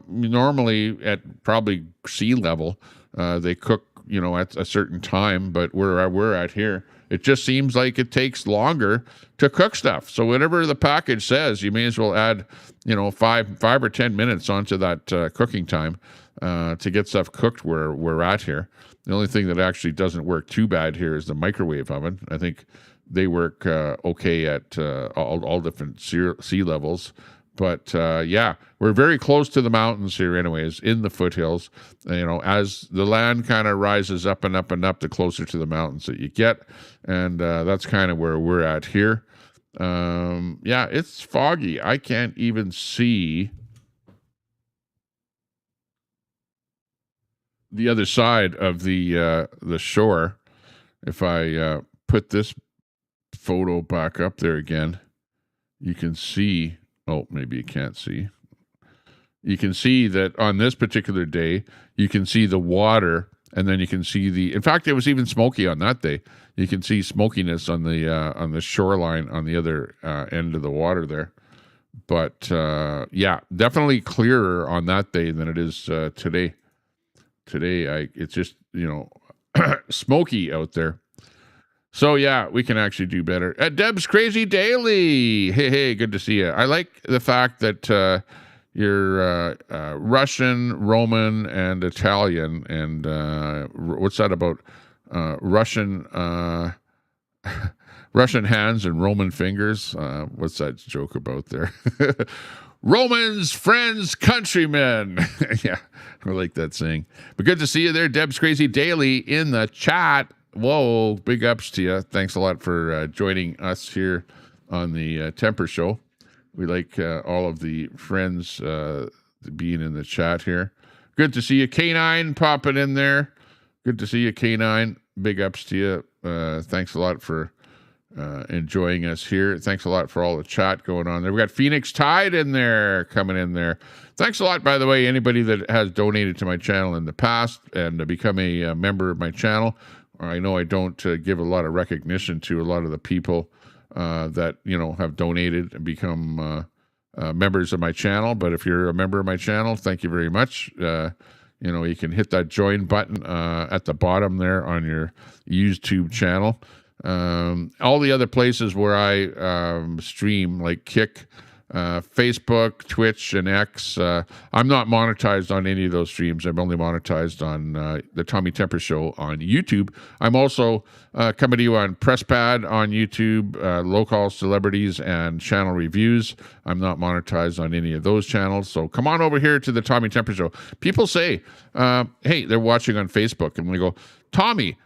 S2: normally at probably sea level, they cook, you know, at a certain time, but where we're at here, it just seems like it takes longer to cook stuff. So whatever the package says, you may as well add, you know, 5 or 10 minutes onto that cooking time to get stuff cooked where we're at here. The only thing that actually doesn't work too bad here is the microwave oven. I think they work okay at all different sea levels. But yeah, we're very close to the mountains here anyways, in the foothills. You know, as the land kind of rises up and up and up, the closer to the mountains that you get. And that's kind of where we're at here. Yeah, it's foggy. I can't even see the other side of the shore. If I put this photo back up there again, you can see. Oh, maybe you can't see. You can see that on this particular day, you can see the water, and then you can see in fact, it was even smoky on that day. You can see smokiness on the shoreline on the other end of the water there. But yeah, definitely clearer on that day than it is today. Today, it's just, you know, smoky out there. So, yeah, we can actually do better. Deb's Crazy Daily. Hey, good to see you. I like the fact that you're Russian, Roman, and Italian. And what's that about? Russian hands and Roman fingers. What's that joke about there? Romans, friends, countrymen. Yeah, I like that saying. But good to see you there, Deb's Crazy Daily in the chat. Whoa, big ups to you. Thanks a lot for joining us here on the Temper Show. We like all of the friends being in the chat here. Good to see you, K9, popping in there. Good to see you, K9. Big ups to you. Thanks a lot for enjoying us here. Thanks a lot for all the chat going on there. We got Phoenix Tide in there, coming in there. Thanks a lot, by the way, anybody that has donated to my channel in the past and become a member of my channel. I know I don't give a lot of recognition to a lot of the people that, you know, have donated and become members of my channel. But if you're a member of my channel, thank you very much. You know, you can hit that join button at the bottom there on your YouTube channel. All the other places where I stream, like Kick, Facebook, Twitch, and X. I'm not monetized on any of those streams. I'm only monetized on the Tommy Temper Show on YouTube. I'm also coming to you on PressPad on YouTube, Low Call Celebrities, and Channel Reviews. I'm not monetized on any of those channels. So come on over here to the Tommy Temper Show. People say, hey, they're watching on Facebook, and we go, Tommy,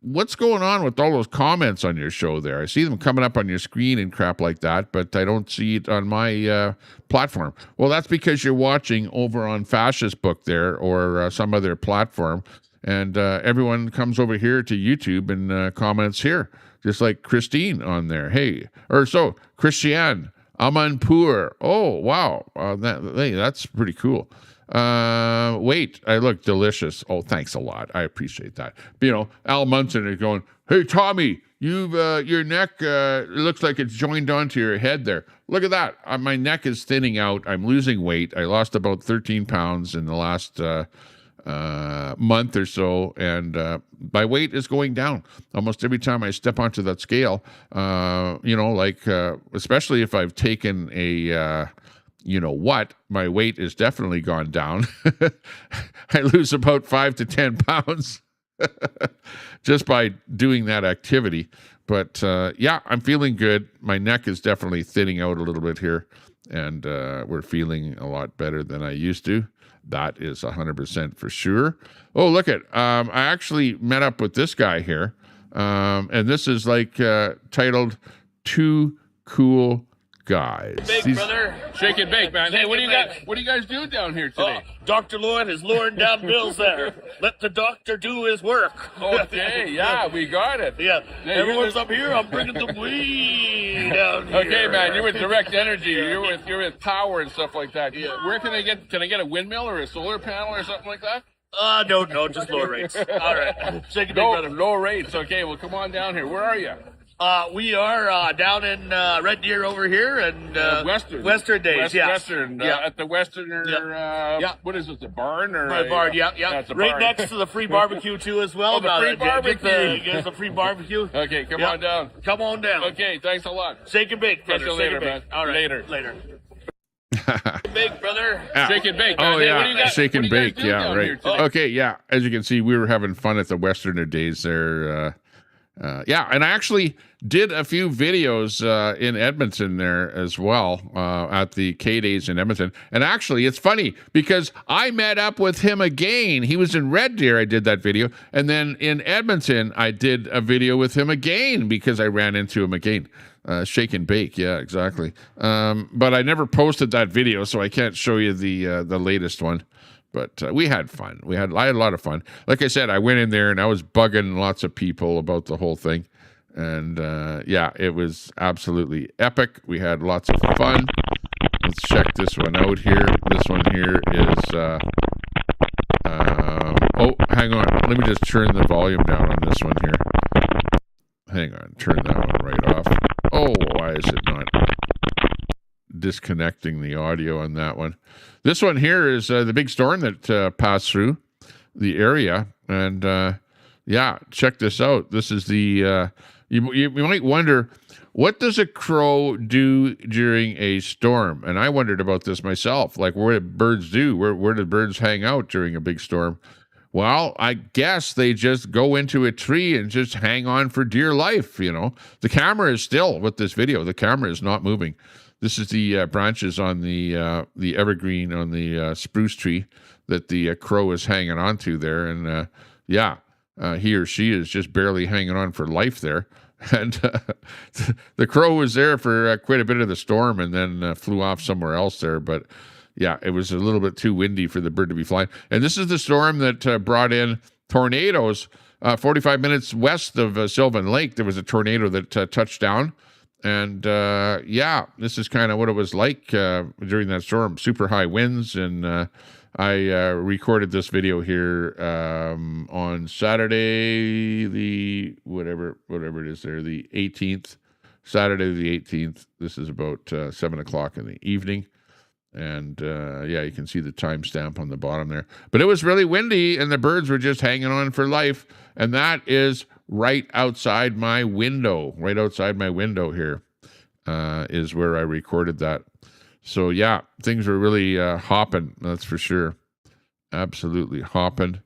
S2: what's going on with all those comments on your show there? I see them coming up on your screen and crap like that, but I don't see it on my platform. Well, that's because you're watching over on Fascist Book there or some other platform, and everyone comes over here to YouTube and comments here, just like Christine on there. Hey, or so, Christiane, Amanpour. Oh, wow. That's pretty cool. Wait, I look delicious. Oh, thanks a lot. I appreciate that. But, you know, Al Munson is going, hey, Tommy, you've your neck looks like it's joined onto your head there. Look at that. My neck is thinning out. I'm losing weight. I lost about 13 pounds in the last month or so, and my weight is going down almost every time I step onto that scale. You know, like especially if I've taken a you know what, my weight is definitely gone down. I lose about 5 to 10 pounds just by doing that activity. But yeah, I'm feeling good. My neck is definitely thinning out a little bit here, and we're feeling a lot better than I used to. That is 100% for sure. Oh, look at, I actually met up with this guy here, and this is like titled Too Cool guys.
S18: Bake, brother. Shake and bake, man. Hey, what do you got? What do you guys do down here today?
S14: Dr. Lloyd is lowering down bills there. Let the doctor do his work.
S18: Okay, yeah, we got it.
S14: Yeah, everyone's up here. I'm bringing the weed down here.
S18: Okay, man, you're with direct energy. You're with power and stuff like that. Yeah. Where can I get a windmill or a solar panel or something like that?
S14: No, just lower rates. All right, shake it, big brother.
S18: Low rates. Okay, well, come on down here. Where are you?
S14: We are down in Red Deer over here, and Western Days,
S18: Western, at the Western, what is it, the barn? Or
S14: barn, yeah. Right
S18: barn.
S14: next to the free barbecue, too, as well.
S18: The free barbecue.
S14: There's a free barbecue.
S18: Okay, come on down.
S14: Come on down.
S18: Okay, thanks a lot.
S14: Shake and bake, brother.
S18: Catch you later, man.
S14: All right, later. Bake, brother.
S18: Shake and bake. Man.
S2: Oh,
S18: hey,
S2: yeah.
S18: What do you got?
S2: Shake and bake. Yeah, right.
S18: Okay,
S2: yeah. As you can see, we were having fun at the Westerner Days there. And I actually did a few videos in Edmonton there as well at the K-Days in Edmonton. And actually, it's funny because I met up with him again. He was in Red Deer. I did that video. And then in Edmonton, I did a video with him again because I ran into him again. Shake and bake. Yeah, exactly. But I never posted that video, so I can't show you the latest one. But we had fun. I had a lot of fun. Like I said, I went in there and I was bugging lots of people about the whole thing. And it was absolutely epic. We had lots of fun. Let's check this one out here. This one here is... hang on. Let me just turn the volume down on this one here. Hang on. Turn that one right off. Oh, why is it not disconnecting the audio on that one? This one here is the big storm that passed through the area. And check this out. This is the, you might wonder, what does a crow do during a storm? And I wondered about this myself. Like, what do birds do? Where do birds hang out during a big storm? Well, I guess they just go into a tree and just hang on for dear life, you know. The camera is still, with this video, the camera is not moving. This is the branches on the evergreen on the spruce tree that the crow is hanging on to there. And he or she is just barely hanging on for life there. And the crow was there for quite a bit of the storm and then flew off somewhere else there. But yeah, it was a little bit too windy for the bird to be flying. And this is the storm that brought in tornadoes. 45 minutes west of Sylvan Lake, there was a tornado that touched down. And this is kind of what it was like during that storm. Super high winds. And I recorded this video here on Saturday, the whatever it is there, the 18th. Saturday the 18th. This is about 7 o'clock in the evening. And you can see the timestamp on the bottom there. But it was really windy, and the birds were just hanging on for life. And that is right outside my window. Right outside my window here is where I recorded that. So, yeah, things were really hopping, that's for sure. Absolutely hopping.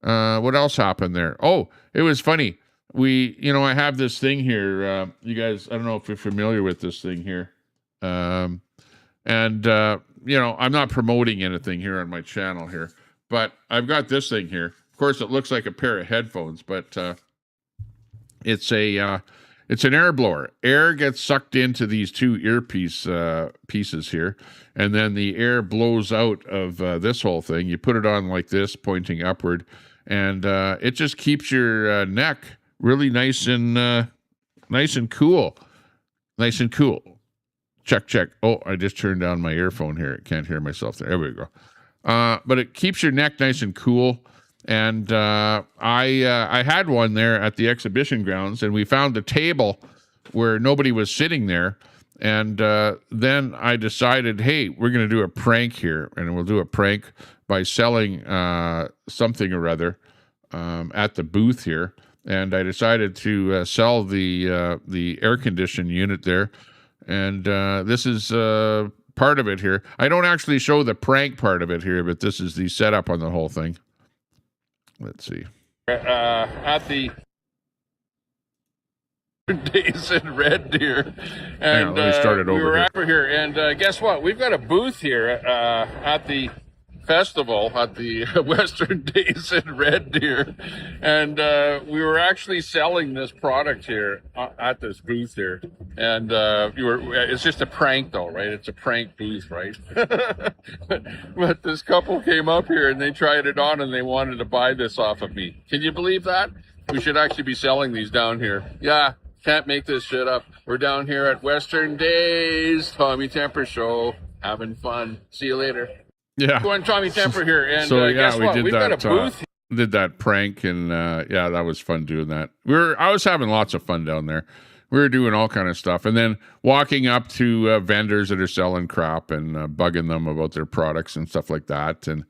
S2: What else happened there? Oh, it was funny. I have this thing here. You guys, I don't know if you're familiar with this thing here. I'm not promoting anything here on my channel here, but I've got this thing here. Of course, it looks like a pair of headphones, but it's an air blower. Air gets sucked into these two earpiece pieces here, and then the air blows out of this whole thing. You put it on like this, pointing upward, and it just keeps your neck really nice and cool. Nice and cool. Check. Oh, I just turned down my earphone here. I can't hear myself there. There we go. But it keeps your neck nice and cool. And I had one there at the exhibition grounds, and we found a table where nobody was sitting there. And then I decided, hey, we're going to do a prank here, and we'll do a prank by selling something or other at the booth here. And I decided to sell the air conditioning unit there. And this is part of it here. I don't actually show the prank part of it here, but this is the setup on the whole thing. Let's see.
S18: At the days in Red Deer, and
S2: let me start it over
S18: we were
S2: here.
S18: over here. And guess what? We've got a booth here at the
S2: festival at the Western Days in Red Deer, and we were actually selling this product here at this booth here. And it's just a prank though, right? It's a prank booth, right? But this couple came up here and they tried it on and they wanted to buy this off of me. Can you believe that? We should actually be selling these down here. Yeah, can't make this shit up. We're down here at Western Days, Tommy Temper Show, having fun. See you later. Yeah. Going Tommy Temper here, and so guess what? We've got a booth. Did that prank, and yeah, that was fun doing that. I was having lots of fun down there. We were doing all kind of stuff, and then walking up to vendors that are selling crap and bugging them about their products and stuff like that, and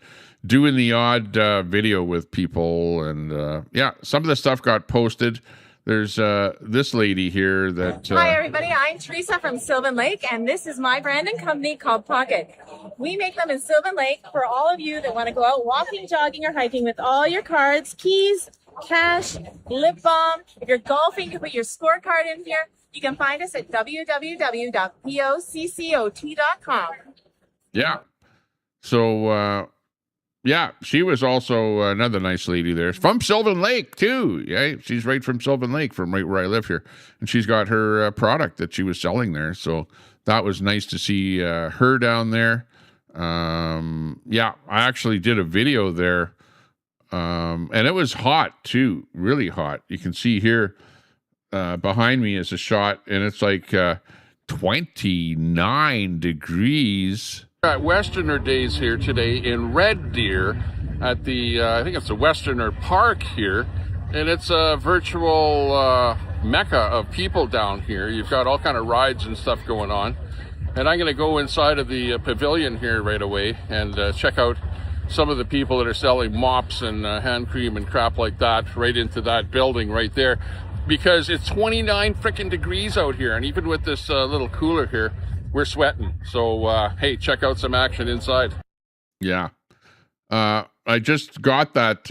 S2: doing the odd video with people, and yeah, some of the stuff got posted. There's this lady here that...
S1: Hi, everybody. I'm Teresa from Sylvan Lake, and this is my brand and company called Pocket. We make them in Sylvan Lake for all of you that want to go out walking, jogging, or hiking with all your cards, keys, cash, lip balm. If you're golfing, you can put your scorecard in here. You can find us at www.poccot.com.
S2: Yeah. So... yeah, she was also another nice lady there. From Sylvan Lake, too. Yeah, she's right from Sylvan Lake, from right where I live here. And she's got her product that she was selling there. So that was nice to see her down there. Yeah, I actually did a video there. And it was hot, too. Really hot. You can see here behind me is a shot, and it's like 29 degrees. At Westerner Days here today in Red Deer at the, I think it's the Westerner Park here, and it's a virtual mecca of people down here. You've got all kind of rides and stuff going on, and I'm going to go inside of the pavilion here right away and check out some of the people that are selling mops and hand cream and crap like that right into that building right there, because it's 29 freaking degrees out here, and even with this little cooler here, we're sweating. So, hey, check out some action inside. Yeah. I just got that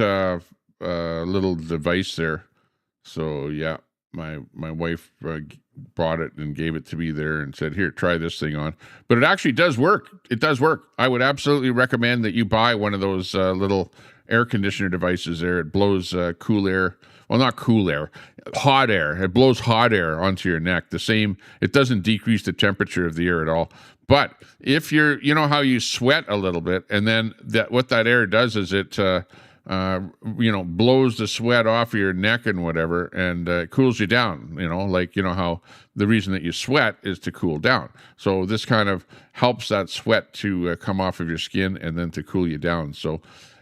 S2: little device there. So, yeah, my wife brought it and gave it to me there and said, here, try this thing on. But it actually does work. It does work. I would absolutely recommend that you buy one of those little air conditioner devices there. It blows cool air. Well, not cool air, hot air. It blows hot air onto your neck. The same, it doesn't decrease the temperature of the air at all. But if you're, you know how you sweat a little bit, and then what that air does is it, you know, blows the sweat off of your neck and whatever, and cools you down, you know, like, you know how the reason that you sweat is to cool down. So this kind of helps that sweat to come off of your skin and then to cool you down. So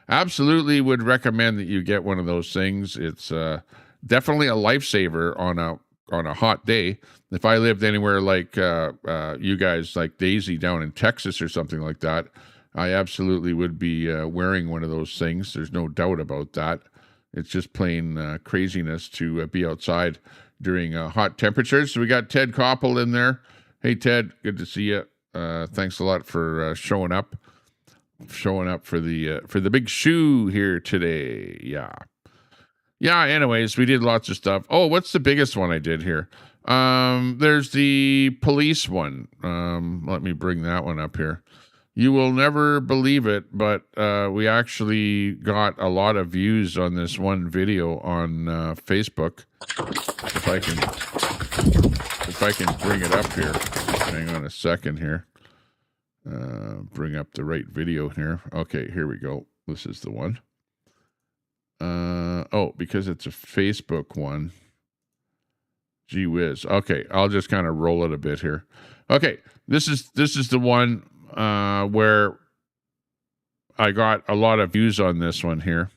S2: absolutely would recommend that you get one of those things. It's definitely a lifesaver on a hot day. If I lived anywhere like you guys, like Daisy down in Texas or something like that, I absolutely would be wearing one of those things. There's no doubt about that. It's just plain craziness to be outside during hot temperatures. So we got Ted Koppel in there. Hey, Ted, good to see you. Thanks a lot for showing up for the big shoe here today. Yeah, anyways, we did lots of stuff. Oh, what's the biggest one I did here? There's the police one. Let me bring that one up here. You will never believe it, but we actually got a lot of views on this one video on Facebook. If I can bring it up here. Hang on a second here. Bring up the right video here. Okay, here we go. This is the one. Oh, because it's a Facebook one. Gee whiz. Okay, I'll just kind of roll it a bit here. Okay, this is the one where I got a lot of views on this one here.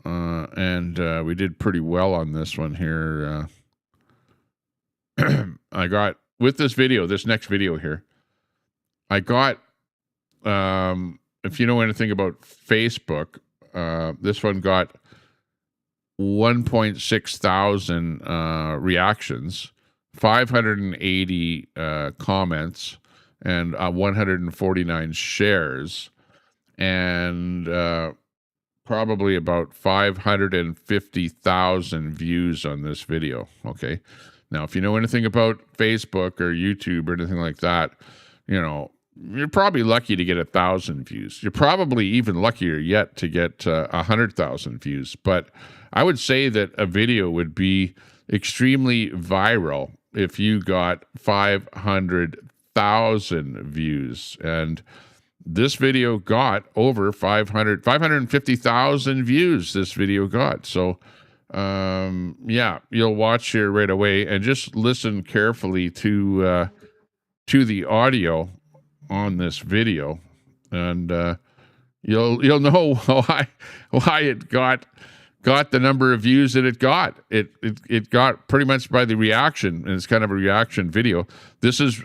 S2: And we did pretty well on this one here. I got, with this video, this next video here, I got, if you know anything about Facebook, this one got 1.6 thousand reactions, 580 comments, and 149 shares, and probably about 550,000 views on this video. Okay. Now, if you know anything about Facebook or YouTube or anything like that, you know, you're probably lucky to get 1,000 views. You're probably even luckier yet to get 100,000 views. But I would say that a video would be extremely viral if you got 500,000 views. And this video got over 550,000 views. This video got. So, yeah, you'll watch here right away and just listen carefully to the audio on this video, and you'll know why it got the number of views that it got. It got pretty much by the reaction, and it's kind of a reaction video.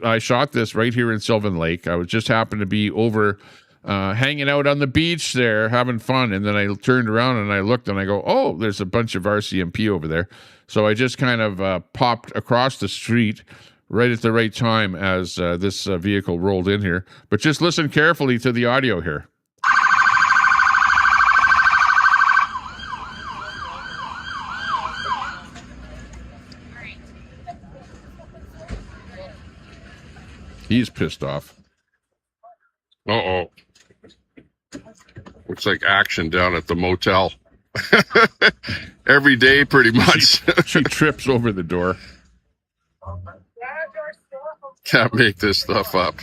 S2: I shot this right here in Sylvan Lake. I was just happened to be over hanging out on the beach there, having fun, and then I turned around and I looked and I go, oh, there's a bunch of RCMP over there. So I just kind of popped across the street right at the right time as this vehicle rolled in here. But just listen carefully to the audio here. He's pissed off.
S20: Uh-oh. Looks like action down at the motel. Every day, pretty much.
S2: She trips over the door.
S20: Can't make this stuff up.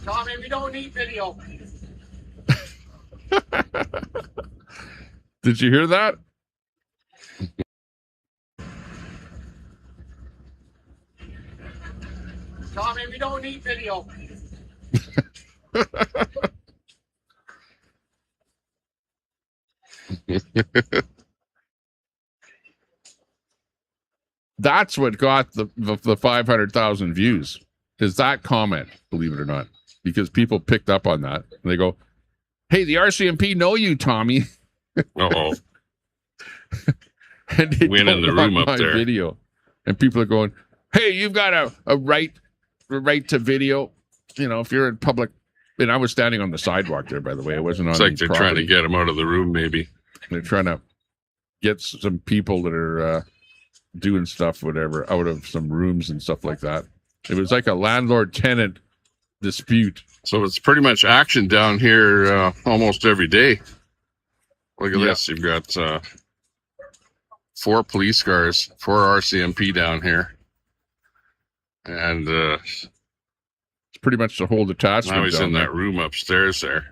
S19: Tommy, we don't need video.
S2: Did you hear that?
S19: Tommy, we don't need video.
S2: That's what got the 500,000 views, is that comment, believe it or not, because people picked up on that. And they go, hey, the RCMP know you, Tommy.
S20: Uh-oh.
S2: And they
S20: win in the room up there.
S2: Video. And people are going, hey, you've got a right to video. You know, if you're in public. And I was standing on the sidewalk there, by the way. I wasn't on
S20: it's
S2: the
S20: like they're
S2: property.
S20: trying to get him out of the room, maybe.
S2: They're trying to get some people that are doing stuff, whatever, out of some rooms and stuff like that. It was like a landlord-tenant dispute.
S20: So it's pretty much action down here almost every day. Look at this. You've got 4 police cars, 4 RCMP down here. And
S2: it's pretty much the whole detachment.
S20: Now he's in that room upstairs there.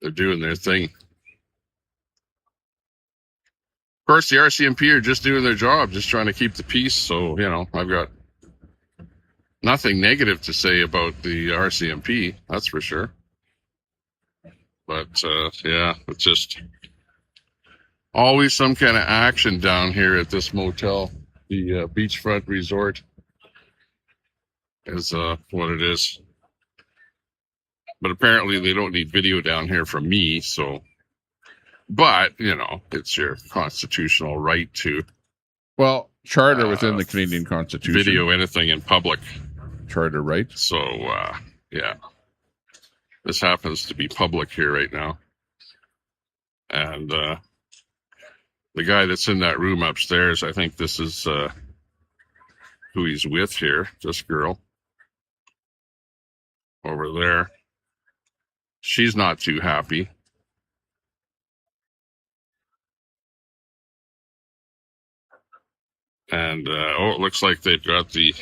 S20: They're doing their thing. Of course, the RCMP are just doing their job, just trying to keep the peace. So, you know, I've got nothing negative to say about the RCMP, that's for sure. But, yeah, it's just always some kind of action down here at this motel. The beachfront resort is what it is. But apparently they don't need video down here from me, so... But, you know, it's your constitutional right to...
S2: Well, charter within the Canadian Constitution.
S20: Video anything in public.
S2: Charter right.
S20: So, yeah. This happens to be public here right now. And the guy that's in that room upstairs, I think this is who he's with here, this girl. Over there. She's not too happy. And, it looks like they've got the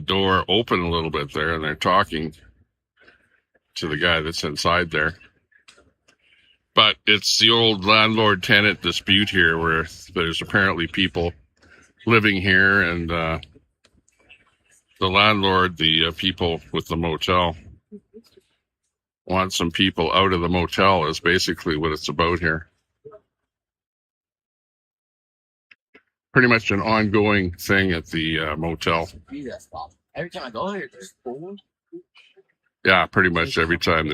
S20: door open a little bit there, and they're talking to the guy that's inside there. But it's the old landlord-tenant dispute here, where there's apparently people living here, and the landlord, the people with the motel, want some people out of the motel is basically what it's about here. Pretty much an ongoing thing at the motel.
S19: Every time I go here, there's food.
S20: Yeah, pretty much every time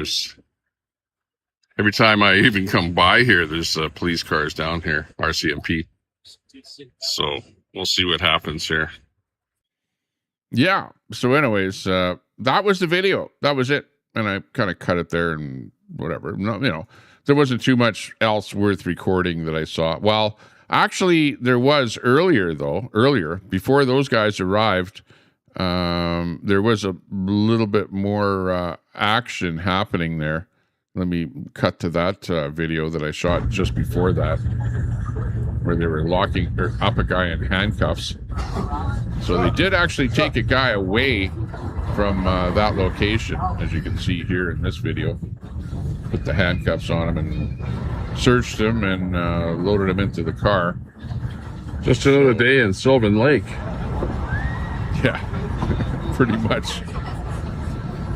S20: I even come by here, there's police cars down here, RCMP. So we'll see what happens here.
S2: Yeah. So anyways, that was the video. That was it. And I kind of cut it there and whatever. No, you know, there wasn't too much else worth recording that I saw. Well, Actually, there was earlier, before those guys arrived, there was a little bit more action happening there. Let me cut to that video that I shot just before that, where they were locking up a guy in handcuffs. So they did actually take a guy away from that location, as you can see here in this video. Put the handcuffs on him and searched him and loaded him into the car.
S20: Just another day in Sylvan Lake.
S2: Yeah, pretty much.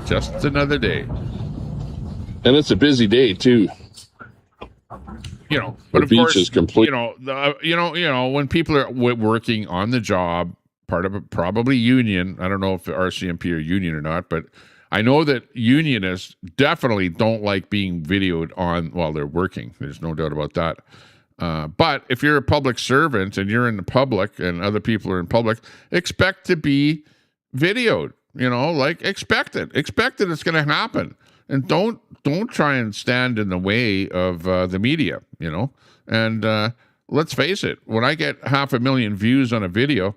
S2: Just another day.
S20: And it's a busy day too.
S2: You know, but
S20: the beach
S2: course,
S20: is complete.
S2: You know, when people are working on the job, part of it probably union. I don't know if the RCMP are union or not, but I know that unionists definitely don't like being videoed on while they're working. There's no doubt about that. But if you're a public servant and you're in the public and other people are in public, expect to be videoed. You know, like expect it. Expect that it's going to happen. And don't try and stand in the way of the media, you know. And let's face it, when I get 500,000 views on a video,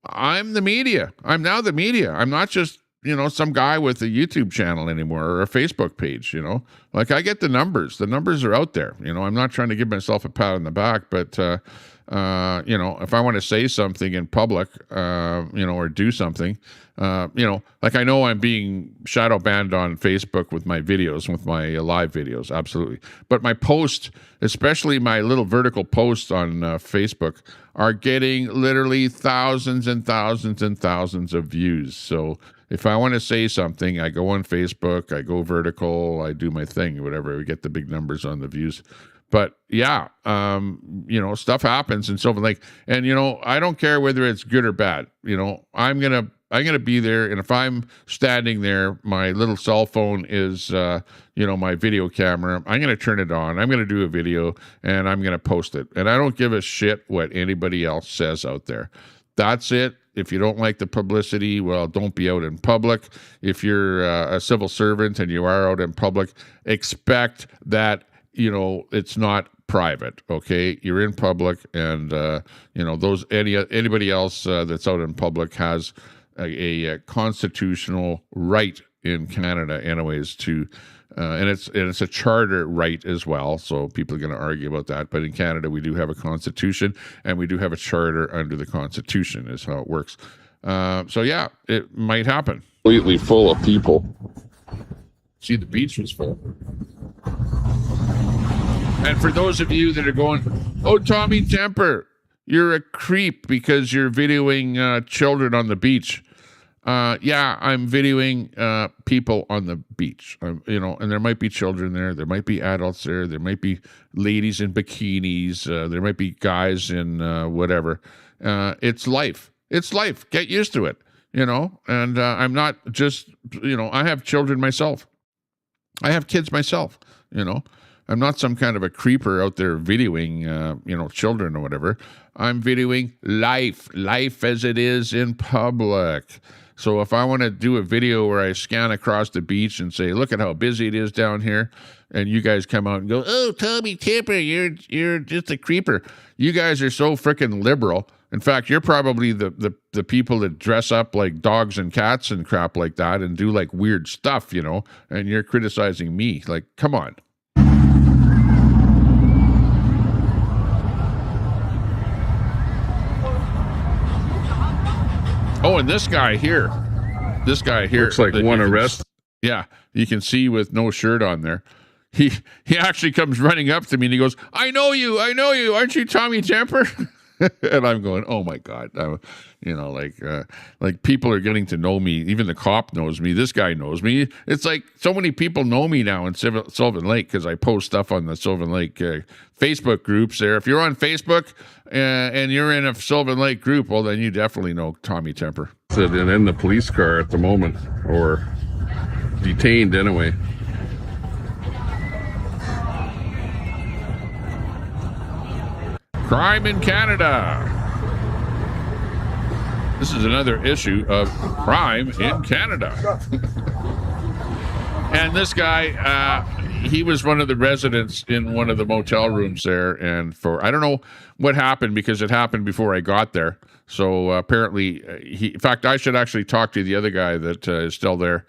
S2: I'm the media. I'm now the media. I'm not just, you know, some guy with a YouTube channel anymore or a Facebook page, you know. Like, I get the numbers. The numbers are out there. You know, I'm not trying to give myself a pat on the back, but, you know, if I want to say something in public, you know, or do something, you know, like I know I'm being shadow banned on Facebook with my videos, with my live videos, absolutely. But my post, especially my little vertical posts on Facebook, are getting literally thousands and thousands and thousands of views. So if I want to say something, I go on Facebook, I go vertical, I do my thing, whatever, we get the big numbers on the views. But yeah, you know, stuff happens in Sylvan Lake, and you know, I don't care whether it's good or bad. You know, I'm gonna be there, and if I'm standing there, my little cell phone is, you know, my video camera. I'm gonna turn it on. I'm gonna do a video, and I'm gonna post it. And I don't give a shit what anybody else says out there. That's it. If you don't like the publicity, well, don't be out in public. If you're a civil servant and you are out in public, expect that, you know, it's not private, okay? You're in public, and you know, those anybody else that's out in public has a constitutional right in Canada, anyways, to and it's a charter right as well. So people are going to argue about that, but in Canada we do have a constitution, and we do have a charter under the constitution. Is how it works. So yeah, it might happen.
S20: Completely full of people.
S2: See, the beach was full. And for those of you that are going, oh, Tommy Temper, you're a creep because you're videoing children on the beach. Yeah, I'm videoing people on the beach. You know, and there might be children there. There might be adults there. There might be ladies in bikinis. There might be guys in whatever. It's life. It's life. Get used to it, you know. And I'm not just, you know, I have children myself. I have kids myself, you know. I'm not some kind of a creeper out there videoing, you know, children or whatever. I'm videoing life as it is in public. So if I want to do a video where I scan across the beach and say, look at how busy it is down here, and you guys come out and go, oh, Tommy Tipper, you're just a creeper. You guys are so freaking liberal. In fact, you're probably the people that dress up like dogs and cats and crap like that and do like weird stuff, you know, and you're criticizing me. Like, come on. Oh, and this guy here
S20: looks like one arrest.
S2: Yeah, you can see with no shirt on there. He actually comes running up to me and he goes, I know you, aren't you Tommy Temper? And I'm going, oh my God, you know, like people are getting to know me. Even the cop knows me. This guy knows me. It's like so many people know me now in Sylvan Lake because I post stuff on the Sylvan Lake Facebook groups there. If you're on Facebook and you're in a Sylvan Lake group, well, then you definitely know Tommy Temper.
S20: And in the police car at the moment, or detained anyway.
S2: Crime in Canada. This is another issue of crime in Canada. And this guy, he was one of the residents in one of the motel rooms there, and for I don't know what happened because it happened before I got there. So apparently, in fact, I should actually talk to the other guy that is still there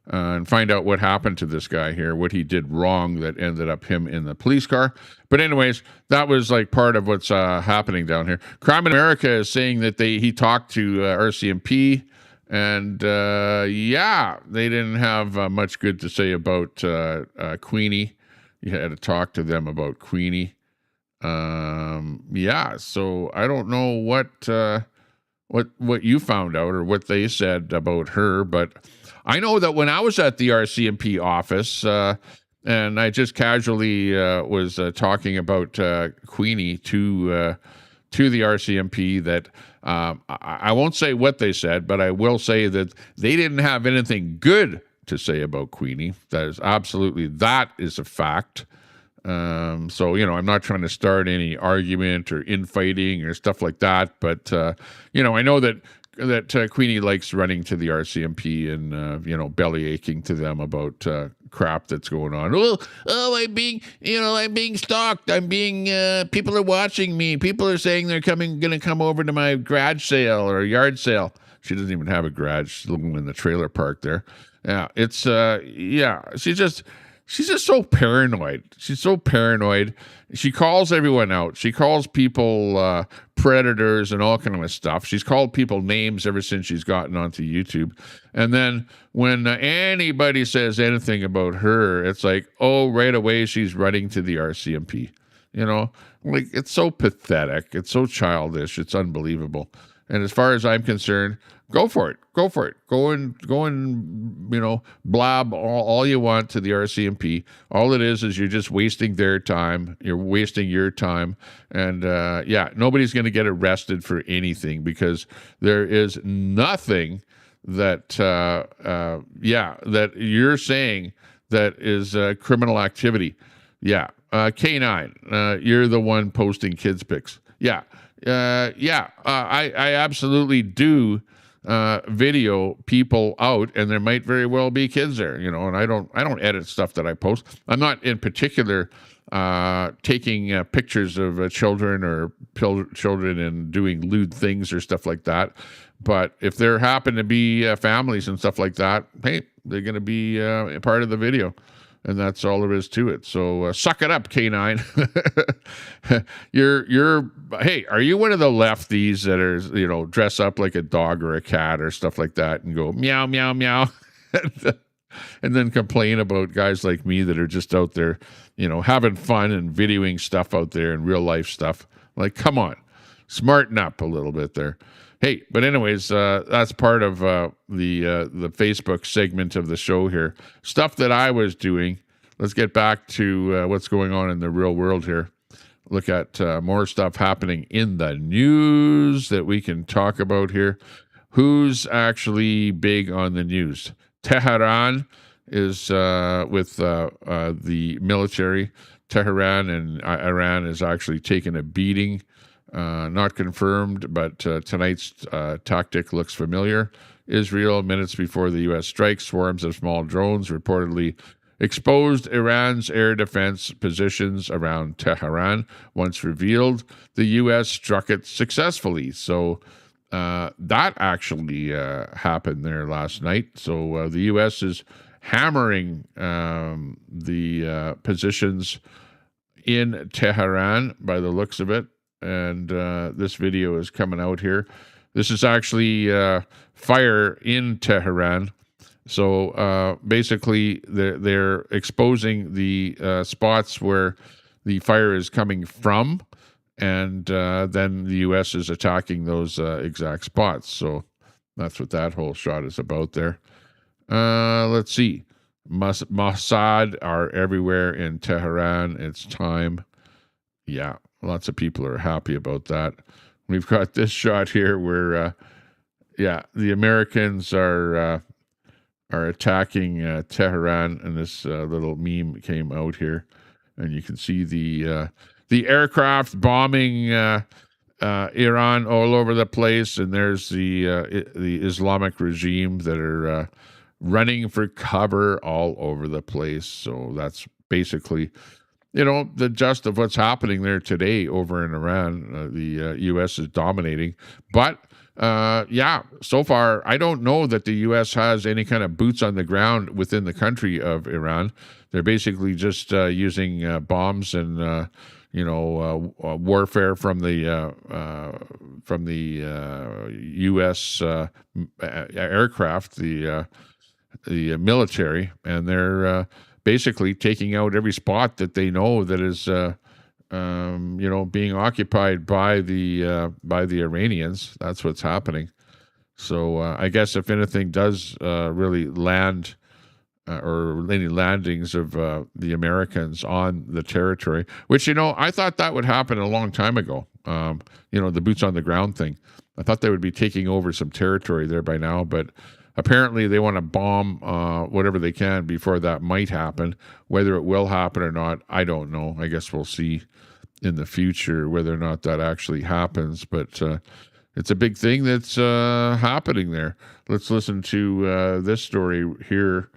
S2: and find out what happened to this guy here, what he did wrong that ended up him in the police car. But anyways, that was like part of what's happening down here. Crime in America is saying that he talked to RCMP. And yeah, they didn't have much good to say about Queenie. You had to talk to them about Queenie. Yeah, so I don't know what you found out or what they said about her, but I know that when I was at the RCMP office, and I just casually was talking about Queenie to the RCMP, that I won't say what they said, but I will say that they didn't have anything good to say about Queenie. That is a fact. So, I'm not trying to start any argument or infighting or stuff like that, but, I know that Queenie likes running to the RCMP and, belly aching to them about crap that's going on. I'm being stalked. People are watching me. People are saying they're going to come over to my garage sale or yard sale. She doesn't even have a garage. She's living in the trailer park there. Yeah, it's, she's just so paranoid. She's so paranoid. She calls everyone out. She calls people predators and all kind of stuff. She's called people names ever since she's gotten onto YouTube. And then when anybody says anything about her, it's like, oh, right away she's running to the RCMP. Like, it's so pathetic. It's so childish. It's unbelievable. And as far as I'm concerned, go for it. Go for it. Go and blab all you want to the RCMP. All it is you're just wasting their time. You're wasting your time. And nobody's going to get arrested for anything because there is nothing that that you're saying that is criminal activity. Yeah. K9, you're the one posting kids pics. Yeah. I absolutely do video people out, and there might very well be kids there, and I don't edit stuff that I post. I'm not in particular taking pictures of children or children and doing lewd things or stuff like that. But if there happen to be families and stuff like that, hey, they're going to be a part of the video. And that's all there is to it. So suck it up, K9. Hey, are you one of the lefties that are, dress up like a dog or a cat or stuff like that and go meow, meow, meow, and then complain about guys like me that are just out there, having fun and videoing stuff out there and real life stuff? Like, come on, smarten up a little bit there. Hey, but anyways, that's part of the Facebook segment of the show here. Stuff that I was doing. Let's get back to what's going on in the real world here. Look at more stuff happening in the news that we can talk about here. Who's actually big on the news? Tehran is with the military. Tehran and Iran is actually taking a beating. Not confirmed, but tonight's tactic looks familiar. Israel, minutes before the U.S. strike, swarms of small drones reportedly exposed Iran's air defense positions around Tehran. Once revealed, the U.S. struck it successfully. So that actually happened there last night. So the U.S. is hammering the positions in Tehran by the looks of it. And this video is coming out here. This is actually fire in Tehran. So basically, they're exposing the spots where the fire is coming from, and then the U.S. is attacking those exact spots. So that's what that whole shot is about there. Let's see. Mossad are everywhere in Tehran. It's time. Yeah. Lots of people are happy about that. We've got this shot here where, the Americans are attacking Tehran, and this little meme came out here, and you can see the aircraft bombing Iran all over the place, and there's the Islamic regime that are running for cover all over the place. So that's basically, the gist of what's happening there today over in Iran. The U.S. is dominating. But, so far, I don't know that the U.S. has any kind of boots on the ground within the country of Iran. They're basically just using bombs and, warfare from the U.S. Aircraft, the military, and they're basically taking out every spot that they know that is, being occupied by the Iranians. That's what's happening. So I guess if anything does really land, or any landings of the Americans on the territory, which, I thought that would happen a long time ago. The boots on the ground thing. I thought they would be taking over some territory there by now, but apparently they want to bomb whatever they can before that might happen. Whether it will happen or not, I don't know. I guess we'll see in the future whether or not that actually happens. But it's a big thing that's happening there. Let's listen to this story here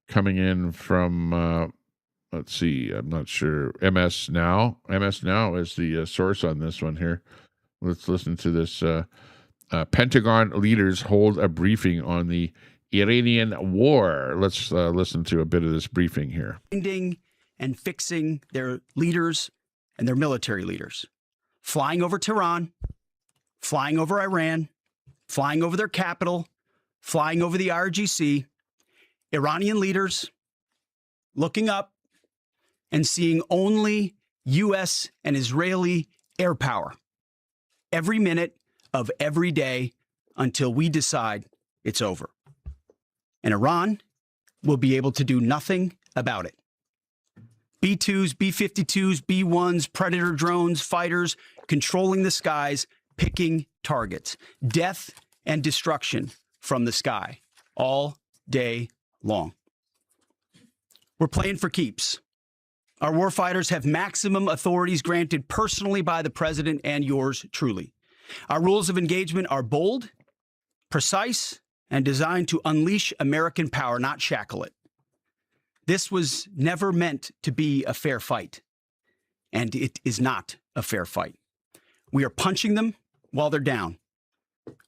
S2: coming in from, let's see, I'm not sure, MS Now. MS Now is the source on this one here. Let's listen to this. Pentagon leaders hold a briefing on the Iranian war. Let's listen to a bit of this briefing here.
S6: Finding and fixing their leaders and their military leaders. Flying over Tehran, flying over Iran, flying over their capital, flying over the IRGC. Iranian leaders looking up and seeing only U.S. and Israeli air power every minute of every day until we decide it's over. And Iran will be able to do nothing about it. B-2s, B-52s, B-1s, Predator drones, fighters, controlling the skies, picking targets. Death and destruction from the sky all day long. We're playing for keeps. Our warfighters have maximum authorities granted personally by the president and yours truly. Our rules of engagement are bold, precise, and designed to unleash American power, not shackle it. This was never meant to be a fair fight, and it is not a fair fight. We are punching them while they're down,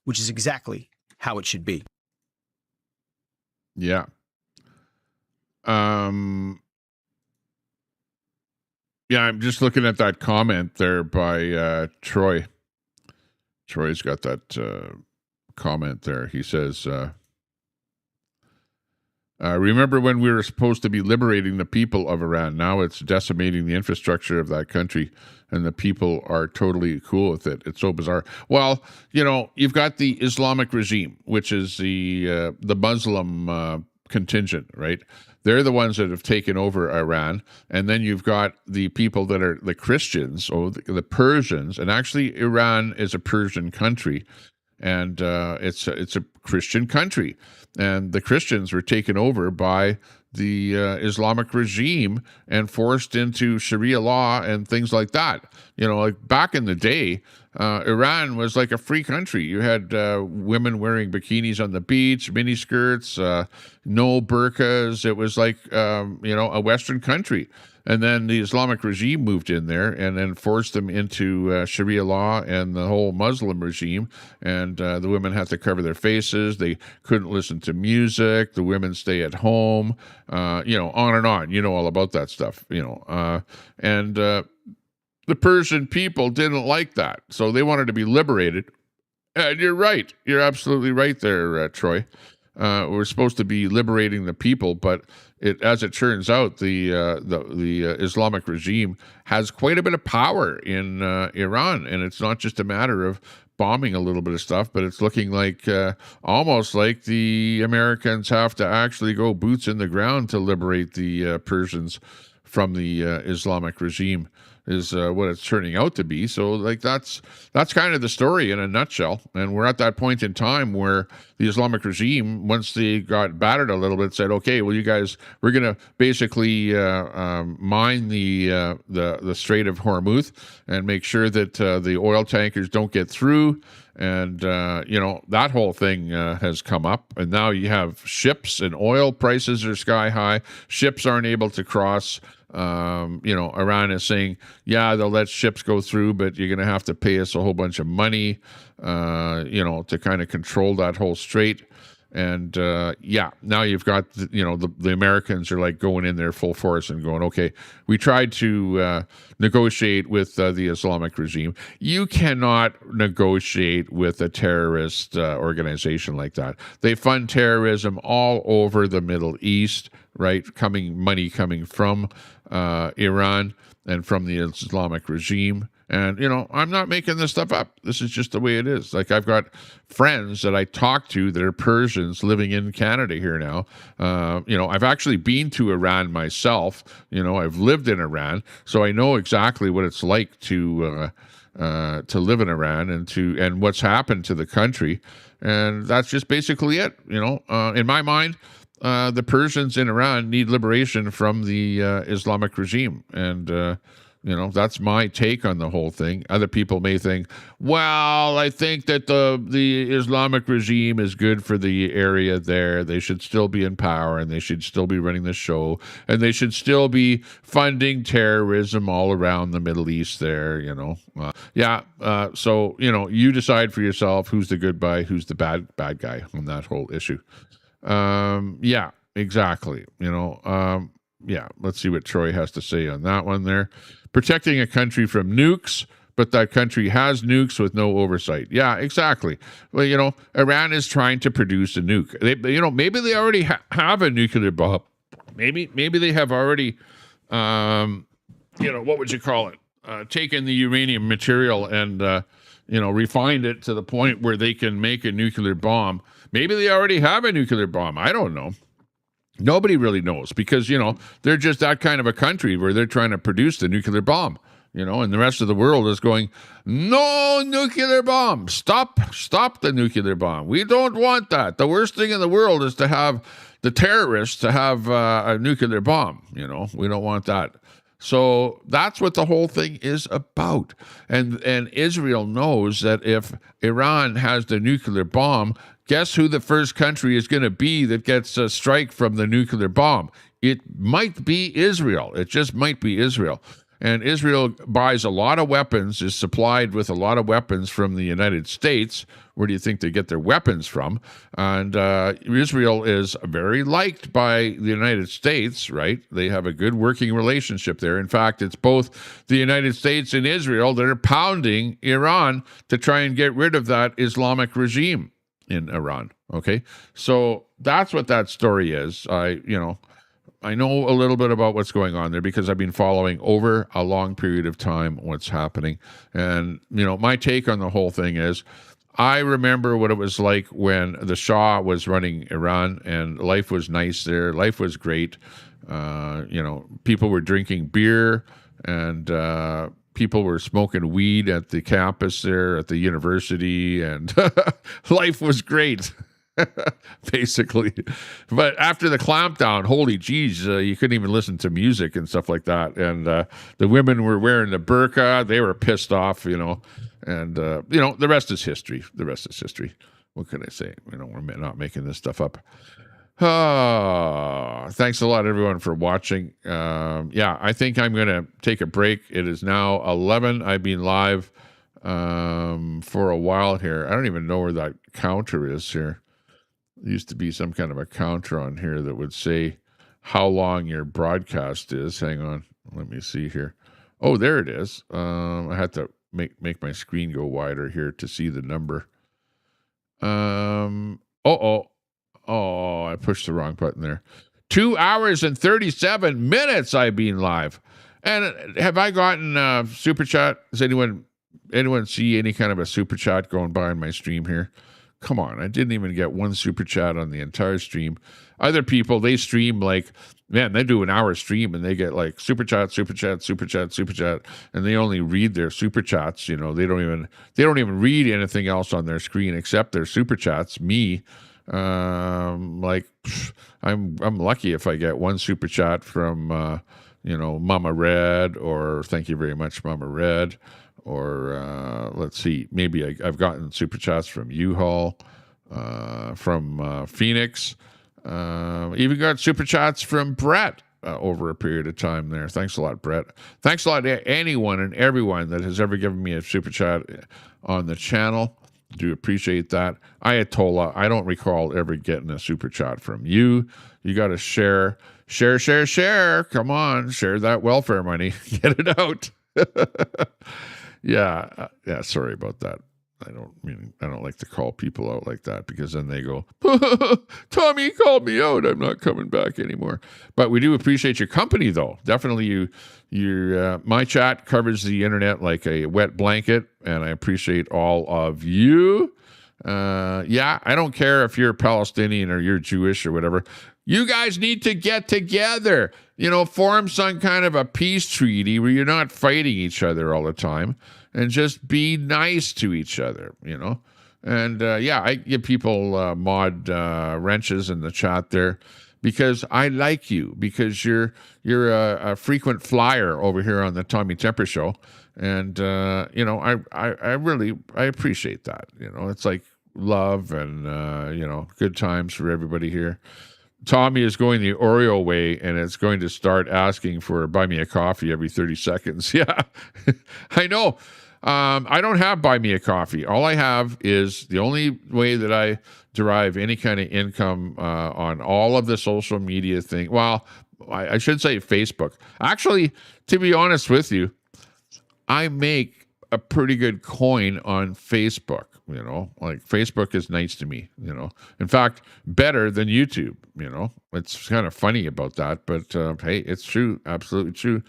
S6: which is exactly how it should be.
S2: Yeah. I'm just looking at that comment there by Troy. Troy's got that comment there. He says, remember when we were supposed to be liberating the people of Iran? Now it's decimating the infrastructure of that country, and the people are totally cool with it. It's so bizarre. Well, you've got the Islamic regime, which is the Muslim contingent, right? They're the ones that have taken over Iran. And then you've got the people that are the Christians, or the Persians. And actually, Iran is a Persian country. And it's a Christian country. And the Christians were taken over by the Islamic regime and forced into Sharia law and things like that. Like back in the day, Iran was like a free country. You had women wearing bikinis on the beach, miniskirts, no burqas. It was like, a Western country. And then the Islamic regime moved in there and then forced them into Sharia law and the whole Muslim regime. And the women had to cover their faces. They couldn't listen to music. The women stay at home, on and on. You know all about that stuff, and the Persian people didn't like that. So they wanted to be liberated. And you're right. You're absolutely right there, Troy. We're supposed to be liberating the people, but as it turns out, the Islamic regime has quite a bit of power in Iran, and it's not just a matter of bombing a little bit of stuff, but it's looking like almost like the Americans have to actually go boots in the ground to liberate the Persians from the Islamic regime. Is what it's turning out to be. So, like, that's kind of the story in a nutshell. And we're at that point in time where the Islamic regime, once they got battered a little bit, said, "Okay, well, you guys, we're going to basically mine the Strait of Hormuz and make sure that the oil tankers don't get through." And that whole thing has come up, and now you have ships, and oil prices are sky high. Ships aren't able to cross. Iran is saying, yeah, they'll let ships go through, but you're going to have to pay us a whole bunch of money, to kind of control that whole strait. And now you've got the Americans are like going in there full force and going, okay, we tried to negotiate with the Islamic regime. You cannot negotiate with a terrorist organization like that. They fund terrorism all over the Middle East, right? Money coming from Iran and from the Islamic regime. And, I'm not making this stuff up. This is just the way it is. Like, I've got friends that I talk to that are Persians living in Canada here now. I've actually been to Iran myself. I've lived in Iran, so I know exactly what it's like to live in Iran and what's happened to the country. And that's just basically it. In my mind, the Persians in Iran need liberation from the Islamic regime. And, that's my take on the whole thing. Other people may think, well, I think that the Islamic regime is good for the area there. They should still be in power, and they should still be running the show, and they should still be funding terrorism all around the Middle East there, So, you decide for yourself who's the good guy, who's the bad guy on that whole issue. Yeah, exactly. Let's see what Troy has to say on that one there. Protecting a country from nukes, but that country has nukes with no oversight. Yeah, exactly. Well, Iran is trying to produce a nuke. Maybe they already have a nuclear bomb. Maybe they have already, what would you call it? Taken the uranium material and, refined it to the point where they can make a nuclear bomb. Maybe they already have a nuclear bomb. I don't know. Nobody really knows because, they're just that kind of a country where they're trying to produce the nuclear bomb, and the rest of the world is going, no nuclear bomb. Stop the nuclear bomb. We don't want that. The worst thing in the world is to have the terrorists to have a nuclear bomb. We don't want that. So that's what the whole thing is about. And Israel knows that if Iran has the nuclear bomb, guess who the first country is going to be that gets a strike from the nuclear bomb? It might be Israel. It just might be Israel. And Israel buys a lot of weapons, is supplied with a lot of weapons from the United States. Where do you think they get their weapons from? And Israel is very liked by the United States, right? They have a good working relationship there. In fact, it's both the United States and Israel that are pounding Iran to try and get rid of that Islamic regime in Iran. Okay, so that's what that story is. I know a little bit about what's going on there because I've been following over a long period of time what's happening. And, my take on the whole thing is I remember what it was like when the Shah was running Iran and life was nice there. Life was great. People were drinking beer and people were smoking weed at the campus there at the university, and life was great, basically. But after the clampdown, holy geez, you couldn't even listen to music and stuff like that. And the women were wearing the burqa. They were pissed off, and, the rest is history. The rest is history. What can I say? We're not making this stuff up. Thanks a lot, everyone, for watching. I think I'm going to take a break. It is now 11. I've been live for a while here. I don't even know where that counter is here. There used to be some kind of a counter on here that would say how long your broadcast is. Hang on. Let me see here. Oh, there it is. I had to make my screen go wider here to see the number. Oh, I pushed the wrong button there. 2 hours and 37 minutes I've been live. And have I gotten super chat? Does anyone see any kind of a super chat going by on my stream here? Come on, I didn't even get one super chat on the entire stream. Other people, they stream like, man, they do an hour stream and they get like super chat, super chat, super chat, super chat, and they only read their super chats. They don't even read anything else on their screen except their super chats. Me, I'm lucky if I get one super chat from Mama Red, or thank you very much, Mama Red. Or let's see, maybe I've gotten super chats from U-Haul, from Phoenix, even got super chats from Brett. over a period of time there. Thanks a lot, Brett. Thanks a lot to anyone and everyone that has ever given me a super chat on the channel. Do appreciate that. Ayatollah, I don't recall ever getting a super chat from you. You got to share. Come on, share that welfare money. Get it out. Yeah, sorry about that. I don't like to call people out like that, because then they go, Tommy called me out, I'm not coming back anymore. But we do appreciate your company, though. Definitely, my chat covers the internet like a wet blanket, and I appreciate all of you. I don't care if you're Palestinian or you're Jewish or whatever. You guys need to get together, form some kind of a peace treaty where you're not fighting each other all the time, and just be nice to each other, And I give people mod wrenches in the chat there, because I like you, because you're a frequent flyer over here on the Tommy Temper Show, and I really appreciate that. It's like love and good times for everybody here. Tommy is going the Oreo way, and it's going to start asking for buy me a coffee every 30 seconds. Yeah, I know. I don't have buy me a coffee. All I have is the only way that I derive any kind of income on all of the social media thing. Well, I should say Facebook. Actually, to be honest with you, I make a pretty good coin on Facebook. Like Facebook is nice to me, in fact, better than YouTube, it's kind of funny about that, but hey, it's true, absolutely true.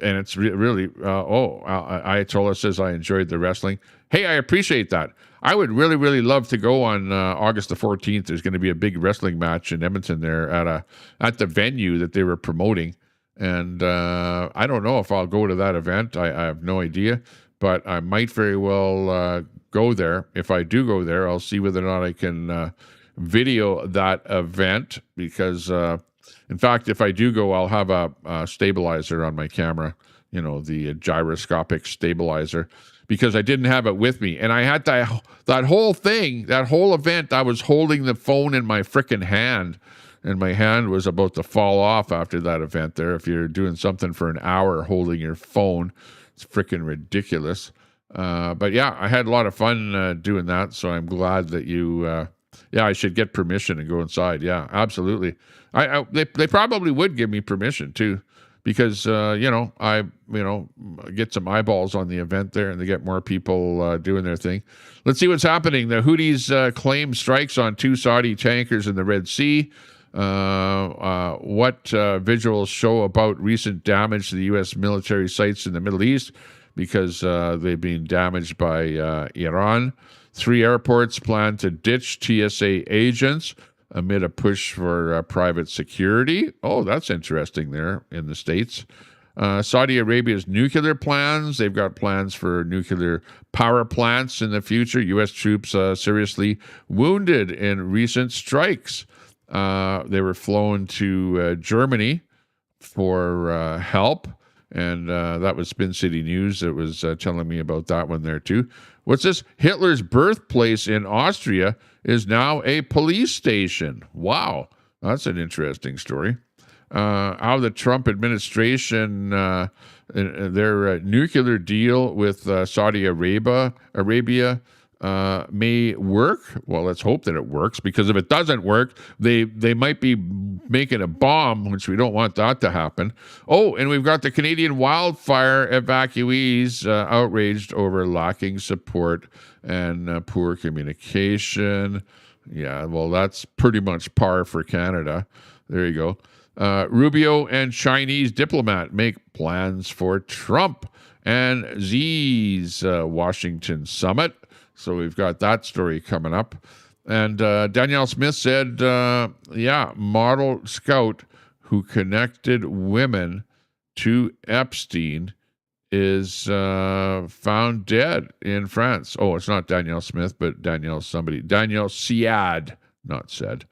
S2: And it's really, Ayatollah says, I enjoyed the wrestling. Hey, I appreciate that. I would really, really love to go on August the 14th. There's going to be a big wrestling match in Edmonton there at the venue that they were promoting. And I don't know if I'll go to that event. I have no idea, but I might very well go there. If I do go there, I'll see whether or not I can video that event, because in fact, if I do go, I'll have a stabilizer on my camera, the gyroscopic stabilizer, because I didn't have it with me. And I had that whole thing, that whole event, I was holding the phone in my frickin' hand, and my hand was about to fall off after that event there. If you're doing something for an hour holding your phone, it's frickin' ridiculous. But yeah, I had a lot of fun doing that, so I'm glad that you I should get permission and go inside. Yeah, absolutely. They probably would give me permission too, because I get some eyeballs on the event there, and they get more people doing their thing. Let's see what's happening. The Houthis claim strikes on 2 Saudi tankers in the Red Sea. What visuals show about recent damage to the U.S. military sites in the Middle East, because they've been damaged by Iran. 3 airports plan to ditch TSA agents amid a push for private security. Oh, that's interesting there in the States. Saudi Arabia's nuclear plans. They've got plans for nuclear power plants in the future. U.S. troops seriously wounded in recent strikes. They were flown to Germany for help. And that was Spin City News that was telling me about that one there too. What's this? Hitler's birthplace in Austria is now a police station. Wow, that's an interesting story. How the Trump administration, their nuclear deal with Saudi Arabia may work. Well, let's hope that it works, because if it doesn't work, they might be making a bomb, which we don't want that to happen. Oh, and we've got the Canadian wildfire evacuees outraged over lacking support and poor communication. Yeah, well, that's pretty much par for Canada. There you go. Rubio and Chinese diplomat make plans for Trump and Xi's Washington summit. So we've got that story coming up. And Danielle Smith said, model scout who connected women to Epstein is found dead in France. Oh, it's not Danielle Smith, but Danielle Siad, not said.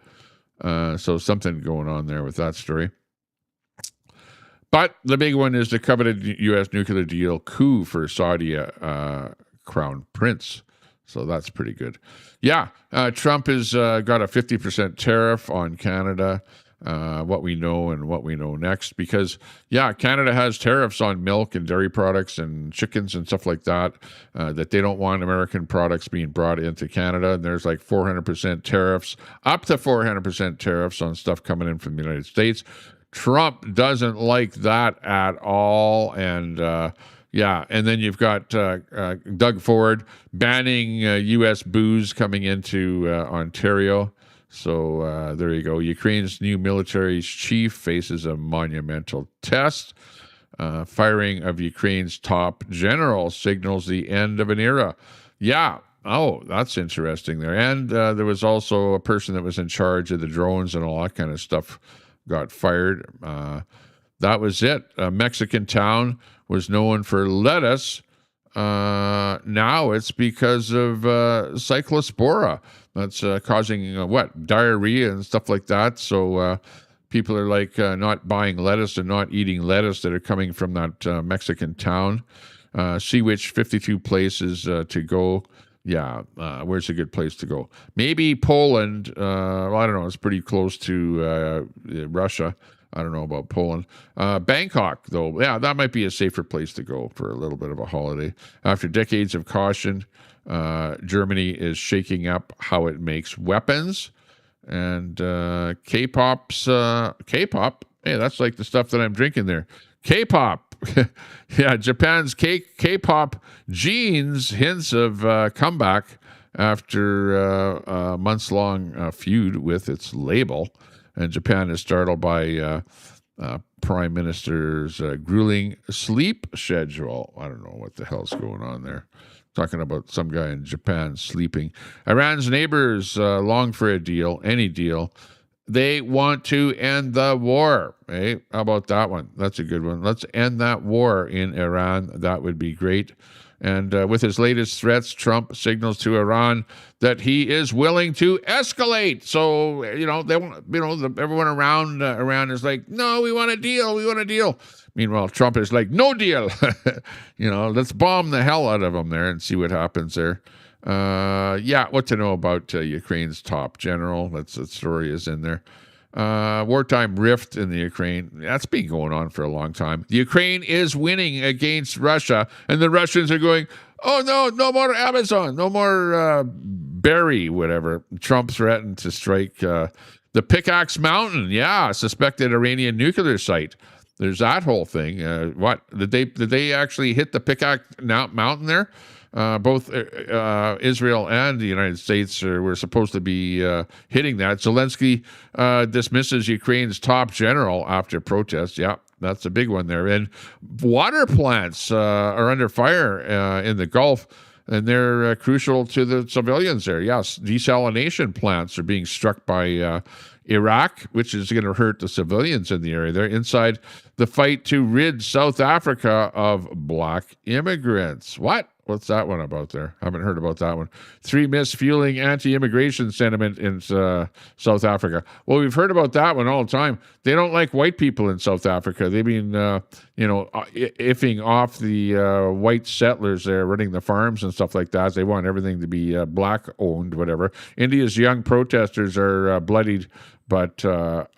S2: So something going on there with that story. But the big one is the coveted U.S. nuclear deal coup for Saudi crown prince. So that's pretty good. Yeah, Trump has got a 50% tariff on Canada. what we know and what we know next. Because, yeah, Canada has tariffs on milk and dairy products and chickens and stuff like that, that they don't want American products being brought into Canada. And there's like 400% tariffs, up to 400% tariffs on stuff coming in from the United States. Trump doesn't like that at all. And, yeah, and then you've got Doug Ford banning U.S. booze coming into Ontario. So there you go. Ukraine's new military chief faces a monumental test. Firing of Ukraine's top general signals the end of an era. Yeah. Oh, that's interesting there. And there was also a person that was in charge of the drones and all that kind of stuff got fired. That was it. A Mexican town was known for lettuce. Now it's because of cyclospora. That's causing diarrhea and stuff like that. So people are like not buying lettuce and not eating lettuce that are coming from that Mexican town. See which 52 places to go. Yeah, where's a good place to go? Maybe Poland. Well, I don't know. It's pretty close to Russia. I don't know about Poland. Bangkok, though, yeah, that might be a safer place to go for a little bit of a holiday. After decades of caution, Germany is shaking up how it makes weapons. And K-pop, hey, that's like the stuff that I'm drinking there. K-pop. Yeah, Japan's K-pop jeans hints of comeback after a months-long feud with its label. And Japan is startled by Prime Minister's grueling sleep schedule. I don't know what the hell's going on there. Talking about some guy in Japan sleeping. Iran's neighbors long for a deal, any deal. They want to end the war. Hey, how about that one? That's a good one. Let's end that war in Iran. That would be great. And with his latest threats, Trump signals to Iran that he is willing to escalate. So, they want, everyone around Iran is like, no, we want a deal. We want a deal. Meanwhile, Trump is like, no deal. Let's bomb the hell out of them there and see what happens there. Yeah, what to know about Ukraine's top general. That story is in there. Wartime rift in the Ukraine. That's been going on for a long time. The Ukraine is winning against Russia, and the Russians are going, oh, no more Amazon, no more berry, whatever. Trump threatened to strike the Pickaxe Mountain. Yeah, suspected Iranian nuclear site. There's that whole thing. What? Did they actually hit the Pickaxe Mountain there? Both Israel and the United States were supposed to be hitting that. Zelensky dismisses Ukraine's top general after protests. Yeah, that's a big one there. And water plants are under fire in the Gulf, and they're crucial to the civilians there. Yes, desalination plants are being struck by Iraq, which is going to hurt the civilians in the area. They're inside the fight to rid South Africa of black immigrants. What? What's that one about there? Haven't heard about that one. 3 myths fueling anti-immigration sentiment in South Africa. Well, we've heard about that one all the time. They don't like white people in South Africa. They've been, iffing off the white settlers there running the farms and stuff like that. They want everything to be black-owned, whatever. India's young protesters are bloodied but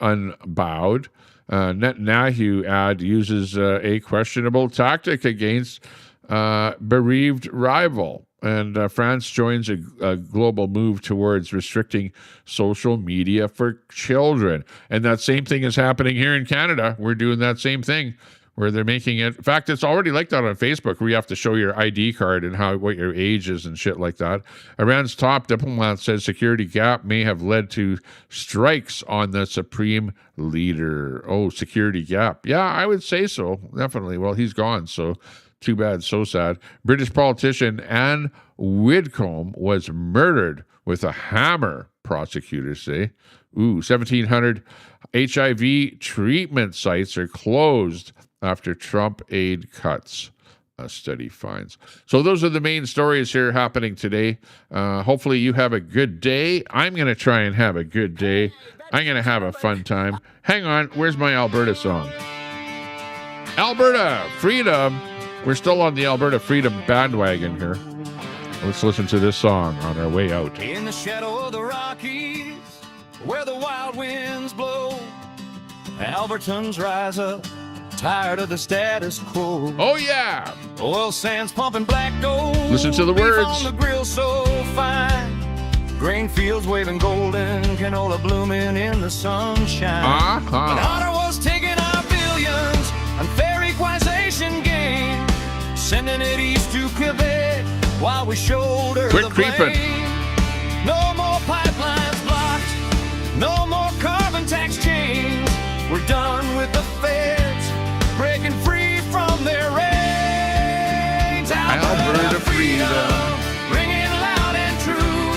S2: unbowed. Netanyahu ad uses a questionable tactic against bereaved rival. And France joins a global move towards restricting social media for children. And that same thing is happening here in Canada. We're doing that same thing where they're making it. In fact, it's already like that on Facebook, where you have to show your ID card and what your age is and shit like that. Iran's top diplomat says security gap may have led to strikes on the supreme leader. Oh, security gap. Yeah, I would say so. Definitely. Well, he's gone, so too bad, so sad. British politician Anne Widdecombe was murdered with a hammer, prosecutors say. 1,700 HIV treatment sites are closed after Trump aid cuts, a study finds. So those are the main stories here happening today. Hopefully you have a good day. I'm going to try and have a good day. I'm going to have a fun time. Hang on, where's my Alberta song? Alberta Freedom. We're still on the Alberta Freedom bandwagon here. Let's listen to this song on our way out.
S3: In the shadow of the Rockies, where the wild winds blow, Albertans rise up, tired of the status quo.
S2: Oh yeah.
S3: Oil sands pumping black gold.
S2: Listen to the
S3: Beef
S2: words.
S3: on the grill so fine. Grain fields waving golden, canola blooming in the sunshine. But Ottawa's taking our billions, unfair equalization gain, sending it east to Quebec while we shoulder
S2: Quit
S3: the
S2: creeping.
S3: blame. No more pipelines blocked, no more carbon tax chains. We're done with the feds breaking free from their reins.
S2: Alberta freedom.
S3: Ringing loud and true.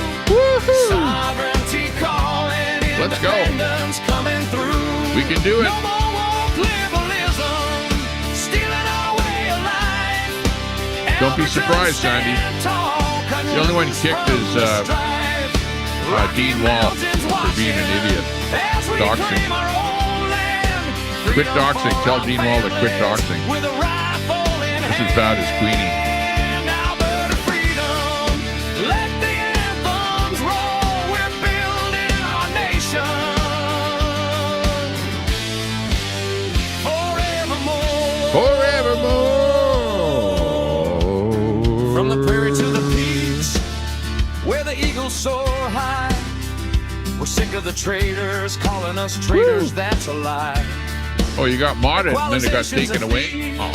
S3: Sovereignty calling.
S2: Let's go.
S3: Independence coming through.
S2: We can do it.
S3: No more woke liberalism, stealing our way of life.
S2: Don't be surprised, Sandy. The only one kicked is Dean Wall for being an idiot. Doxing. Quit doxing. Tell Dean Wall to quit doxing. This is bad as Queenie. Forevermore.
S3: From the prairie to the peaks, where the eagles soar high. We're sick of the traitors calling us traitors. That's a lie.
S2: Oh, you got modded and then it got taken away? Oh,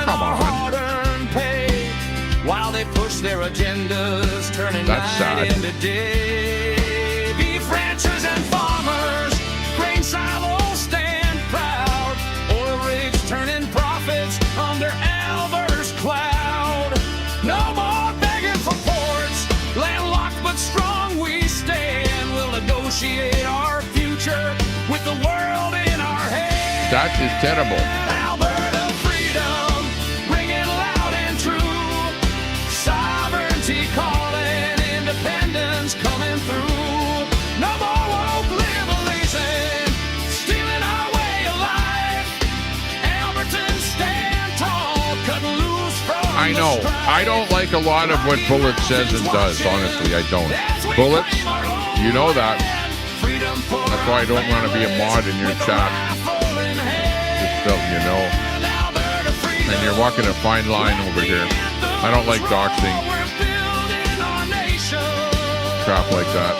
S2: come on.
S3: Pay, while they push their agendas, turning
S2: That's
S3: night
S2: sad.
S3: into day. Beef ranchers and farmers, grain silos stand proud. Oil rigs turning profits under Alberta's cloud. No more begging for ports, landlocked but strong we stand. We'll negotiate our future with the world in our hands.
S2: That is terrible.
S3: Alberta freedom, ringing loud and true. Sovereignty calling, independence coming through. No more woke liberalism, stealing our way of life. Albertans stand tall, cutting loose from
S2: I know. I don't like a lot of what Bullet says and does. Honestly, I don't. Bullets, you know that. That's why I don't want to be a mod in your chat. Just so you know. And you're walking a fine line over here. I don't like doxing. Crap like that.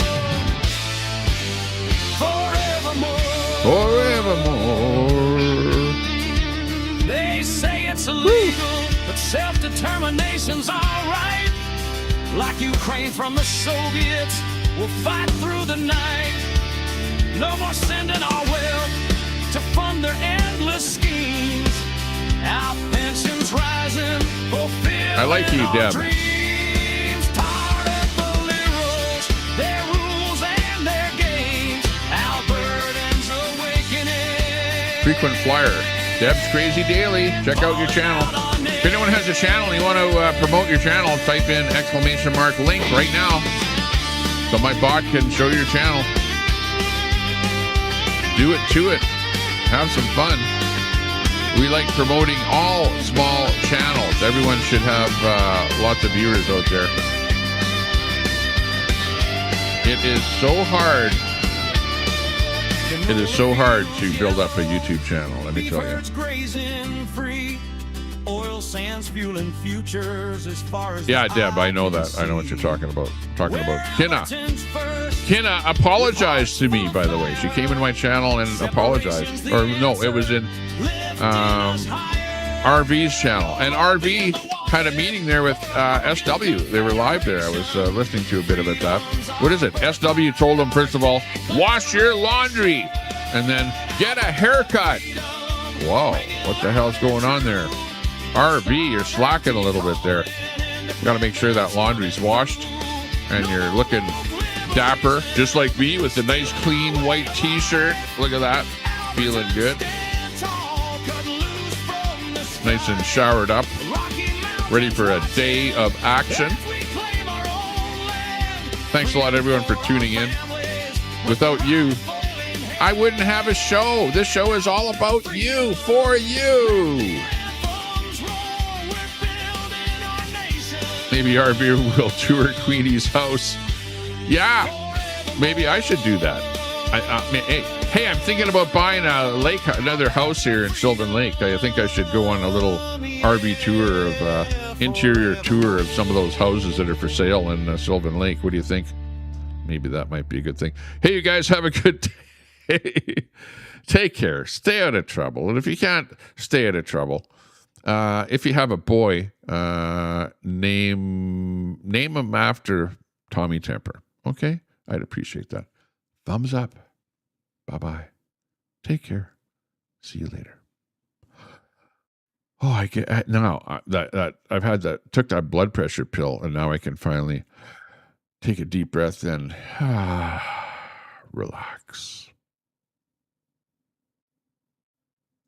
S2: Forevermore.
S3: They say it's illegal, but self-determination's all right. Like Ukraine from the Soviets, we'll fight through the night. No more sending our wealth to fund their endless schemes. Our pensions rising, fulfill
S2: I like you, Deb.
S3: dreams. Tired of the liberals, their rules and their games. Albertans awakening.
S2: Frequent flyer. Deb's Crazy Daily. Check out your channel. If anyone has a channel and you want to promote your channel, type in !link right now so my bot can show your channel. Do it to it. Have some fun. We like promoting all small channels. Everyone should have lots of viewers out there. It is so hard. It is so hard to build up a YouTube channel, let me tell you.
S3: Grazing free, oil sands fueling futures as far as
S2: Yeah, Deb, I know that. I know what you're talking about. Kinna apologized to me, by the way. She came in my channel and apologized. Or no, it was in RV's channel. And RV had a meeting there with SW. They were live there. I was listening to a bit of it. What is it? SW told them, first of all, wash your laundry and then get a haircut. Whoa, what the hell's going on there? RV, you're slacking a little bit there. Got to make sure that laundry's washed and you're looking dapper, just like me, with a nice clean white t-shirt. Look at that, feeling good, nice and showered up, ready for a day of action. Thanks a lot, everyone, for tuning in. Without you, I wouldn't have a show. This show is all about you, for you. Maybe RV will tour Queenie's house. Yeah, maybe I should do that. Hey, Hey, I'm thinking about buying another house here in Sylvan Lake. I think I should go on a little RV tour of interior tour of some of those houses that are for sale in Sylvan Lake. What do you think? Maybe that might be a good thing. Hey, you guys have a good day. Take care. Stay out of trouble. And if you can't stay out of trouble, if you have a boy, name him after Tommy Temper. Okay? I'd appreciate that. Thumbs up. Bye-bye. Take care. See you later. Oh, I get now that I've had took that blood pressure pill, and now I can finally take a deep breath and relax.